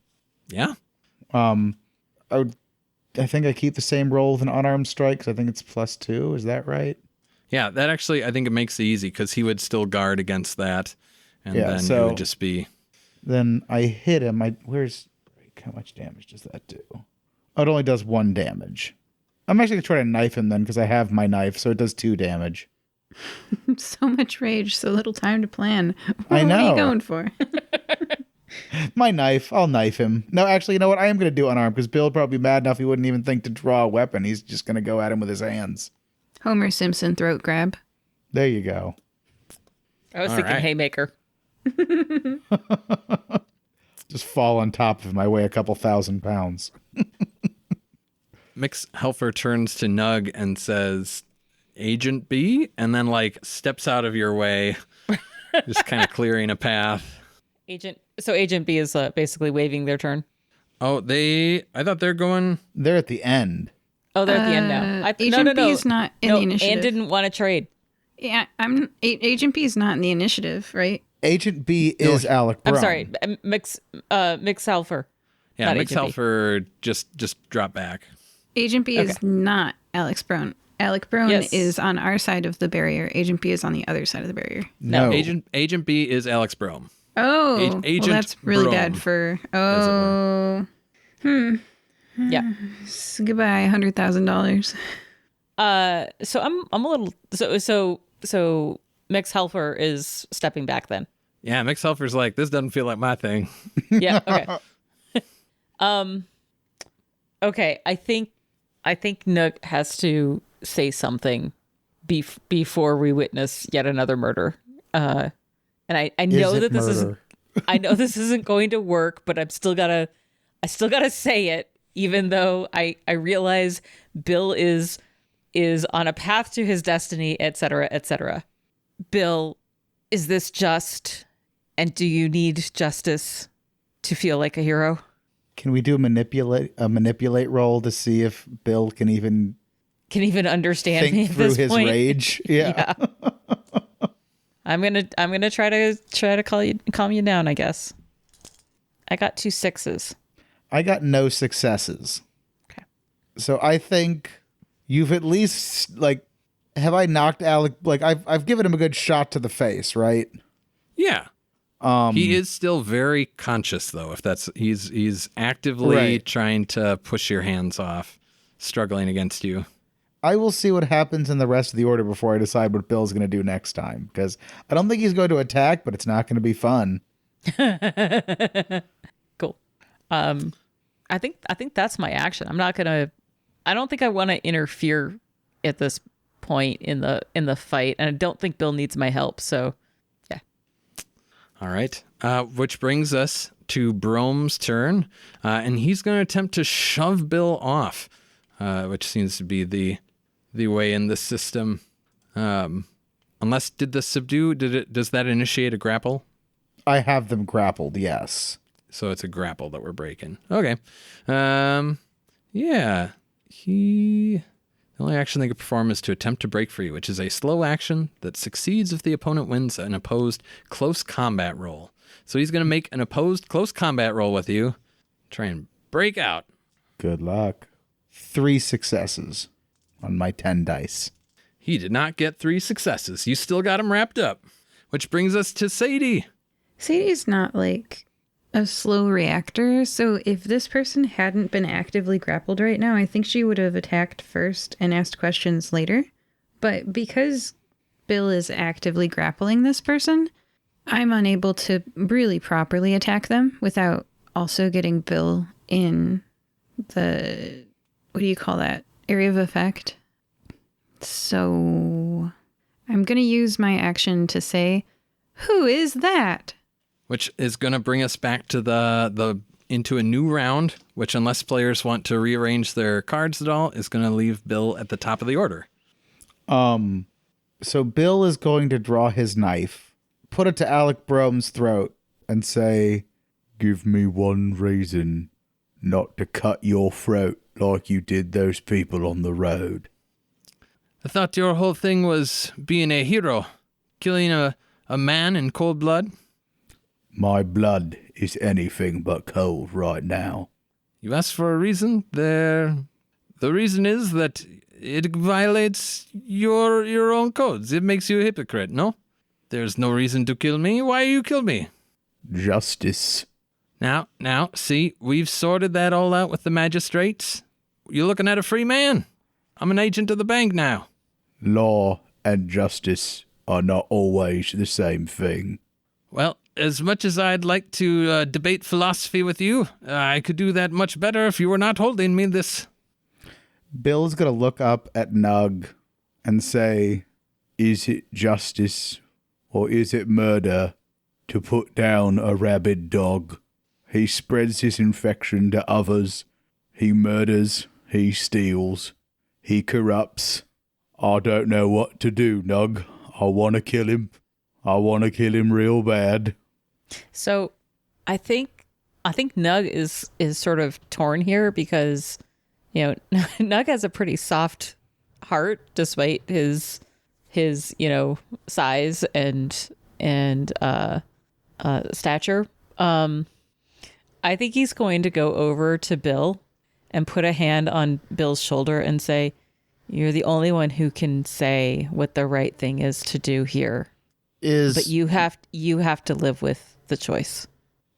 Yeah. I think I keep the same roll with an unarmed strike because I think it's +2. Is that right? Yeah, that actually, I think it makes it easy because he would still guard against that. And then it would just be... Then I hit him. How much damage does that do? Oh, it only does 1 damage. I'm actually going to try to knife him then because I have my knife, so it does 2 damage. So much rage, so little time to plan. I know. What are you going for? My knife. I'll knife him. No, actually, you know what? I am going to do unarmed because Bill would probably be mad enough he wouldn't even think to draw a weapon. He's just going to go at him with his hands. Homer Simpson throat grab. There you go. I was All thinking right. haymaker. Just fall on top of him. I weigh a couple 1,000 pounds. Mix Helfer turns to Nugh and says, Agent B, and then like steps out of your way, just kind of clearing a path. Agent B is basically waving their turn. Oh, I thought they're going. They're at the end. Oh, they're at the end now. Agent B is not in the initiative. Anne didn't want to trade. Yeah, Agent B is not in the initiative, right? Agent B is Alec Brown. I'm sorry, Mix Helfer. Yeah, Not Mix Agent B. Helfer just drop back. Agent B is not Alex Brown. Alec Brown Yes. is on our side of the barrier. Agent B is on the other side of the barrier. No. Agent B is Alex Brome. Oh, Agent well, that's really Brome, bad for. as it were. Yeah. Goodbye, $100,000. So I'm a little so Mix Helfer is stepping back then. Yeah, Mix Helfer's like, this doesn't feel like my thing. Yeah. Okay. Okay. I think Nugh has to say something before we witness yet another murder. And I know that this isn't. I know this isn't going to work, but I still gotta say it, even though I realize Bill is on a path to his destiny, etc., etc. Bill, is this just? And do you need justice to feel like a hero? Can we do a manipulate roll to see if Bill can even Understand me think at through this his point? rage? Yeah. I'm gonna try to calm you down, I guess. I got 2 6s. I got no successes. Okay. So I think you've at least have I knocked Alec? I've given him a good shot to the face, right? Yeah. He is still very conscious, though. If that's he's actively Right. trying to push your hands off, struggling against you. I will see what happens in the rest of the order before I decide what Bill's going to do next time, because I don't think he's going to attack, but it's not going to be fun. Cool. I think that's my action. I don't think I want to interfere at this point in the fight, and I don't think Bill needs my help. So, yeah. All right. Which brings us to Brome's turn, and he's going to attempt to shove Bill off, which seems to be the way in the system. Unless does that initiate a grapple? I have them grappled, yes. So it's a grapple that we're breaking. Okay. Yeah. The only action they can perform is to attempt to break free, which is a slow action that succeeds if the opponent wins an opposed close combat roll. So he's going to make an opposed close combat roll with you. Try and break out. Good luck. 3 successes on my 10 dice. He did not get 3 successes. You still got him wrapped up. Which brings us to Sadie. Sadie's not like a slow reactor, so if this person hadn't been actively grappled right now, I think she would have attacked first and asked questions later. But because Bill is actively grappling this person, I'm unable to really properly attack them without also getting Bill in the, what do you call that, area of effect. So I'm going to use my action to say, who is that? Which is going to bring us back to the into a new round, which unless players want to rearrange their cards at all, is going to leave Bill at the top of the order. So Bill is going to draw his knife, put it to Alec Brome's throat, and say, "Give me one reason not to cut your throat like you did those people on the road." I thought your whole thing was being a hero, killing a man in cold blood. My blood is anything but cold right now. You asked for a reason. The reason is that it violates your own codes. It makes you a hypocrite, no? There's no reason to kill me. Why you kill me? Justice. Now, see, we've sorted that all out with the magistrates. You're looking at a free man. I'm an agent of the bank now. Law and justice are not always the same thing. Well, as much as I'd like to debate philosophy with you, I could do that much better if you were not holding me this. Bill's going to look up at Nugh and say, is it justice or is it murder to put down a rabid dog? He spreads his infection to others. He murders. He steals. He corrupts. I don't know what to do, Nugh. I want to kill him. I want to kill him real bad. So I think Nugh is sort of torn here because, Nugh has a pretty soft heart despite his size and stature. I think he's going to go over to Bill and put a hand on Bill's shoulder and say, "You're the only one who can say what the right thing is to do here. But you have to live with the choice."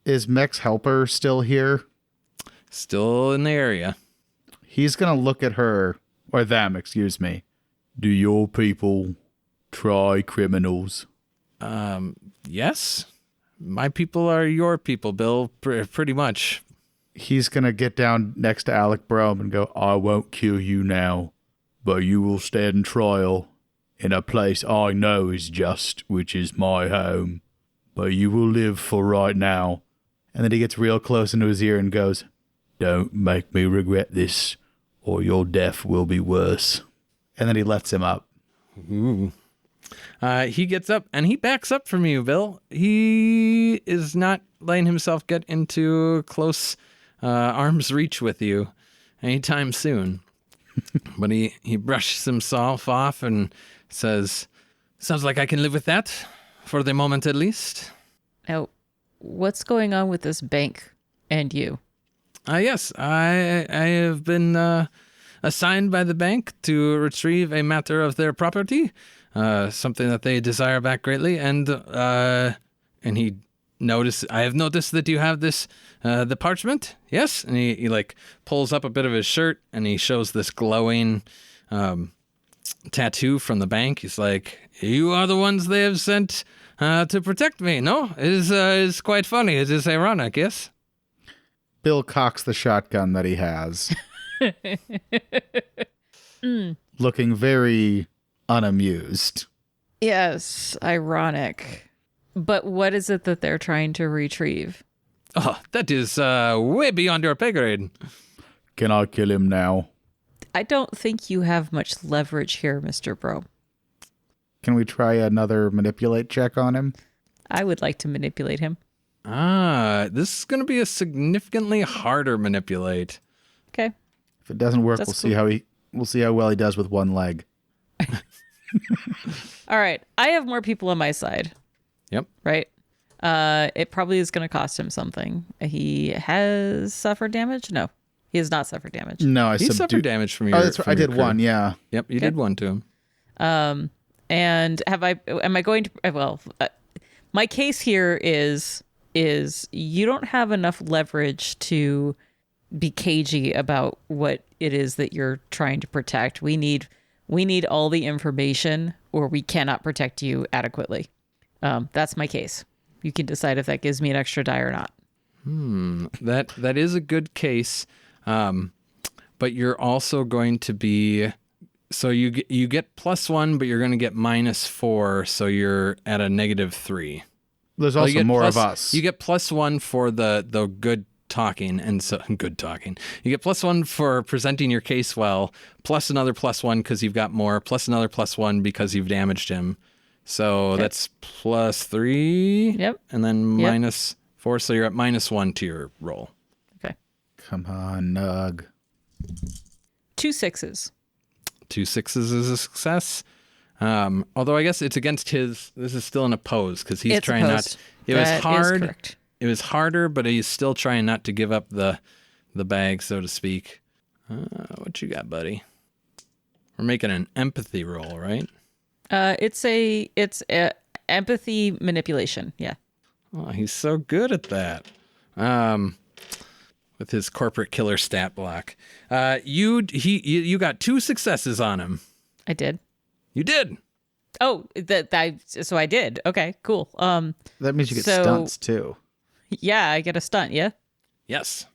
Is Mech's helper still here? Still in the area. He's going to look at her, or them, excuse me. Do your people try criminals? Yes. My people are your people, Bill, pretty much. He's going to get down next to Alec Brome and go, I won't kill you now, but you will stand trial in a place I know is just, which is my home. But you will live for right now. And then he gets real close into his ear and goes, don't make me regret this, or your death will be worse. And then he lets him up. Ooh. He gets up and he backs up from you, Bill. He is not letting himself get into close arm's reach with you anytime soon. But he brushes himself off and says, sounds like I can live with that, for the moment at least. Now, what's going on with this bank and you? Yes, I have been assigned by the bank to retrieve a matter of their property, something that they desire back greatly, and I have noticed that you have this, the parchment, yes? And he like pulls up a bit of his shirt and he shows this glowing tattoo from the bank. He's like, you are the ones they have sent to protect me, no? It is quite funny. It is ironic, yes? Bill cocks the shotgun that he has. Looking very unamused. Yes, ironic. But what is it that they're trying to retrieve? Oh, that is way beyond your pay grade. Can I kill him now? I don't think you have much leverage here, Mr. Brome. Can we try another manipulate check on him? I would like to manipulate him. This is going to be a significantly harder manipulate. Okay. If it doesn't work, That's we'll see how well he does with one leg. All right. I have more people on my side. Yep. Right? It probably is going to cost him something. He has suffered damage? No. He has not suffered damage. No, He suffered damage from your. Oh, that's right. I did crew. one, yeah. Yep, you did one to him. And am I going to, my case here is you don't have enough leverage to be cagey about what it is that you're trying to protect. We need all the information or we cannot protect you adequately. That's my case. You can decide if that gives me an extra die or not. That is a good case. But you're also going to be, so you get +1, but you're going to get -4, so you're at a -3. There's also more of us. You get +1 for the good talking, and so good talking. You get +1 for presenting your case well, plus another +1 because you've got more, plus another +1 because you've damaged him. So that's +3. Yep. And then -4, so you're at -1 to your roll. Okay. Come on, Nugh. 2 6s. 2 6s is a success. Although I guess it's against his. This is still an oppose because he's It's trying opposed. not. It was That is hard. correct. It was harder, but he's still trying not to give up the bag, so to speak. What you got, buddy? We're making an empathy roll, right? It's a empathy manipulation. Yeah. Oh, he's so good at that. With his corporate killer stat block. You got 2 successes on him. I did. You did. Oh, so I did. Okay, cool. That means you get stunts too. Yeah, I get a stunt, yeah? Yes.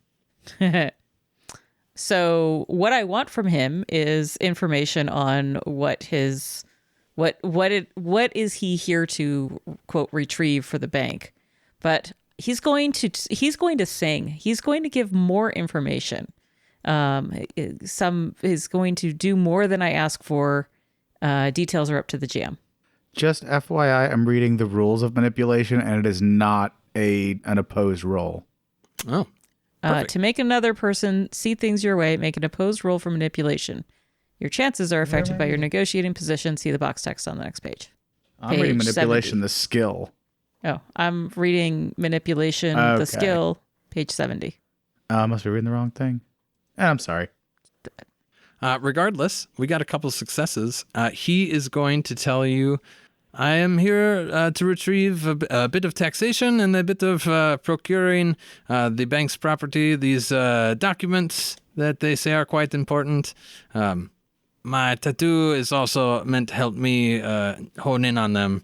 So what I want from him is information on what his What is he here to, quote, retrieve for the bank? But he's going to sing. He's going to give more information. Is going to do more than I ask for. Details are up to the GM. Just FYI, I'm reading the rules of manipulation, and it is not an opposed roll. Oh. To make another person see things your way, make an opposed roll for manipulation. Your chances are affected by your negotiating position. See the box text on the next page. I'm reading manipulation, 70. the skill. Oh, I'm reading manipulation, the skill, page 70. I must be reading the wrong thing. I'm sorry. Regardless, we got a couple successes. He is going to tell you, I am here to retrieve a bit of taxation and a bit of procuring the bank's property, these documents that they say are quite important. My tattoo is also meant to help me hone in on them.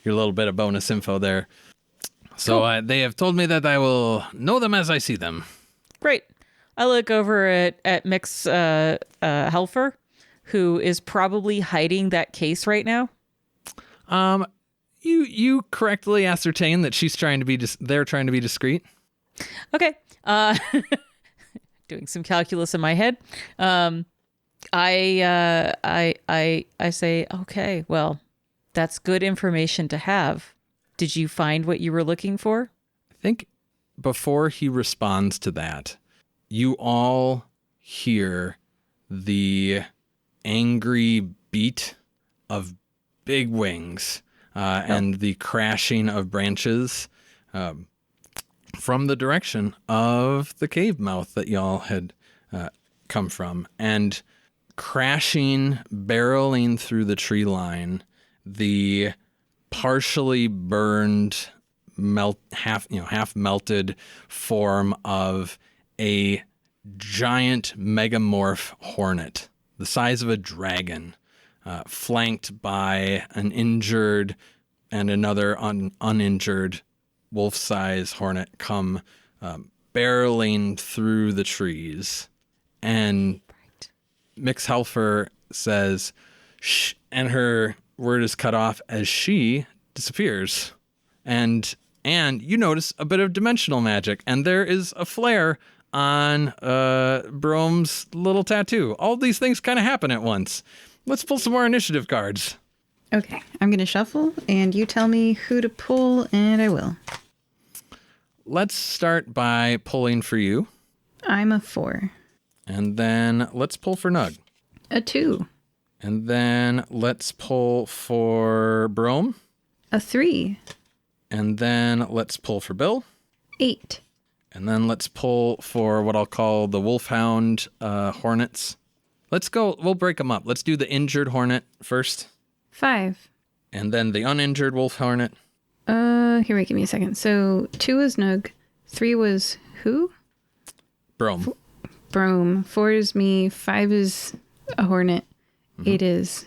Your little bit of bonus info there. So cool. They have told me that I will know them as I see them. Great. I look over at Mick's Helfer, who is probably hiding that case right now. You correctly ascertain that she's trying to be they're trying to be discreet. Okay. Doing some calculus in my head. I say, okay, well, that's good information to have. Did you find what you were looking for? I think before he responds to that, you all hear the angry beat of big wings and the crashing of branches from the direction of the cave mouth that y'all had come from. And crashing, barreling through the tree line, the partially burned, half melted form of a giant megamorph hornet, the size of a dragon, flanked by an injured and another uninjured wolf-size hornet come barreling through the trees. And Mix Helfer says, shh, and her word is cut off as she disappears. And you notice a bit of dimensional magic, and there is a flare on Brome's little tattoo. All these things kind of happen at once. Let's pull some more initiative cards. Okay, I'm going to shuffle, and you tell me who to pull, and I will. Let's start by pulling for you. I'm a 4. And then let's pull for Nugh. A 2. And then let's pull for Brome. A 3. And then let's pull for Bill. 8. And then let's pull for what I'll call the Wolfhound Hornets. Let's go, we'll break them up. Let's do the injured Hornet first. 5. And then the uninjured Wolf Hornet. Here, wait, give me a second. So 2 was Nugh. 3 was who? Brome. Brome. 4 is me. 5 is a Hornet. 8 is...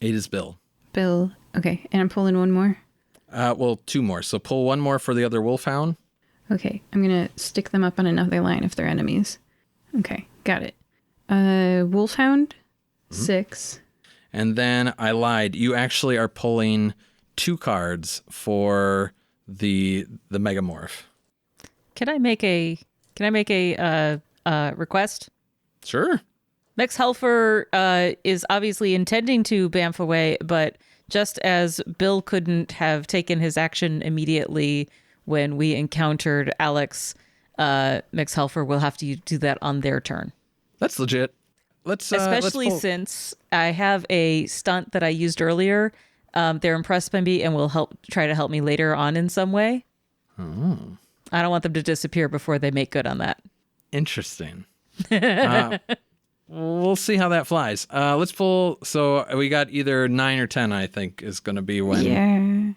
8 is Bill. Bill. Okay, and I'm pulling one more? Well, 2 more. So pull 1 more for the other Wolfhound. Okay, I'm going to stick them up on another line if they're enemies. Okay, got it. Wolfhound, 6. And then I lied. You actually are pulling 2 cards for the Megamorph. Can I make a request? Sure. Mex Helfer is obviously intending to bamf away, but just as Bill couldn't have taken his action immediately when we encountered Alex, Mex Helfer will have to do that on their turn. That's legit. Especially since I have a stunt that I used earlier. They're impressed by me and will try to help me later on in some way. Oh. I don't want them to disappear before they make good on that. Interesting. We'll see how that flies. Let's pull. So we got either 9 or 10, I think, is going to be when. Yeah.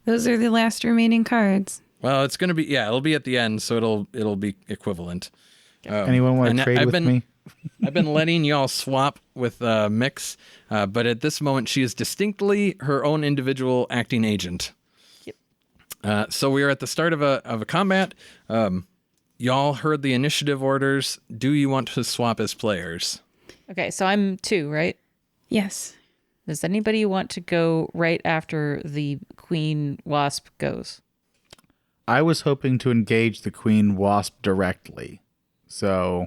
Those are the last remaining cards. Well, it's going to be, yeah, it'll be at the end, so it'll be equivalent. Anyone want to trade with me? I've been letting y'all swap with Mix, but at this moment, she is distinctly her own individual acting agent. Yep. So we are at the start of a combat. Y'all heard the initiative orders. Do you want to swap as players? Okay, so I'm 2, right? Yes. Does anybody want to go right after the queen wasp goes? I was hoping to engage the queen wasp directly, so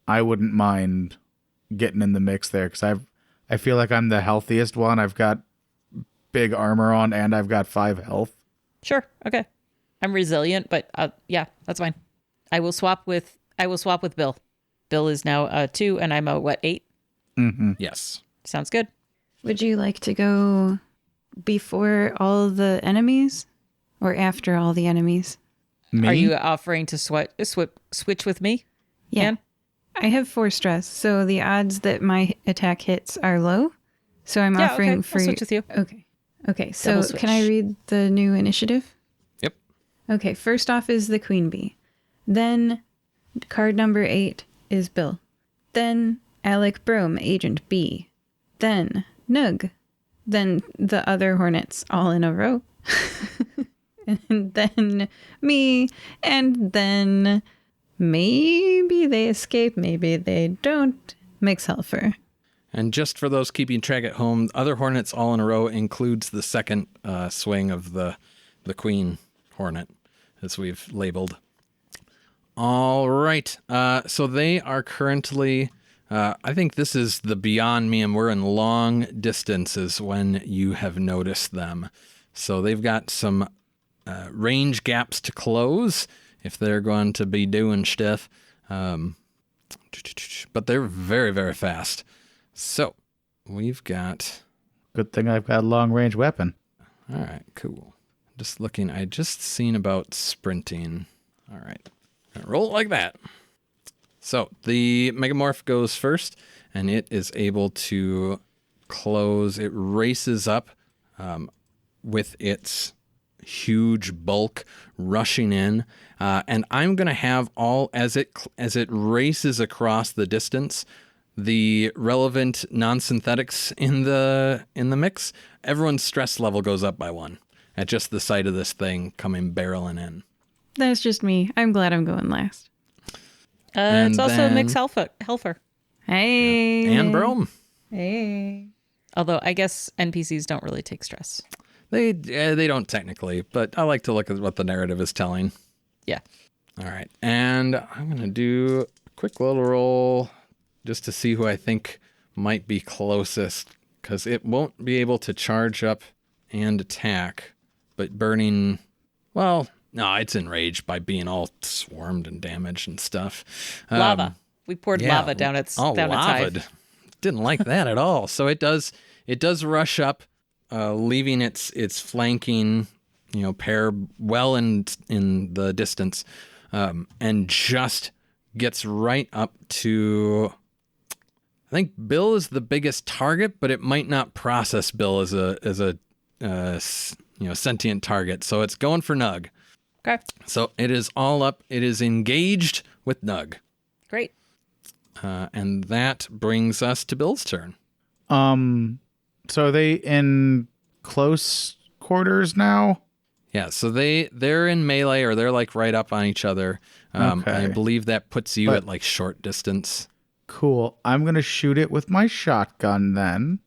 I wouldn't mind getting in the mix there because I feel like I'm the healthiest one. I've got big armor on and I've got 5 health. Sure. Okay. I'm resilient, but yeah, that's fine. I will swap with Bill. Bill is now 2 and I'm a 8? Mm-hmm. Yes. Sounds good. Would you like to go before all the enemies or after all the enemies? Me? Are you offering to switch with me? Yeah. Anne? I have 4 stress, so the odds that my attack hits are low. So I'm offering okay. for I'll switch with you. Okay. Okay, so Double switch. can I read the new initiative? Yep. Okay, first off is the queen bee. Then card number 8 is Bill. Then Alec Brome, Agent B. Then Nugh. Then the other hornets all in a row. And then me. And then maybe they escape, maybe they don't. Mix Helfer. And just for those keeping track at home, other hornets all in a row includes the second swing of the queen hornet, as we've labeled. All right. So they are currently, I think this is the beyond me, and we're in long distances when you have noticed them. So they've got some range gaps to close if they're going to be doing stuff. But they're very, very fast. So we've got... Good thing I've got a long-range weapon. All right, cool. Just looking, I just seen about sprinting. All right, roll it like that. So the Megamorph goes first, and it is able to close. It races up with its huge bulk rushing in, and I'm gonna have all as it races across the distance. The relevant non-synthetics in the mix, everyone's stress level goes up by 1 at just the sight of this thing coming barreling in. That's just me. I'm glad I'm going last. It's also then- Mix Helfer. Hey. And Brome. Hey. Although I guess NPCs don't really take stress. They don't technically, but I like to look at what the narrative is telling. Yeah. All right, and I'm gonna do a quick little roll just to see who I think might be closest, because it won't be able to charge up and attack, but burning, well, no, it's enraged by being all swarmed and damaged and stuff. Lava. We poured Yeah, lava down its oh, down its lava. hive. Didn't like that at all. So it does rush up, leaving its flanking, pair well in the distance, and just gets right up to. I think Bill is the biggest target, but it might not process Bill as a sentient target. So it's going for Nugh. Okay. So it is all up. It is engaged with Nugh. Great. And that brings us to Bill's turn. So are they in close quarters now? Yeah, so they're in melee, or they're like right up on each other. Okay. I believe that puts you But- at like short distance. Cool. I'm going to shoot it with my shotgun then.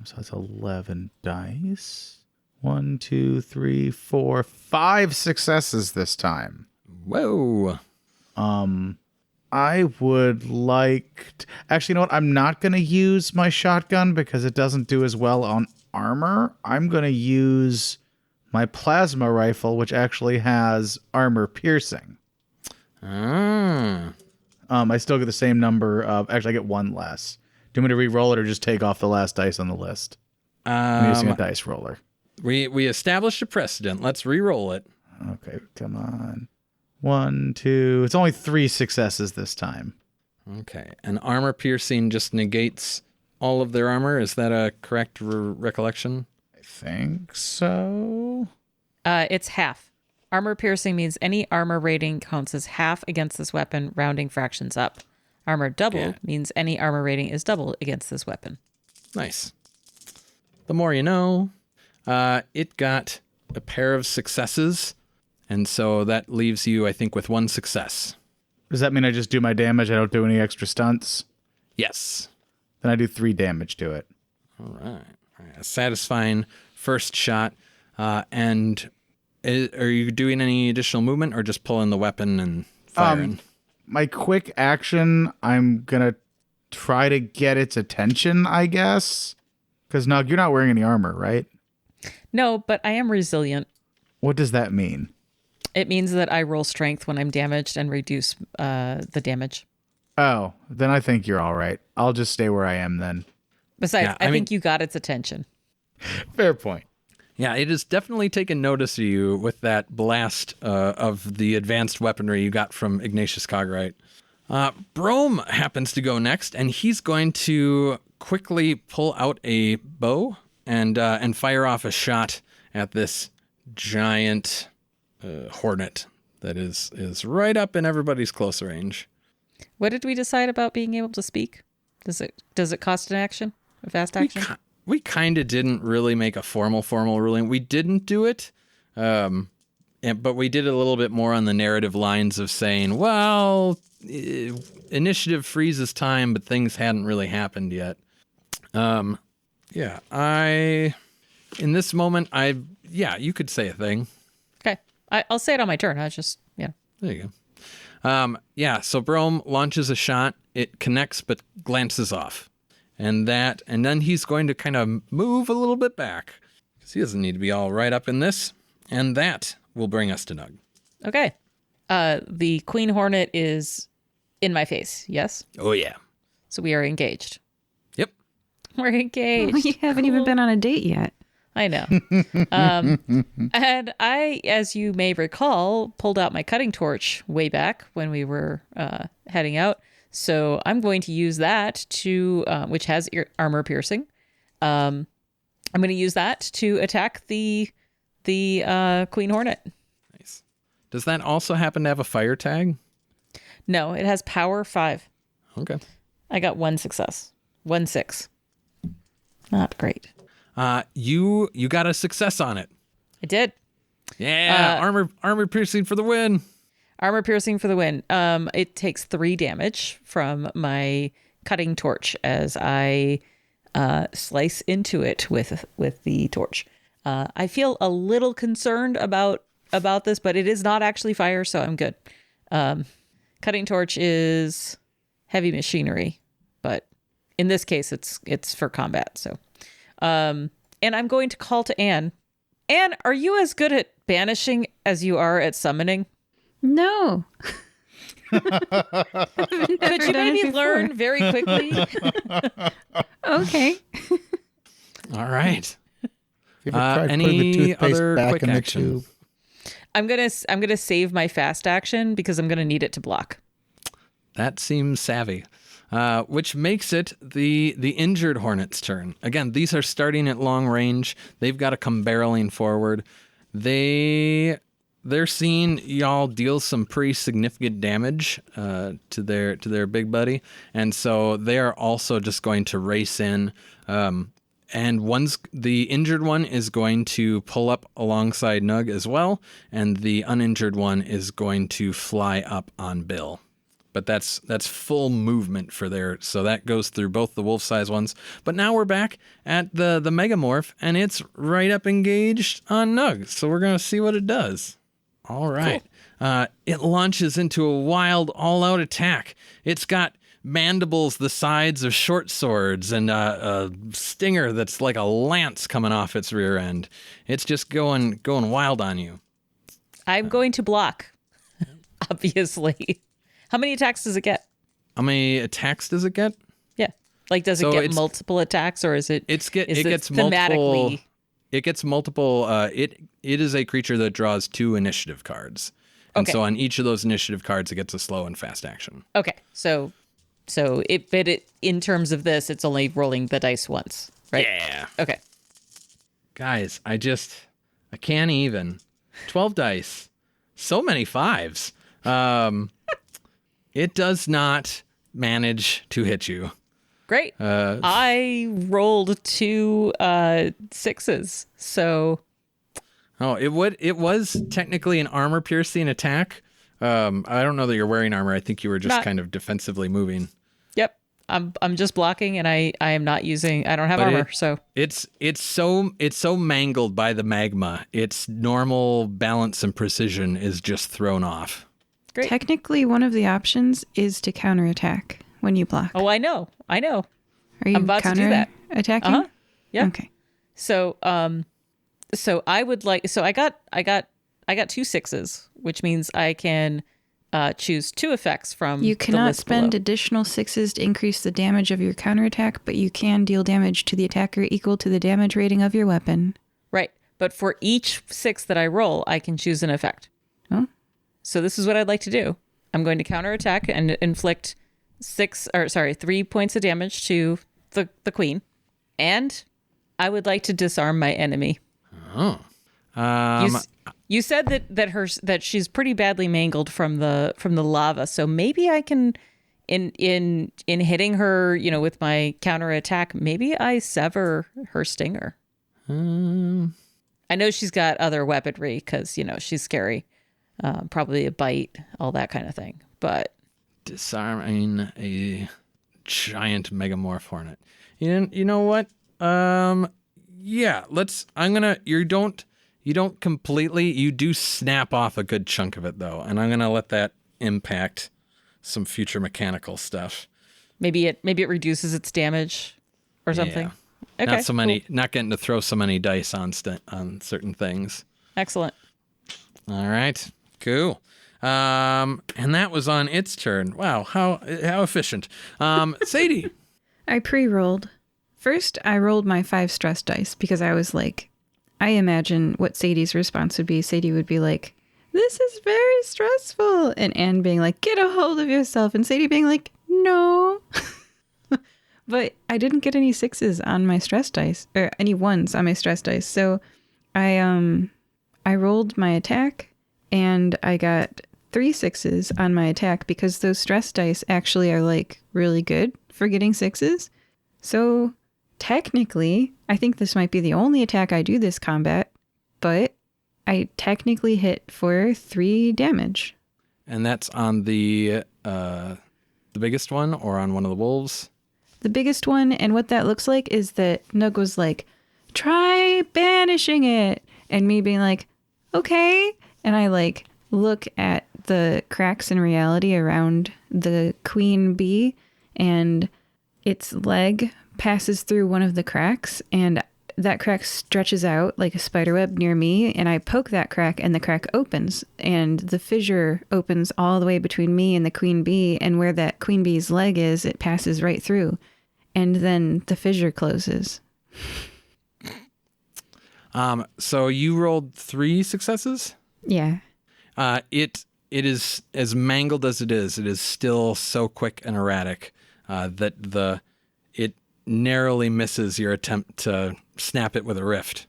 So that's 11 dice. 1, 2, 3, 4, 5 successes this time. Whoa. I would like... Actually, you know what? I'm not going to use my shotgun because it doesn't do as well on armor. I'm going to use my plasma rifle, which actually has armor piercing. Ah. I still get the same number of... Actually, I get 1 less. Do you want me to re-roll it or just take off the last dice on the list? I'm using a dice roller. We established a precedent. Let's re-roll it. Okay, come on. 1, 2... It's only 3 successes this time. Okay. And armor piercing just negates all of their armor. Is that a correct recollection? I think so. It's half. Armor piercing means any armor rating counts as half against this weapon, rounding fractions up. Armor double Yeah. means any armor rating is double against this weapon. Nice. The more you know. It got a pair of successes, and so that leaves you, I think, with 1 success. Does that mean I just do my damage? I don't do any extra stunts? Yes. Then I do 3 damage to it. All right. A satisfying first shot. And are you doing any additional movement or just pulling the weapon and firing? My quick action, I'm going to try to get its attention, I guess. Because, Nugh, you're not wearing any armor, right? No, but I am resilient. What does that mean? It means that I roll strength when I'm damaged and reduce the damage. Oh, then I think you're all right. I'll just stay where I am then. Besides, Yeah, I think you got its attention. Fair point. Yeah, it has definitely taken notice of you with that blast of the advanced weaponry you got from Ignatius Cogwright. Brome happens to go next, and he's going to quickly pull out a bow and fire off a shot at this giant hornet that is right up in everybody's close range. What did we decide about being able to speak? Does it cost an action? A fast action? We kind of didn't really make a formal ruling. We didn't do it, but we did a little bit more on the narrative lines of saying, well, initiative freezes time, but things hadn't really happened yet. In this moment, you could say a thing. Okay. I'll say it on my turn. I just, yeah. There you go. So Brome launches a shot. It connects, but glances off. And then he's going to kind of move a little bit back because he doesn't need to be all right up in this. And that will bring us to Nugh. Okay. The Queen Hornet is in my face, yes? Oh, yeah. So we are engaged. Yep. We're engaged. Well, you haven't even been on a date yet. I know. And I, as you may recall, pulled out my cutting torch way back when we were heading out. So I'm going to use that to, which has armor piercing. I'm going to use that to attack the Queen Hornet. Nice. Does that also happen to have a fire tag? No, it has power 5. Okay. I got 1 success. 1-6. Not great. You got a success on it. I did. Yeah, armor piercing for the win. Armor piercing for the win. It takes 3 damage from my cutting torch as I slice into it with the torch. I feel a little concerned about this, but it is not actually fire, so I'm good. Cutting torch is heavy machinery, but in this case, it's for combat. So, and I'm going to call to Anne. Anne, are you as good at banishing as you are at summoning? No. Could you maybe learn very quickly? Okay. All right. You ever tried putting Any the toothpaste other back quick in the action? tube? I'm gonna save my fast action because I'm gonna need it to block. That seems savvy. Which makes it the injured Hornet's turn. Again, these are starting at long range. They've got to come barreling forward. They're seeing y'all deal some pretty significant damage to their big buddy, and so they are also just going to race in. And the injured one is going to pull up alongside Nugh as well, and the uninjured one is going to fly up on Bill. But that's full movement for there, so that goes through both the wolf-size ones. But now we're back at the megamorph, and it's right up engaged on Nugh. So we're gonna see what it does. All right, cool. It launches into a wild, all-out attack. It's got mandibles the size of short swords and a stinger that's like a lance coming off its rear end. It's just going wild on you. I'm going to block, obviously. How many attacks does it get? How many attacks does it get? Yeah. Like, does it get multiple attacks, or is it? It gets thematically multiple. It gets multiple. It is a creature that draws 2 initiative cards, and so on each of those initiative cards, it gets a slow and fast action. Okay, so it in terms of this, it's only rolling the dice once, right? Yeah. Okay. Guys, I can't even. 12 dice, so many 5s. It does not manage to hit you. Great. I rolled 2 6s, so. Oh, it was technically an armor piercing attack. I don't know that you're wearing armor. I think you were just kind of defensively moving. Yep. I'm just blocking, and I am not using. I don't have But armor, so it's so mangled by the magma. Its normal balance and precision is just thrown off. great. Technically, one of the options is to counterattack when you block. Oh, I know. Are you I'm about to do that. Attacking? Uh-huh. Yeah. Okay. So so I would like. So I got 2 6s, which means I can choose 2 effects from. You the cannot list spend below. additional 6s to increase the damage of your counterattack, but you can deal damage to the attacker equal to the damage rating of your weapon. Right, but for each 6 that I roll, I can choose an effect. Oh. So this is what I'd like to do. I'm going to counterattack and inflict 3 points of damage to the queen, and I would like to disarm my enemy. Oh. You said that she's pretty badly mangled from the lava, so maybe I can, in hitting her, with my counterattack, maybe I sever her stinger. I know she's got other weaponry because she's scary, probably a bite, all that kind of thing. But Disarming a giant megamorph hornet. You know what? Yeah, you don't completely, you do snap off a good chunk of it though. And I'm going to let that impact some future mechanical stuff. maybe it reduces its damage or something. Yeah. Okay, Not so many, cool. not getting to throw so many dice on certain things. Excellent. All right, cool. And that was on its turn. Wow, how efficient. Sadie. I pre-rolled. First, I rolled my 5 stress dice because I was like, I imagine what Sadie's response would be. Sadie would be like, this is very stressful. And Anne being like, get a hold of yourself. And Sadie being like, no. But I didn't get any 6s on my stress dice, or any 1s on my stress dice. So I rolled my attack and I got 3 6s on my attack because those stress dice actually are like really good for getting 6s. So technically, I think this might be the only attack I do this combat, but I technically hit for 3 damage. And that's on the biggest one or on one of the wolves? The biggest one, and what that looks like is that Nugh was like, try banishing it. And me being like, okay. And I like look at the cracks in reality around the queen bee, and its leg passes through one of the cracks, and that crack stretches out like a spider web near me, and I poke that crack and the crack opens, and the fissure opens all the way between me and the queen bee, and where that queen bee's leg is, it passes right through, and then the fissure closes. So you rolled 3 successes? Yeah. It is as mangled as it is still so quick and erratic that it narrowly misses your attempt to snap it with a rift.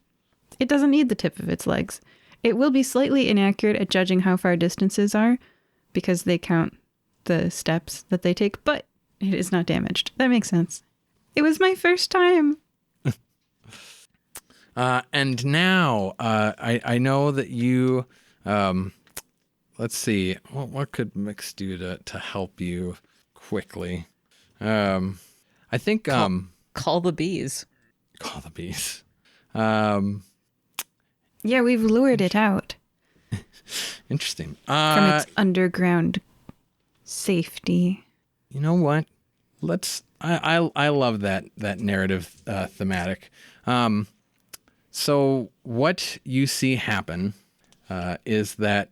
It doesn't need the tip of its legs. It will be slightly inaccurate at judging how far distances are because they count the steps that they take, but it is not damaged. That makes sense. It was my first time. And now I know that you, let's see, what could Mix do to help you quickly? I think Call the bees. call the bees. Yeah, we've lured it out Interesting. from its underground safety. You know what? I love that narrative thematic. So what you see happen is that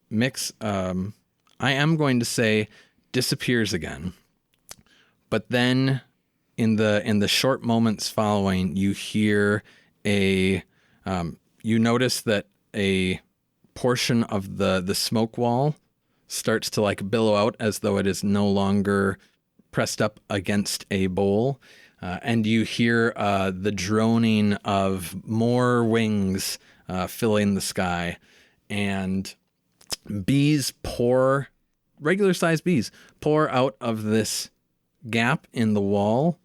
Mix, I am going to say, disappears again. But then in the short moments following, you hear you notice that a portion of the smoke wall starts to like billow out as though it is no longer pressed up against a bowl. And you hear the droning of more wings filling the sky. And bees regular-sized bees pour out of this gap in the wall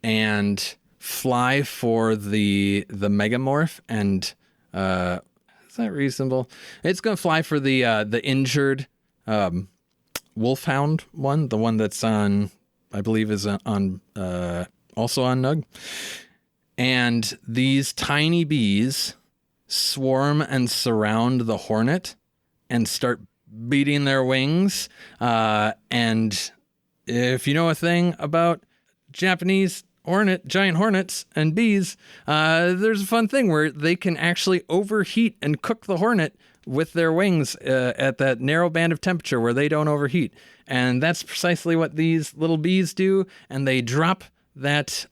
and fly for the megamorph. And is that reasonable? It's going to fly for the injured wolfhound one, the one that's on I believe is on also on Nugh. And these tiny bees swarm and surround the hornet and start beating their wings. And if you know a thing about Japanese giant hornets and bees, there's a fun thing where they can actually overheat and cook the hornet with their wings at that narrow band of temperature where they don't overheat. And that's precisely what these little bees do. And they drop that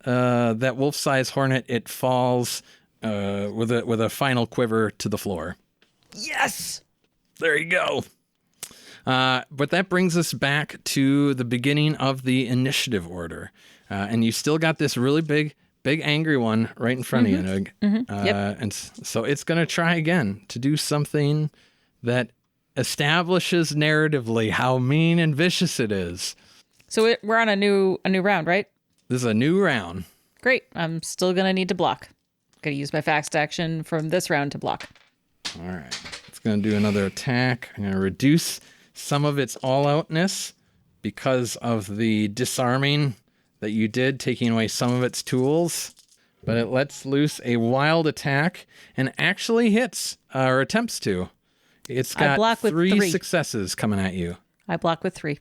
wolf-sized hornet. It falls with a final quiver to the floor. Yes! There you go. But that brings us back to the beginning of the initiative order. And you still got this really big angry one right in front of you, Nugh. Yep. And so it's going to try again to do something that establishes narratively how mean and vicious it is. So we're on a new round, right? This is a new round. Great. I'm still going to need to block. Going to use my fast action from this round to block. All right. It's going to do another attack. I'm going to reduce some of its all-outness because of the disarming that you did, taking away some of its tools. But it lets loose a wild attack and actually hits, or attempts to. It's got block with three 3 successes coming at you. I block with 3.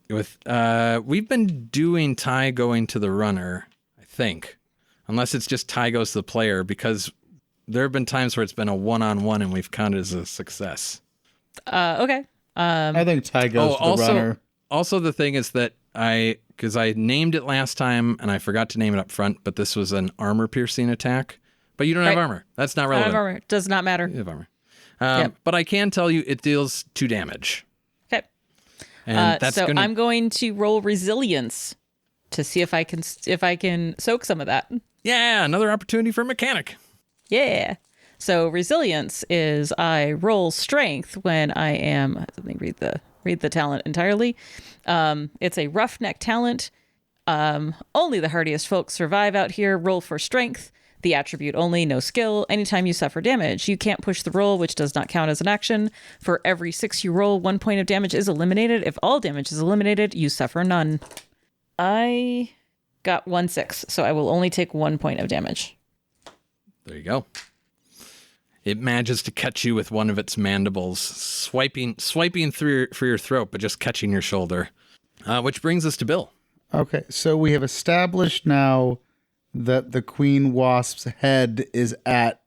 We've been doing tie going to the runner, I think. Unless it's just tie goes to the player, because there have been times where it's been a one-on-one and we've counted as a success. Okay. I think tie goes to the runner. Also, the thing is that because I named it last time and I forgot to name it up front, but this was an armor-piercing attack. But you don't have armor. That's not relevant. I have armor. Does not matter. You have armor. But I can tell you it deals 2 damage. Okay. And that's so I'm going to roll resilience to see if I can soak some of that. Yeah, another opportunity for mechanic. Yeah. So resilience is I roll strength when I am. Let me read the talent entirely. It's a roughneck talent. Only the hardiest folks survive out here. Roll for strength. The attribute only, no skill. Anytime you suffer damage, you can't push the roll, which does not count as an action. For every 6 you roll, 1 point of damage is eliminated. If all damage is eliminated, you suffer none. I got 1 6, so I will only take 1 point of damage. There you go. It manages to catch you with one of its mandibles, swiping through for your throat, but just catching your shoulder. Which brings us to Bill. Okay, so we have established now that the queen wasp's head is at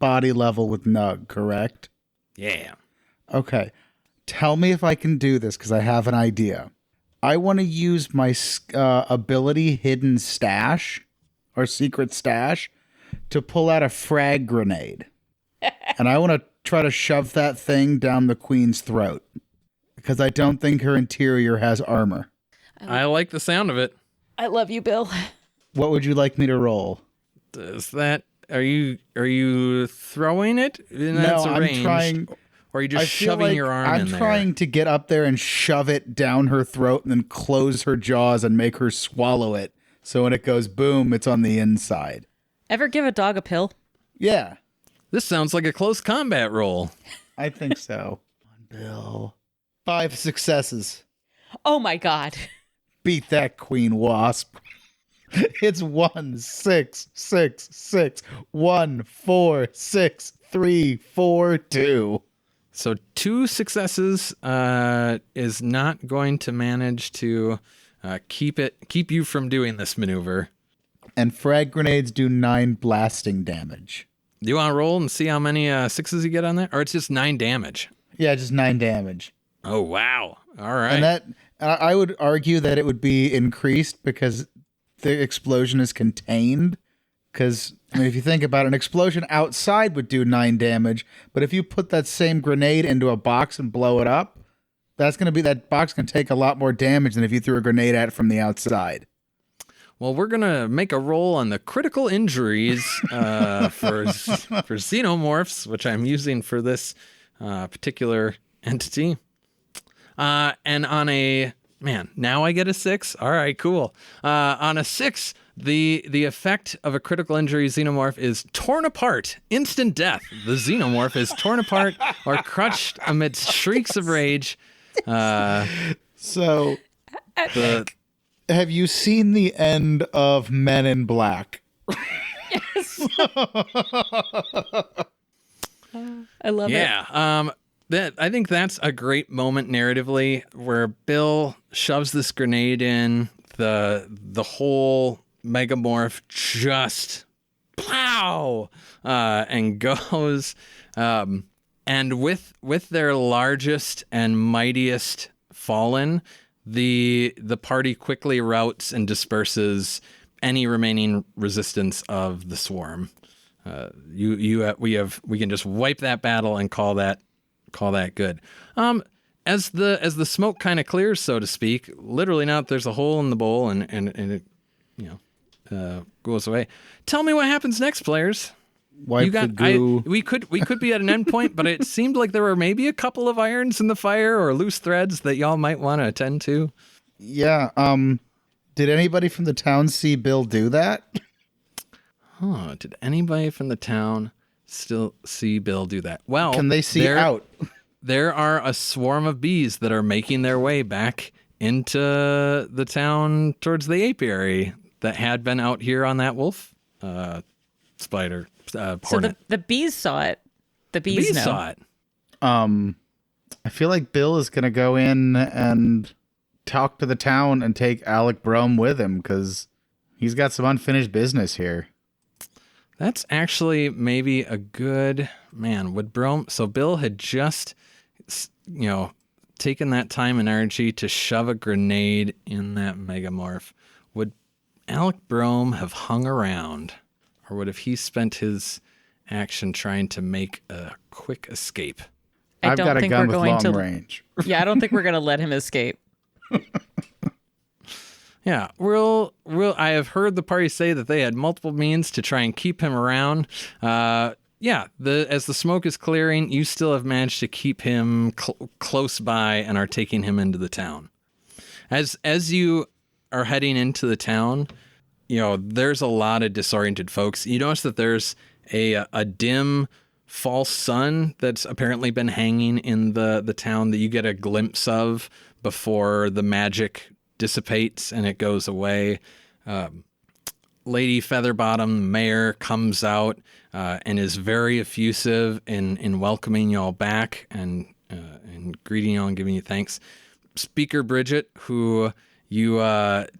body level with Nugh, correct? Yeah. Okay. Tell me if I can do this, because I have an idea. I want to use my ability hidden stash, or secret stash, to pull out a frag grenade. And I want to try to shove that thing down the queen's throat, because I don't think her interior has armor. I like the sound of it. I love you, Bill. What would you like me to roll? Are you throwing it? And that's No, a I'm range, trying. Or are you just I feel shoving like your arm I'm in there? trying to get up there and shove it down her throat and then close her jaws and make her swallow it. So when it goes boom, it's on the inside. Ever give a dog a pill? Yeah, This sounds like a close combat roll. I think so. Bill. 5 successes. Oh my God. Beat that queen wasp. It's 1 6 6 6 1 4 6 3 4 2. So 2 successes is not going to manage to keep you from doing this maneuver. And frag grenades do 9 blasting damage. Do you want to roll and see how many 6s you get on that? Or it's just 9 damage? Yeah, just 9 damage. Oh, wow. All right. And that I would argue that it would be increased because the explosion is contained. Because, I mean, if you think about it, an explosion outside would do 9 damage. But if you put that same grenade into a box and blow it up, that box can take a lot more damage than if you threw a grenade at it from the outside. Well, we're going to make a roll on the critical injuries for xenomorphs, which I'm using for this particular entity. And on a... Man, now I get a 6? All right, cool. On a 6, the effect of a critical injury xenomorph is torn apart. Instant death. The xenomorph is torn apart or crushed amidst shrieks of rage. So... have you seen the end of Men in Black? Yes. I love it. Yeah. I think that's a great moment narratively where Bill shoves this grenade in, the whole megamorph just plow and goes. And with their largest and mightiest fallen, the party quickly routs and disperses any remaining resistance of the swarm. We can just wipe that battle and call that good. As the smoke kind of clears, so to speak, literally now that there's a hole in the bowl and it goes away. Tell me what happens next, players. Wipe the goo. We could be at an end point, but it seemed like there were maybe a couple of irons in the fire or loose threads that y'all might want to attend to. Yeah. Did anybody from the town see Bill do that? Did anybody from the town still see Bill do that? Well, Can they see out? There are a swarm of bees that are making their way back into the town towards the apiary that had been out here on that wolf spider hornet. So the bees saw it. The bees know. saw it. I feel like Bill is going to go in and talk to the town and take Alec Brome with him because he's got some unfinished business here. That's actually maybe a good man. Would Brome? So Bill had just, taken that time and energy to shove a grenade in that megamorph. Would Alec Brome have hung around, or would have he spent his action trying to make a quick escape? I've got a gun with long range. Yeah, I don't think we're going to let him escape. Yeah, I have heard the party say that they had multiple means to try and keep him around. As the smoke is clearing, you still have managed to keep him close by and are taking him into the town. As you are heading into the town, there's a lot of disoriented folks. You notice that there's a dim false sun that's apparently been hanging in the town that you get a glimpse of before the magic dissipates and it goes away. Lady Featherbottom, mayor, comes out and is very effusive in welcoming y'all back and greeting y'all and giving you thanks. Speaker Bridget, who you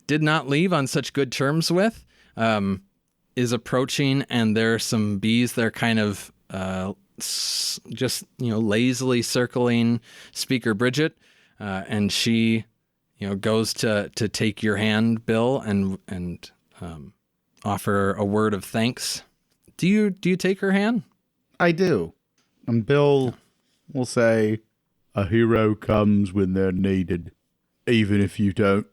did not leave on such good terms with, is approaching, and there are some bees that are kind of just lazily circling Speaker Bridget, and she goes to take your hand, Bill, and offer a word of thanks. Do you take her hand? I do. And Bill will say, "A hero comes when they're needed, even if you don't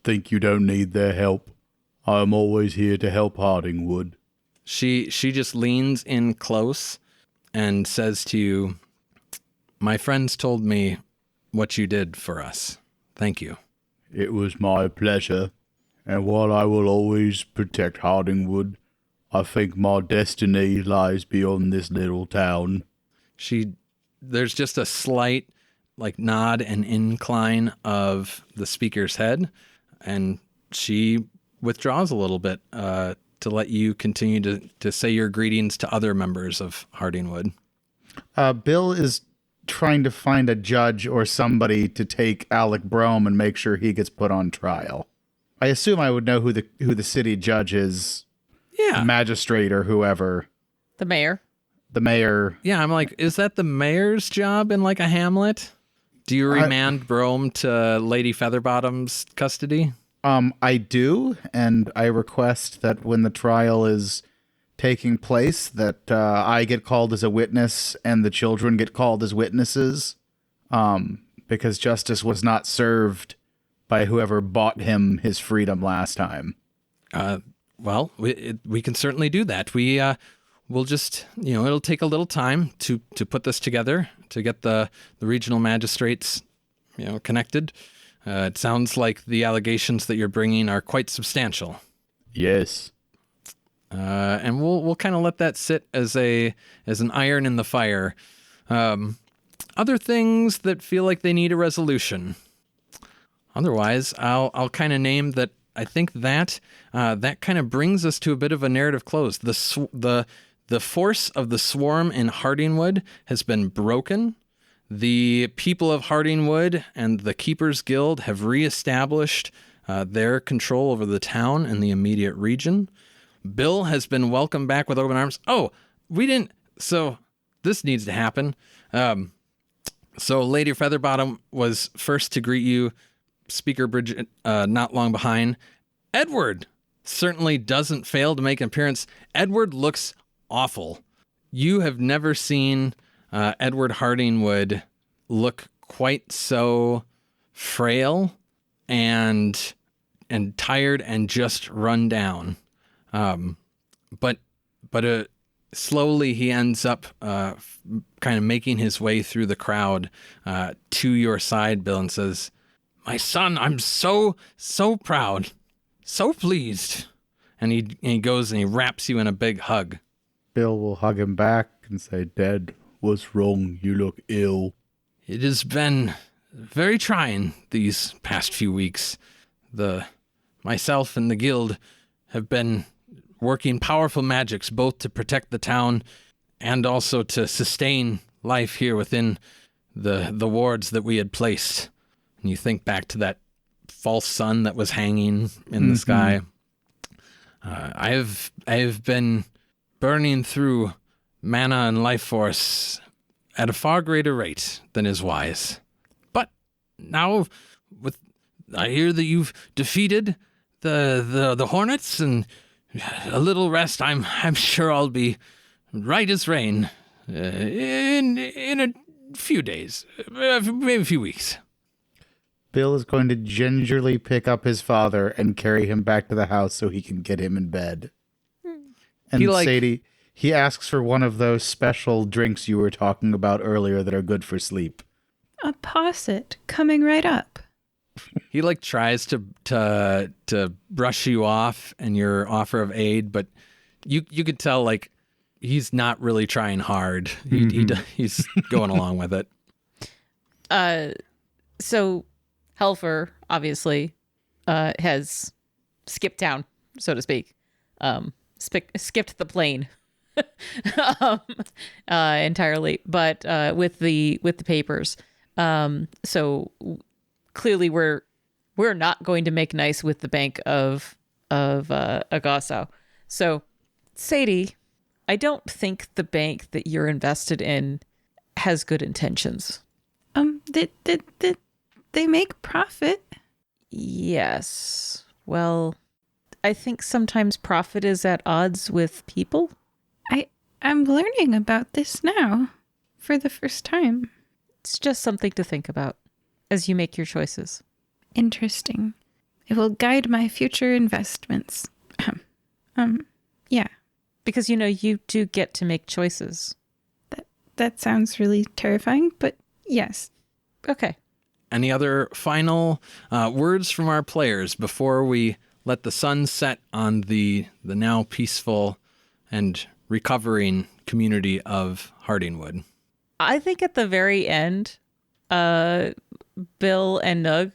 think you don't need their help. I am always here to help Hardingwood." She just leans in close and says to you, "My friends told me what you did for us. Thank you." It was my pleasure, and while I will always protect Hardingwood, I think my destiny lies beyond this little town. There's just a slight nod and incline of the speaker's head, and she withdraws a little bit to let you continue to say your greetings to other members of Hardingwood. Bill is trying to find a judge or somebody to take Alec Brome and make sure he gets put on trial. I assume I would know who the city judge is. Yeah. Magistrate or whoever. The mayor. The mayor. Yeah, I'm like, is that the mayor's job in a Hamlet? Do you remand Brome to Lady Featherbottom's custody? I do, and I request that when the trial is taking place, that I get called as a witness and the children get called as witnesses, because justice was not served by whoever bought him his freedom last time. Well, we can certainly do that. We'll just, it'll take a little time to put this together, to get the regional magistrates, connected. It sounds like the allegations that you're bringing are quite substantial. Yes. And we'll kind of let that sit as an iron in the fire. Other things that feel like they need a resolution. Otherwise, I'll kind of name that. I think that that kind of brings us to a bit of a narrative close. The force of the swarm in Hardingwood has been broken. The people of Hardingwood and the Keepers Guild have reestablished their control over the town and the immediate region. Bill has been welcomed back with open arms. Oh, we didn't. So this needs to happen. So Lady Featherbottom was first to greet you. Speaker Bridget not long behind. Edward certainly doesn't fail to make an appearance. Edward looks awful. You have never seen Edward Hardingwood look quite so frail and tired and just run down. But slowly he ends up kind of making his way through the crowd to your side, Bill, and says, "My son, I'm so proud, so pleased." And he goes and he wraps you in a big hug. Bill will hug him back and say, "Dad, what's wrong? You look ill." It has been very trying these past few weeks. Myself and the guild have been working powerful magics both to protect the town and also to sustain life here within the wards that we had placed. And you think back to that false sun that was hanging in the sky. I have been burning through mana and life force at a far greater rate than is wise. But now, I hear that you've defeated the Hornets, and a little rest, I'm sure I'll be right as rain in a few days, maybe a few weeks. Bill is going to gingerly pick up his father and carry him back to the house so he can get him in bed. And Sadie, he asks for one of those special drinks you were talking about earlier that are good for sleep. A posset coming right up. He tries to brush you off and your offer of aid, but you could tell he's not really trying hard. He's going along with it. So Helfer obviously has skipped town, so to speak. Skipped the plane entirely, but with the papers. So clearly we're not going to make nice with the Bank of Agasso. So Sadie, I don't think the bank that you're invested in has good intentions. They make profit. Yes. Well, I think sometimes profit is at odds with people. I'm learning about this now for the first time. It's just something to think about as you make your choices. Interesting. It will guide my future investments. Yeah. Because, you do get to make choices. That sounds really terrifying, but yes. Okay. Any other final words from our players before we let the sun set on the now peaceful and recovering community of Hardingwood? I think at the very end, Bill and Nugh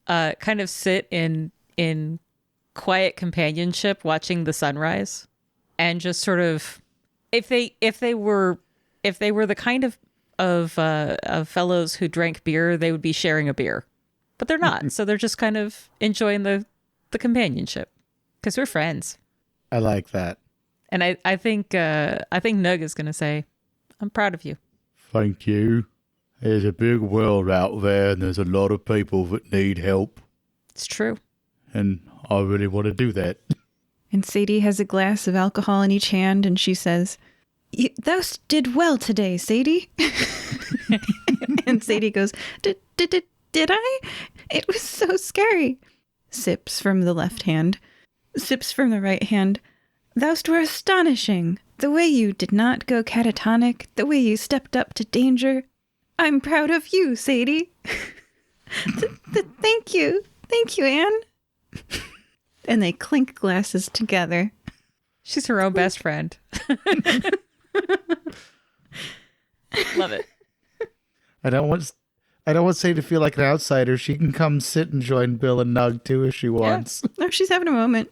kind of sit in quiet companionship watching the sunrise, and just sort of if they were the kind of fellows who drank beer, they would be sharing a beer, but they're not. So they're just kind of enjoying the companionship because we're friends. I like that. And I think Nugh is going to say, "I'm proud of you." Thank you. There's a big world out there, and there's a lot of people that need help. It's true. And I really want to do that. And Sadie has a glass of alcohol in each hand, and she says, "Thou did well today, Sadie." And Sadie goes, Did I? It was so scary. Sips from the left hand. Sips from the right hand. "Thou were astonishing. The way you did not go catatonic. The way you stepped up to danger. I'm proud of you, Sadie." Thank you. Thank you, Anne. And they clink glasses together. She's her own best friend. Love it. I don't want I don't want Sadie to feel like an outsider. She can come sit and join Bill and Nugh too if she wants. No, she's having a moment.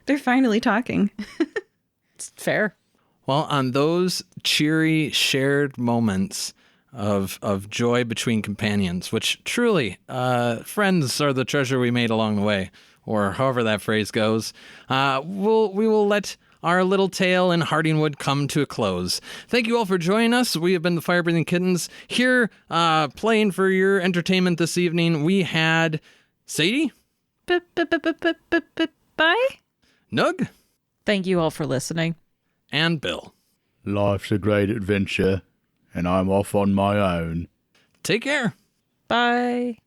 They're finally talking. It's fair. Well, on those cheery shared moments of joy between companions, which truly, friends are the treasure we made along the way, or however that phrase goes, we will let our little tale in Hardingwood come to a close. Thank you all for joining us. We have been the Fire Breathing Kittens. Here, playing for your entertainment this evening, we had Sadie. Bye? Nugh. Thank you all for listening. And Bill. Life's a great adventure, and I'm off on my own. Take care. Bye.